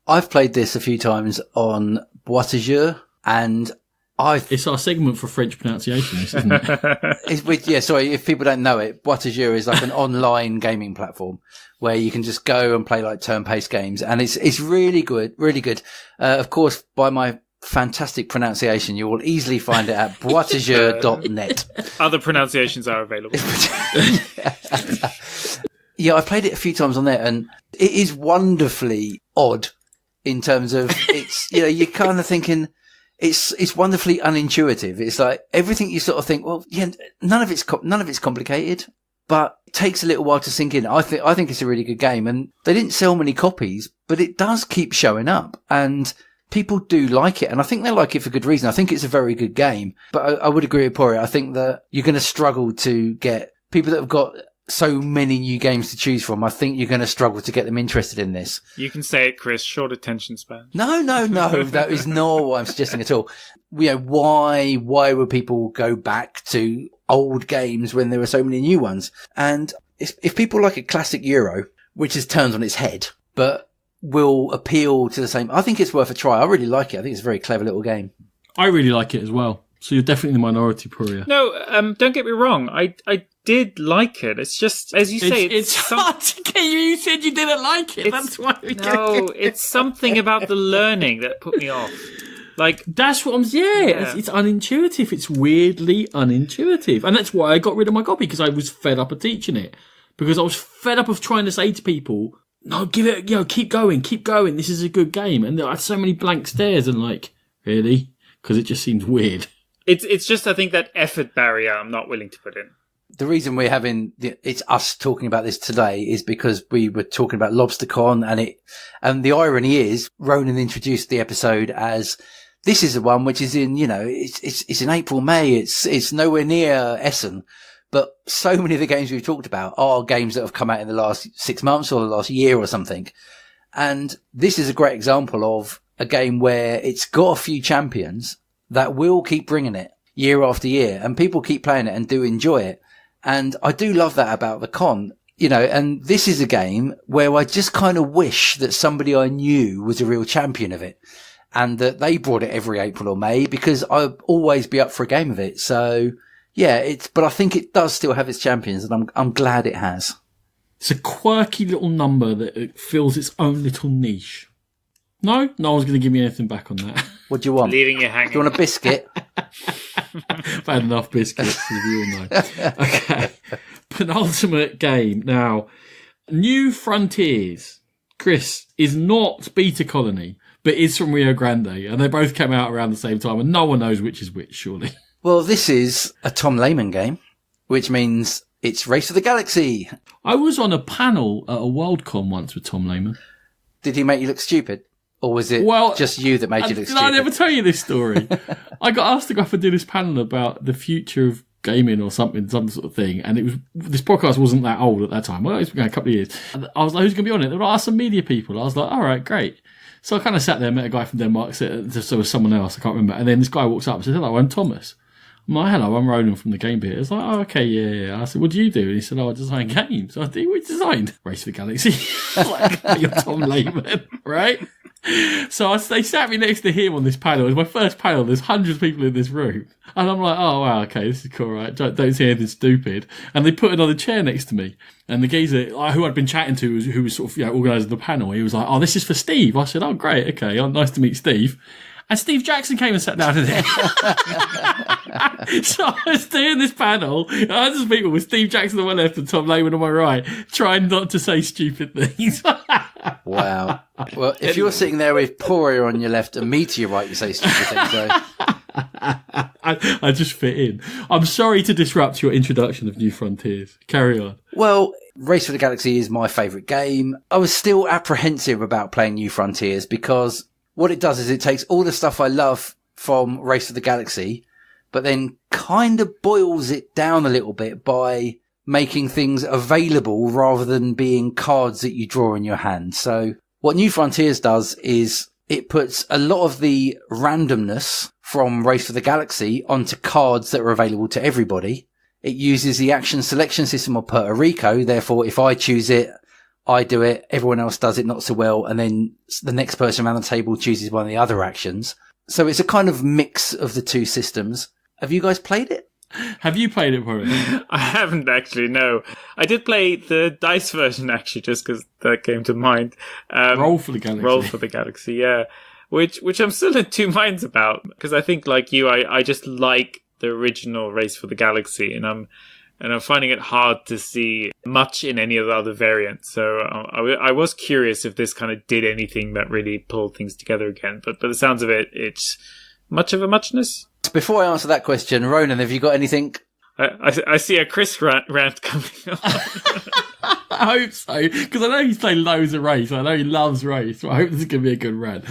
I've played this a few times on Boîte and It's our segment for French pronunciation, isn't it? Sorry, if people don't know it, Boîte is like an online gaming platform where you can just go and play like turn-based games, and it's really good, really good. Of course, by my fantastic pronunciation, you will easily find it at boitejeu.net. Other pronunciations are available. Yeah, I've played it a few times on there, and it is wonderfully odd in terms of it's, you're kind of thinking it's wonderfully unintuitive. It's like everything you sort of think, well, yeah, none of it's complicated. but it takes a little while to sink in. I think it's a really good game, and they didn't sell many copies, but it does keep showing up, and people do like it, and I think they like it for good reason. I think it's a very good game, but I would agree with Pouria. I think that you're going to struggle to get people that have got so many new games to choose from. I think you're going to struggle to get them interested in this. You can say it, Chris. Short attention span. No. That is not what I'm suggesting at all. Why would people go back to old games when there are so many new ones? And if people like a classic Euro, which is turned on its head, but will appeal to the same, I think it's worth a try. I really like it. I think it's a very clever little game. I really like it as well. So you're definitely in the minority, Pouria. No, don't get me wrong. I did like it. It's just, as you say, it's hard to get you. You said you didn't like it. That's why we No, it's something about the learning that put me off. Like, that's what I'm. Yeah. It's unintuitive. It's weirdly unintuitive, and that's why I got rid of my copy, because I was fed up of teaching it. Because I was fed up of trying to say to people, "No, give it. Keep going. This is a good game." And I had so many blank stares, and like, really, because it just seems weird. It's just, I think, that effort barrier I'm not willing to put in. The reason we're it's us talking about this today is because we were talking about LoBsterCon, and the irony is Ronan introduced the episode as this is the one which is in, it's in April, May. It's nowhere near Essen, but so many of the games we've talked about are games that have come out in the last 6 months or the last year or something. And this is a great example of a game where it's got a few champions that will keep bringing it year after year, and people keep playing it and do enjoy it. And I do love that about the con, and this is a game where I just kind of wish that somebody I knew was a real champion of it, and that they brought it every April or May, because I'd always be up for a game of it. So yeah, but I think it does still have its champions, and I'm glad it has. It's a quirky little number that fills its own little niche. No one's going to give me anything back on that. What do you want? Leaving you hanging. Do you want a biscuit? I've had enough biscuits, as we all know. Okay. Penultimate game. Now, New Frontiers. Chris is not Beta Colony, but is from Rio Grande. And they both came out around the same time, and no one knows which is which, surely. Well, this is a Tom Lehman game, which means it's Race of the Galaxy. I was on a panel at a Worldcon once with Tom Lehman. Did he make you look stupid? Or was it just you that made you look stupid? Did I never tell you this story? I got asked to go up and do this panel about the future of gaming or something, some sort of thing. And this podcast wasn't that old at that time. Well, it's been going a couple of years. And I was like, who's going to be on it? They were like, some media people. I was like, all right, great. So I kind of sat there, met a guy from Denmark, so there was someone else, I can't remember. And then this guy walks up and says, hello, I'm Thomas. I'm like, hello, I'm Ronan from the Game Bit. It's like, oh, okay, yeah. I said, what do you do? And he said, I design games. I said, what designed? Race for the Galaxy. Like, you're Tom Lehman, right? So they sat me next to him on this panel. It was my first panel. There's hundreds of people in this room. And I'm like, oh, wow, okay, this is cool, right? Don't say anything stupid. And they put another chair next to me. And the geezer who I'd been chatting to, who was sort of organising the panel, he was like, oh, this is for Steve. I said, oh, great, okay, nice to meet Steve. And Steve Jackson came and sat down in it. So I was doing this panel, and I just people with Steve Jackson on my left and Tom Lehman on my right, trying not to say stupid things. Wow. Well, if you're sitting there with Pouria on your left and me to your right, you say stupid things. So. I just fit in. I'm sorry to disrupt your introduction of New Frontiers. Carry on. Well, Race for the Galaxy is my favourite game. I was still apprehensive about playing New Frontiers because what it does is it takes all the stuff I love from Race for the Galaxy, but then kind of boils it down a little bit by making things available rather than being cards that you draw in your hand. So what New Frontiers does is it puts a lot of the randomness from Race for the Galaxy onto cards that are available to everybody. It uses the action selection system of Puerto Rico. Therefore, if I choose it, I do it, everyone else does it not so well, and then the next person around the table chooses one of the other actions. So it's a kind of mix of the two systems. Have you guys played it? Have you played it, Pouria? I haven't actually, no. I did play the dice version actually, just because that came to mind. Roll for the Galaxy. Roll for the Galaxy, yeah. Which I'm still in two minds about, because I think, like you, I just like the original Race for the Galaxy, and I'm finding it hard to see much in any of the other variants. So I was curious if this kind of did anything that really pulled things together again. But by the sounds of it, it's much of a muchness. Before I answer that question, Ronan, have you got anything I see a Chris rant coming up. I hope so, because I know he's played loads of race. I know he loves race. So I hope this is going to be a good rant.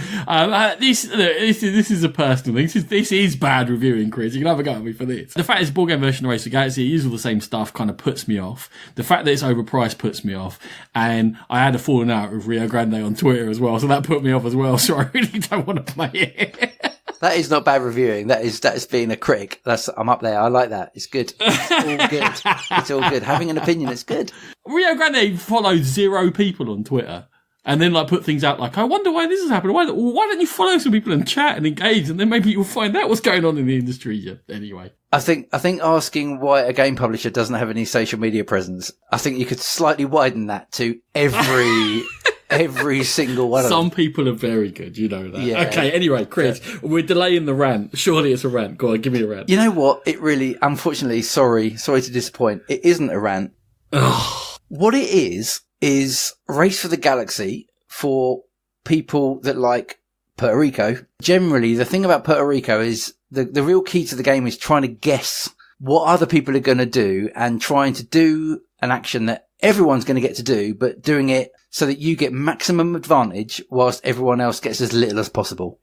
This is a personal thing. This is bad reviewing, Chris. You can have a go at me for this. The fact it's a board game version of Race to the Galaxy, it uses all the same stuff, kind of puts me off. The fact that it's overpriced puts me off. And I had a falling out with Rio Grande on Twitter as well, so that put me off as well. So I really don't want to play it. That is not bad reviewing. That is being a critic. I'm up there. I like that. It's good. It's all good. It's all good. Having an opinion, it's good. Rio Grande followed 0 people on Twitter, and then put things out like, I wonder why this has happened. Why don't you follow some people and chat and engage, and then maybe you'll find out what's going on in the industry. Yeah. Anyway, I think asking why a game publisher doesn't have any social media presence, I think you could slightly widen that to every single one of them. Some people are very good, you know that. Yeah. Okay, anyway, Chris, we're delaying the rant. Surely it's a rant. Go on, give me a rant. You know what? It really, unfortunately, sorry to disappoint. It isn't a rant. What it is Race for the Galaxy for people that like Puerto Rico. Generally, the thing about Puerto Rico is the real key to the game is trying to guess what other people are going to do and trying to do an action that everyone's going to get to do, but doing it so that you get maximum advantage whilst everyone else gets as little as possible.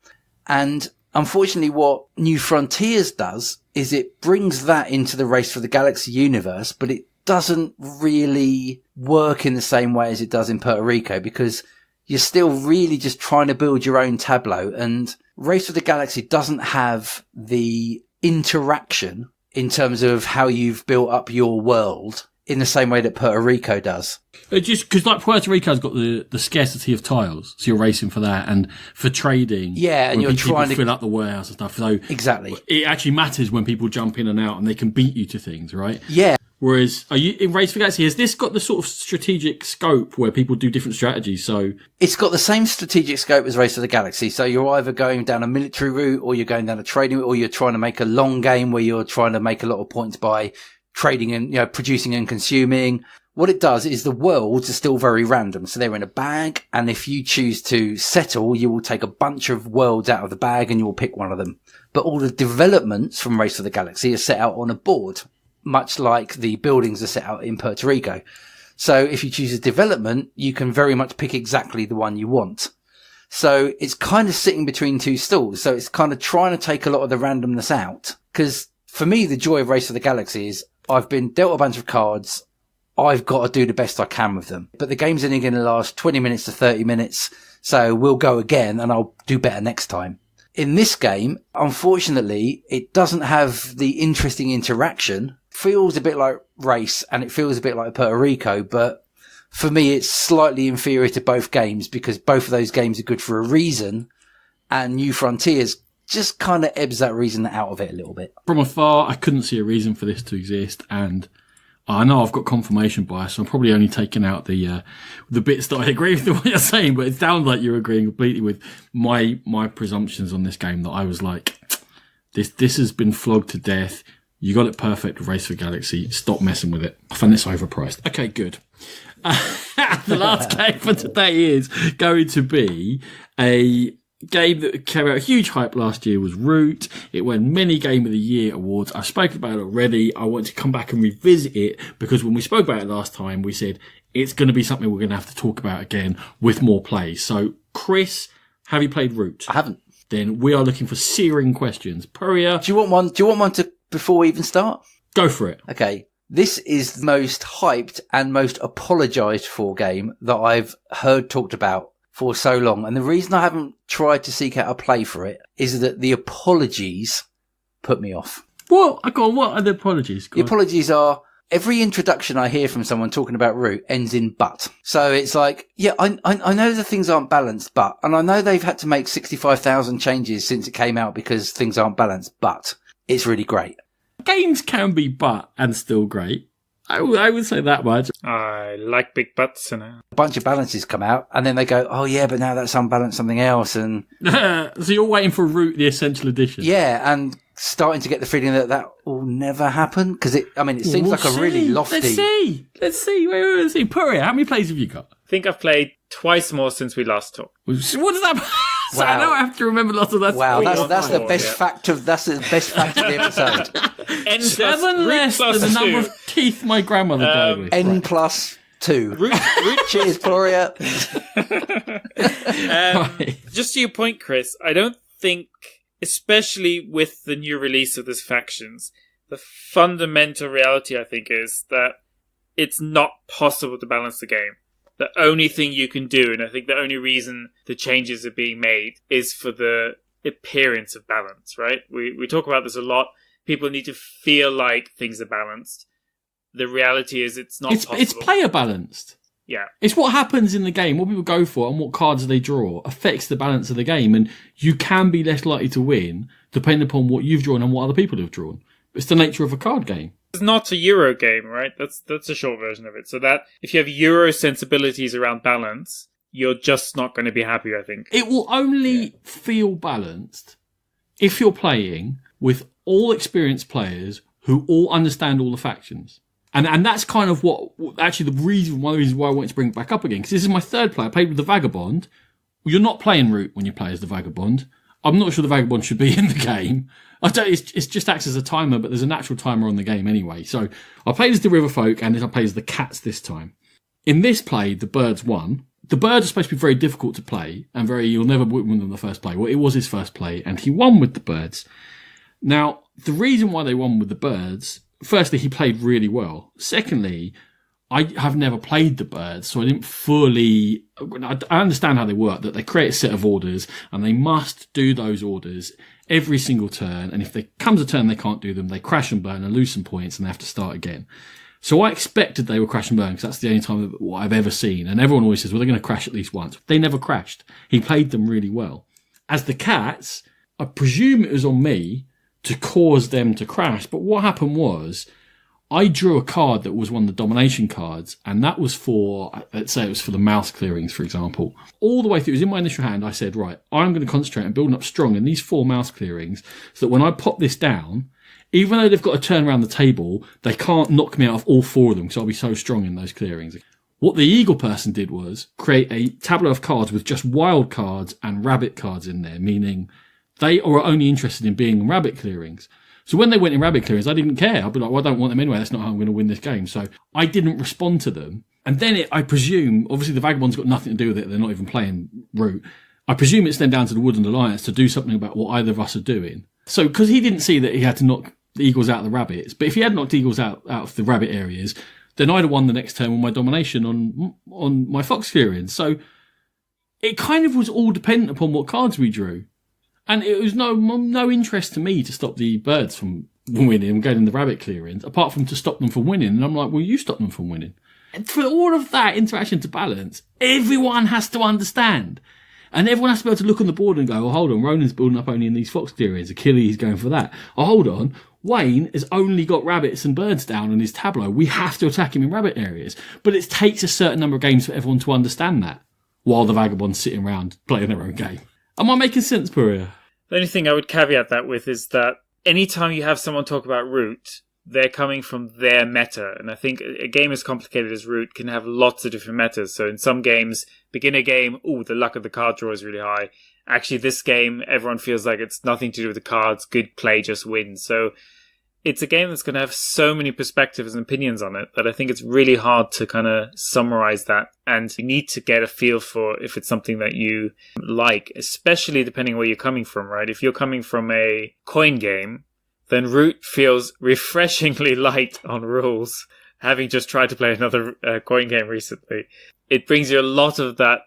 And unfortunately, what New Frontiers does is it brings that into the Race for the Galaxy universe, but it doesn't really work in the same way as it does in Puerto Rico, because you're still really just trying to build your own tableau, and Race for the Galaxy doesn't have the interaction in terms of how you've built up your world in the same way that Puerto Rico does. Just because Puerto Rico's got the scarcity of tiles, so you're racing for that and for trading. Yeah, and you're trying to fill up the warehouse and stuff. So exactly, it actually matters when people jump in and out and they can beat you to things, right? Yeah. Whereas, are you in Race for Galaxy? Has this got the sort of strategic scope where people do different strategies? So it's got the same strategic scope as Race for the Galaxy. So you're either going down a military route, or you're going down a trading route, or you're trying to make a long game where you're trying to make a lot of points by trading and, producing and consuming. What it does is the worlds are still very random. So they're in a bag, and if you choose to settle, you will take a bunch of worlds out of the bag and you will pick one of them. But all the developments from Race for the Galaxy are set out on a board, much like the buildings are set out in Puerto Rico. So if you choose a development, you can very much pick exactly the one you want. So it's kind of sitting between two stools. So it's kind of trying to take a lot of the randomness out. Because for me, the joy of Race for the Galaxy is I've been dealt a bunch of cards. I've got to do the best I can with them. But the game's only going to last 20 minutes to 30 minutes. So we'll go again and I'll do better next time. In this game, unfortunately, it doesn't have the interesting interaction. Feels a bit like Race and it feels a bit like Puerto Rico, but for me, it's slightly inferior to both games because both of those games are good for a reason, and New Frontiers just kind of ebbs that reason out of it a little bit. From afar, I couldn't see a reason for this to exist, and I know I've got confirmation bias, so I'm probably only taking out the bits that I agree with what you're saying, but it sounds like you're agreeing completely with my presumptions on this game, that I was like, this has been flogged to death. You got it perfect with Race for Galaxy. Stop messing with it. I find it's overpriced. Okay, good. The last game for today is going to be a game that came out huge hype last year, was Root. It won many Game of the Year awards. I've spoken about it already. I want to come back and revisit it because when we spoke about it last time, we said it's going to be something we're going to have to talk about again with more plays. So, Chris, have you played Root? I haven't. Then we are looking for searing questions. Pouria. Do you want one to before we even start? Go for it. Okay. This is the most hyped and most apologised for game that I've heard talked about for so long. And the reason I haven't tried to seek out a play for it is that the apologies put me off. What? What are the apologies? The apologies are every introduction I hear from someone talking about Root ends in but. So it's like, yeah, I know the things aren't balanced, but, and I know they've had to make 65,000 changes since it came out because things aren't balanced, but it's really great. Games can be but and still great. I would say that much. I like big butts. And a bunch of balances come out and then they go, oh yeah, but now that's unbalanced something else. And so you're waiting for Root, the Essential Edition. Yeah, and starting to get the feeling that will never happen because it seems like a really lofty. Let's see. Pouria, how many plays have you got? I think I've played twice more since we last talked. What does that So I don't have to remember lots of that. Wow, that's the best fact of the episode. Seven less than the number of teeth my grandmother died with. N plus 2. Cheers, Pouria. Just to your point, Chris, I don't think, especially with the new release of this Factions, the fundamental reality, I think, is that it's not possible to balance the game. The only thing you can do, and I think the only reason the changes are being made, is for the appearance of balance, right? We talk about this a lot. People need to feel like things are balanced. The reality is it's not possible. It's player balanced. Yeah. It's what happens in the game, what people go for and what cards they draw affects the balance of the game, and you can be less likely to win depending upon what you've drawn and what other people have drawn. It's the nature of a card game. It's not a Euro game, right? That's a short version of it. So that if you have Euro sensibilities around balance, you're just not going to be happy, I think. It will only feel balanced if you're playing with all experienced players who all understand all the factions. And that's kind of one of the reasons why I wanted to bring it back up again. Because this is my third play. I played with the Vagabond. You're not playing Root when you play as the Vagabond. I'm not sure the Vagabond should be in the game. It's just acts as a timer, but there's a natural timer on the game anyway. So I played as the Riverfolk, and then I played as the Cats this time. In this play, the Birds won. The Birds are supposed to be very difficult to play, and you'll never win them the first play. Well, it was his first play, and he won with the Birds. Now, the reason why they won with the Birds, firstly, he played really well. Secondly, I have never played the Birds, so I didn't fully... I understand how they work, that they create a set of orders, and they must do those orders every single turn, and if there comes a turn they can't do them, they crash and burn and lose some points, and they have to start again. So I expected they would crash and burn, because that's the only time I've ever seen, and everyone always says, well, they're going to crash at least once. They never crashed. He played them really well. As the Cats, I presume it was on me to cause them to crash, but what happened was, I drew a card that was one of the domination cards, and that was for, let's say it was for the mouse clearings, for example. All the way through, it was in my initial hand, I said, right, I'm going to concentrate on building up strong in these 4 mouse clearings, so that when I pop this down, even though they've got to turn around the table, they can't knock me out of all 4 of them, because I'll be so strong in those clearings. What the Eagle person did was create a tableau of cards with just wild cards and rabbit cards in there, meaning they are only interested in being rabbit clearings. So when they went in rabbit clearings, I didn't care. I'd be like, well, I don't want them anyway. That's not how I'm going to win this game. So I didn't respond to them. And then I presume, obviously the Vagabond's got nothing to do with it. They're not even playing Root. I presume it's then down to the Woodland Alliance to do something about what either of us are doing. So, because he didn't see that he had to knock the Eagles out of the rabbits, but if he had knocked Eagles out of the rabbit areas, then I'd have won the next turn with my domination on my Fox clearings. So it kind of was all dependent upon what cards we drew. And it was no interest to me to stop the Birds from winning and getting the rabbit clearings, apart from to stop them from winning. And I'm like, well, you stop them from winning. And for all of that interaction to balance, everyone has to understand. And everyone has to be able to look on the board and go, oh, hold on, Ronan's building up only in these Fox clearings. Achilles going for that. Oh, hold on, Wayne has only got rabbits and birds down on his tableau. We have to attack him in rabbit areas. But it takes a certain number of games for everyone to understand that, while the Vagabond's sitting around playing their own game. Am I making sense, Pouria? The only thing I would caveat that with is that anytime you have someone talk about Root, they're coming from their meta. And I think a game as complicated as Root can have lots of different metas. So in some games, beginner game, the luck of the card draw is really high. Actually, this game, everyone feels like it's nothing to do with the cards. Good play just wins. So it's a game that's going to have so many perspectives and opinions on it that I think it's really hard to kind of summarize that. And you need to get a feel for if it's something that you like, especially depending where you're coming from, right? If you're coming from a coin game, then Root feels refreshingly light on rules, having just tried to play another coin game recently. It brings you a lot of that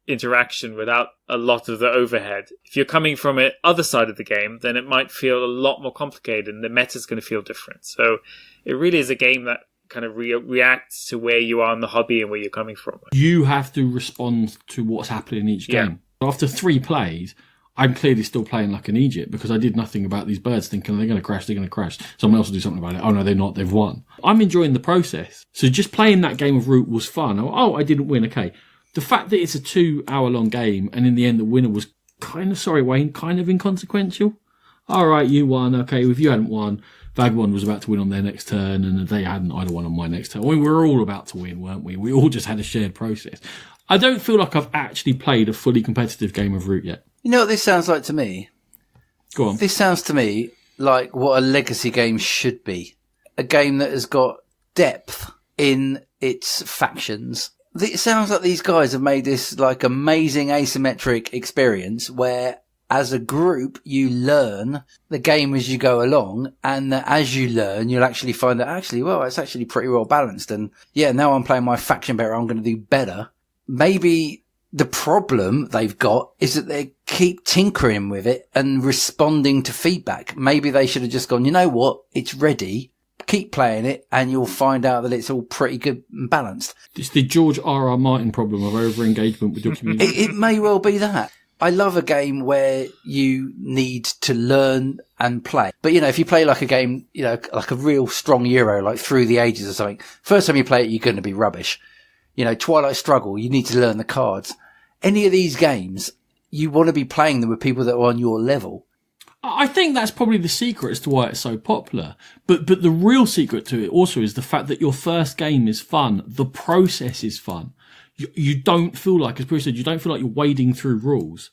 interaction without a lot of the overhead. If you're coming from the other side of the game, then it might feel a lot more complicated and the meta's going to feel different. So it really is a game that kind of reacts to where you are in the hobby and where you're coming from. You have to respond to what's happening in each game. Yeah. After 3 plays, I'm clearly still playing like an Egypt because I did nothing about these birds thinking they're going to crash. Someone else will do something about it. Oh no, they're not. They've won. I'm enjoying the process. So just playing that game of Root was fun. Oh, I didn't win. Okay. The fact that it's a 2-hour-long game and in the end the winner was kind of inconsequential. All right, you won. Okay, if you hadn't won, Vagabond was about to win on their next turn and they hadn't, I'd have won on my next turn. I mean, we were all about to win, weren't we? We all just had a shared process. I don't feel like I've actually played a fully competitive game of Root yet. You know what this sounds like to me? Go on. This sounds to me like what a legacy game should be. A game that has got depth in its factions. It sounds like these guys have made this like amazing asymmetric experience where as a group you learn the game as you go along, and that as you learn you'll actually find that actually, well, it's actually pretty well balanced, and yeah, now I'm playing my faction better, I'm going to do better. Maybe the problem they've got is that they keep tinkering with it and responding to feedback. Maybe they should have just gone, you know what, it's ready. Keep playing it and you'll find out that it's all pretty good and balanced. It's the George R.R. Martin problem of over-engagement with your community. It may well be that. I love a game where you need to learn and play. But, you know, if you play like a game, you know, like a real strong Euro, like Through the Ages or something, first time you play it, you're going to be rubbish. You know, Twilight Struggle, you need to learn the cards. Any of these games, you want to be playing them with people that are on your level. I think that's probably the secret as to why it's so popular. But the real secret to it also is the fact that your first game is fun. The process is fun. You don't feel like, as Bruce said, you don't feel like you're wading through rules.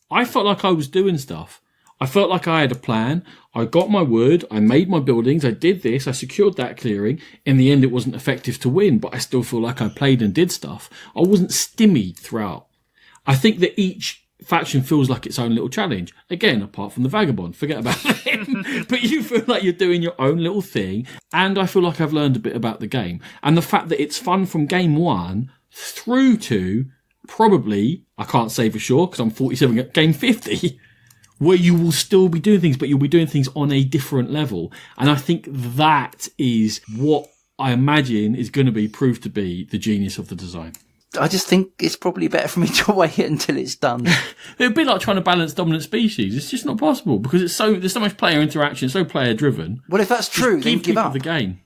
I felt like I was doing stuff. I felt like I had a plan. I got my wood. I made my buildings. I did this. I secured that clearing. In the end, it wasn't effective to win, but I still feel like I played and did stuff. I wasn't stymied throughout. I think that each faction feels like its own little challenge. Again, apart from the vagabond, forget about him. But you feel like you're doing your own little thing, and I feel like I've learned a bit about the game. And the fact that it's fun from game 1 through to probably, I can't say for sure because I'm 47 at game 50, where you will still be doing things, but you'll be doing things on a different level. And I think that is what I imagine is going to be proved to be the genius of the design. I just think it's probably better for me to wait until it's done. It'd be like trying to balance dominant species. It's just not possible because there's so much player interaction, so player driven. Well, if that's true, then give up the game.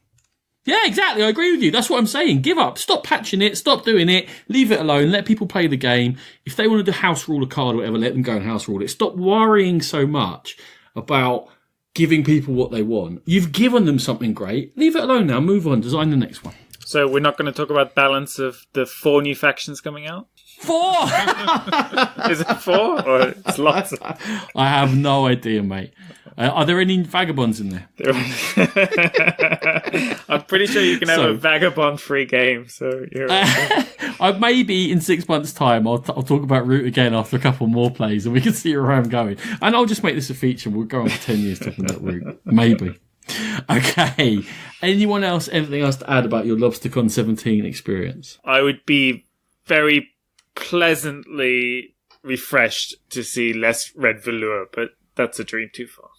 Yeah, exactly. I agree with you. That's what I'm saying. Give up. Stop patching it. Stop doing it. Leave it alone. Let people play the game. If they want to house rule a card or whatever, let them go and house rule it. Stop worrying so much about giving people what they want. You've given them something great. Leave it alone now. Move on. Design the next one. So we're not going to talk about balance of the 4 new factions coming out? 4! Is it 4? Or it's lots? I have no idea, mate. Are there any vagabonds in there? I'm pretty sure you can have a vagabond-free game. So you're maybe in 6 months' time, I'll talk about Root again after a couple more plays, and we can see where I'm going. And I'll just make this a feature. We'll go on for 10 years talking about Root. Maybe. Okay. Anyone else, anything else to add about your LoBsterCon 17 experience? I would be very pleasantly refreshed to see less red velour, but that's a dream too far.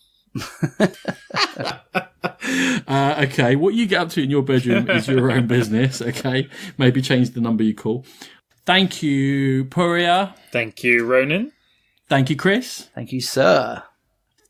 Okay, what you get up to in your bedroom is your own business, okay? Maybe change the number you call. Thank you, Pouria. Thank you, Ronan. Thank you, Chris. Thank you, sir.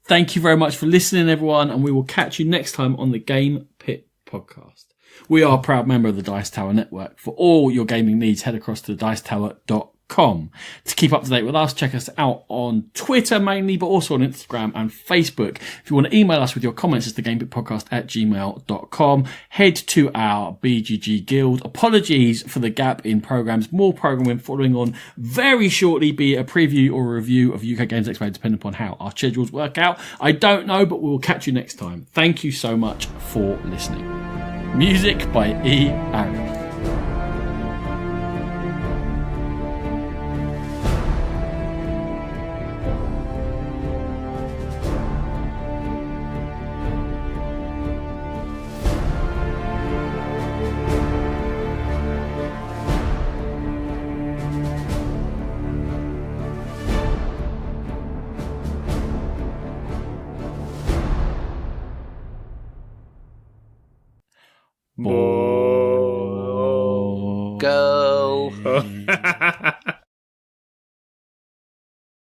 Thank you very much for listening, everyone, and we will catch you next time on the Game Pit podcast. We are a proud member of the Dice Tower Network. For all your gaming needs, head across to dicetower.com. To keep up to date with us, check us out on Twitter mainly, but also on Instagram and Facebook. If you want to email us with your comments, it's thegamepitpodcast@gmail.com. Head to our BGG Guild. Apologies for the gap in programs. More programming following on very shortly, be it a preview or a review of UK Games Expo, depending upon how our schedules work out. I don't know, but we'll catch you next time. Thank you so much for listening. Music by E. Aaron. Go.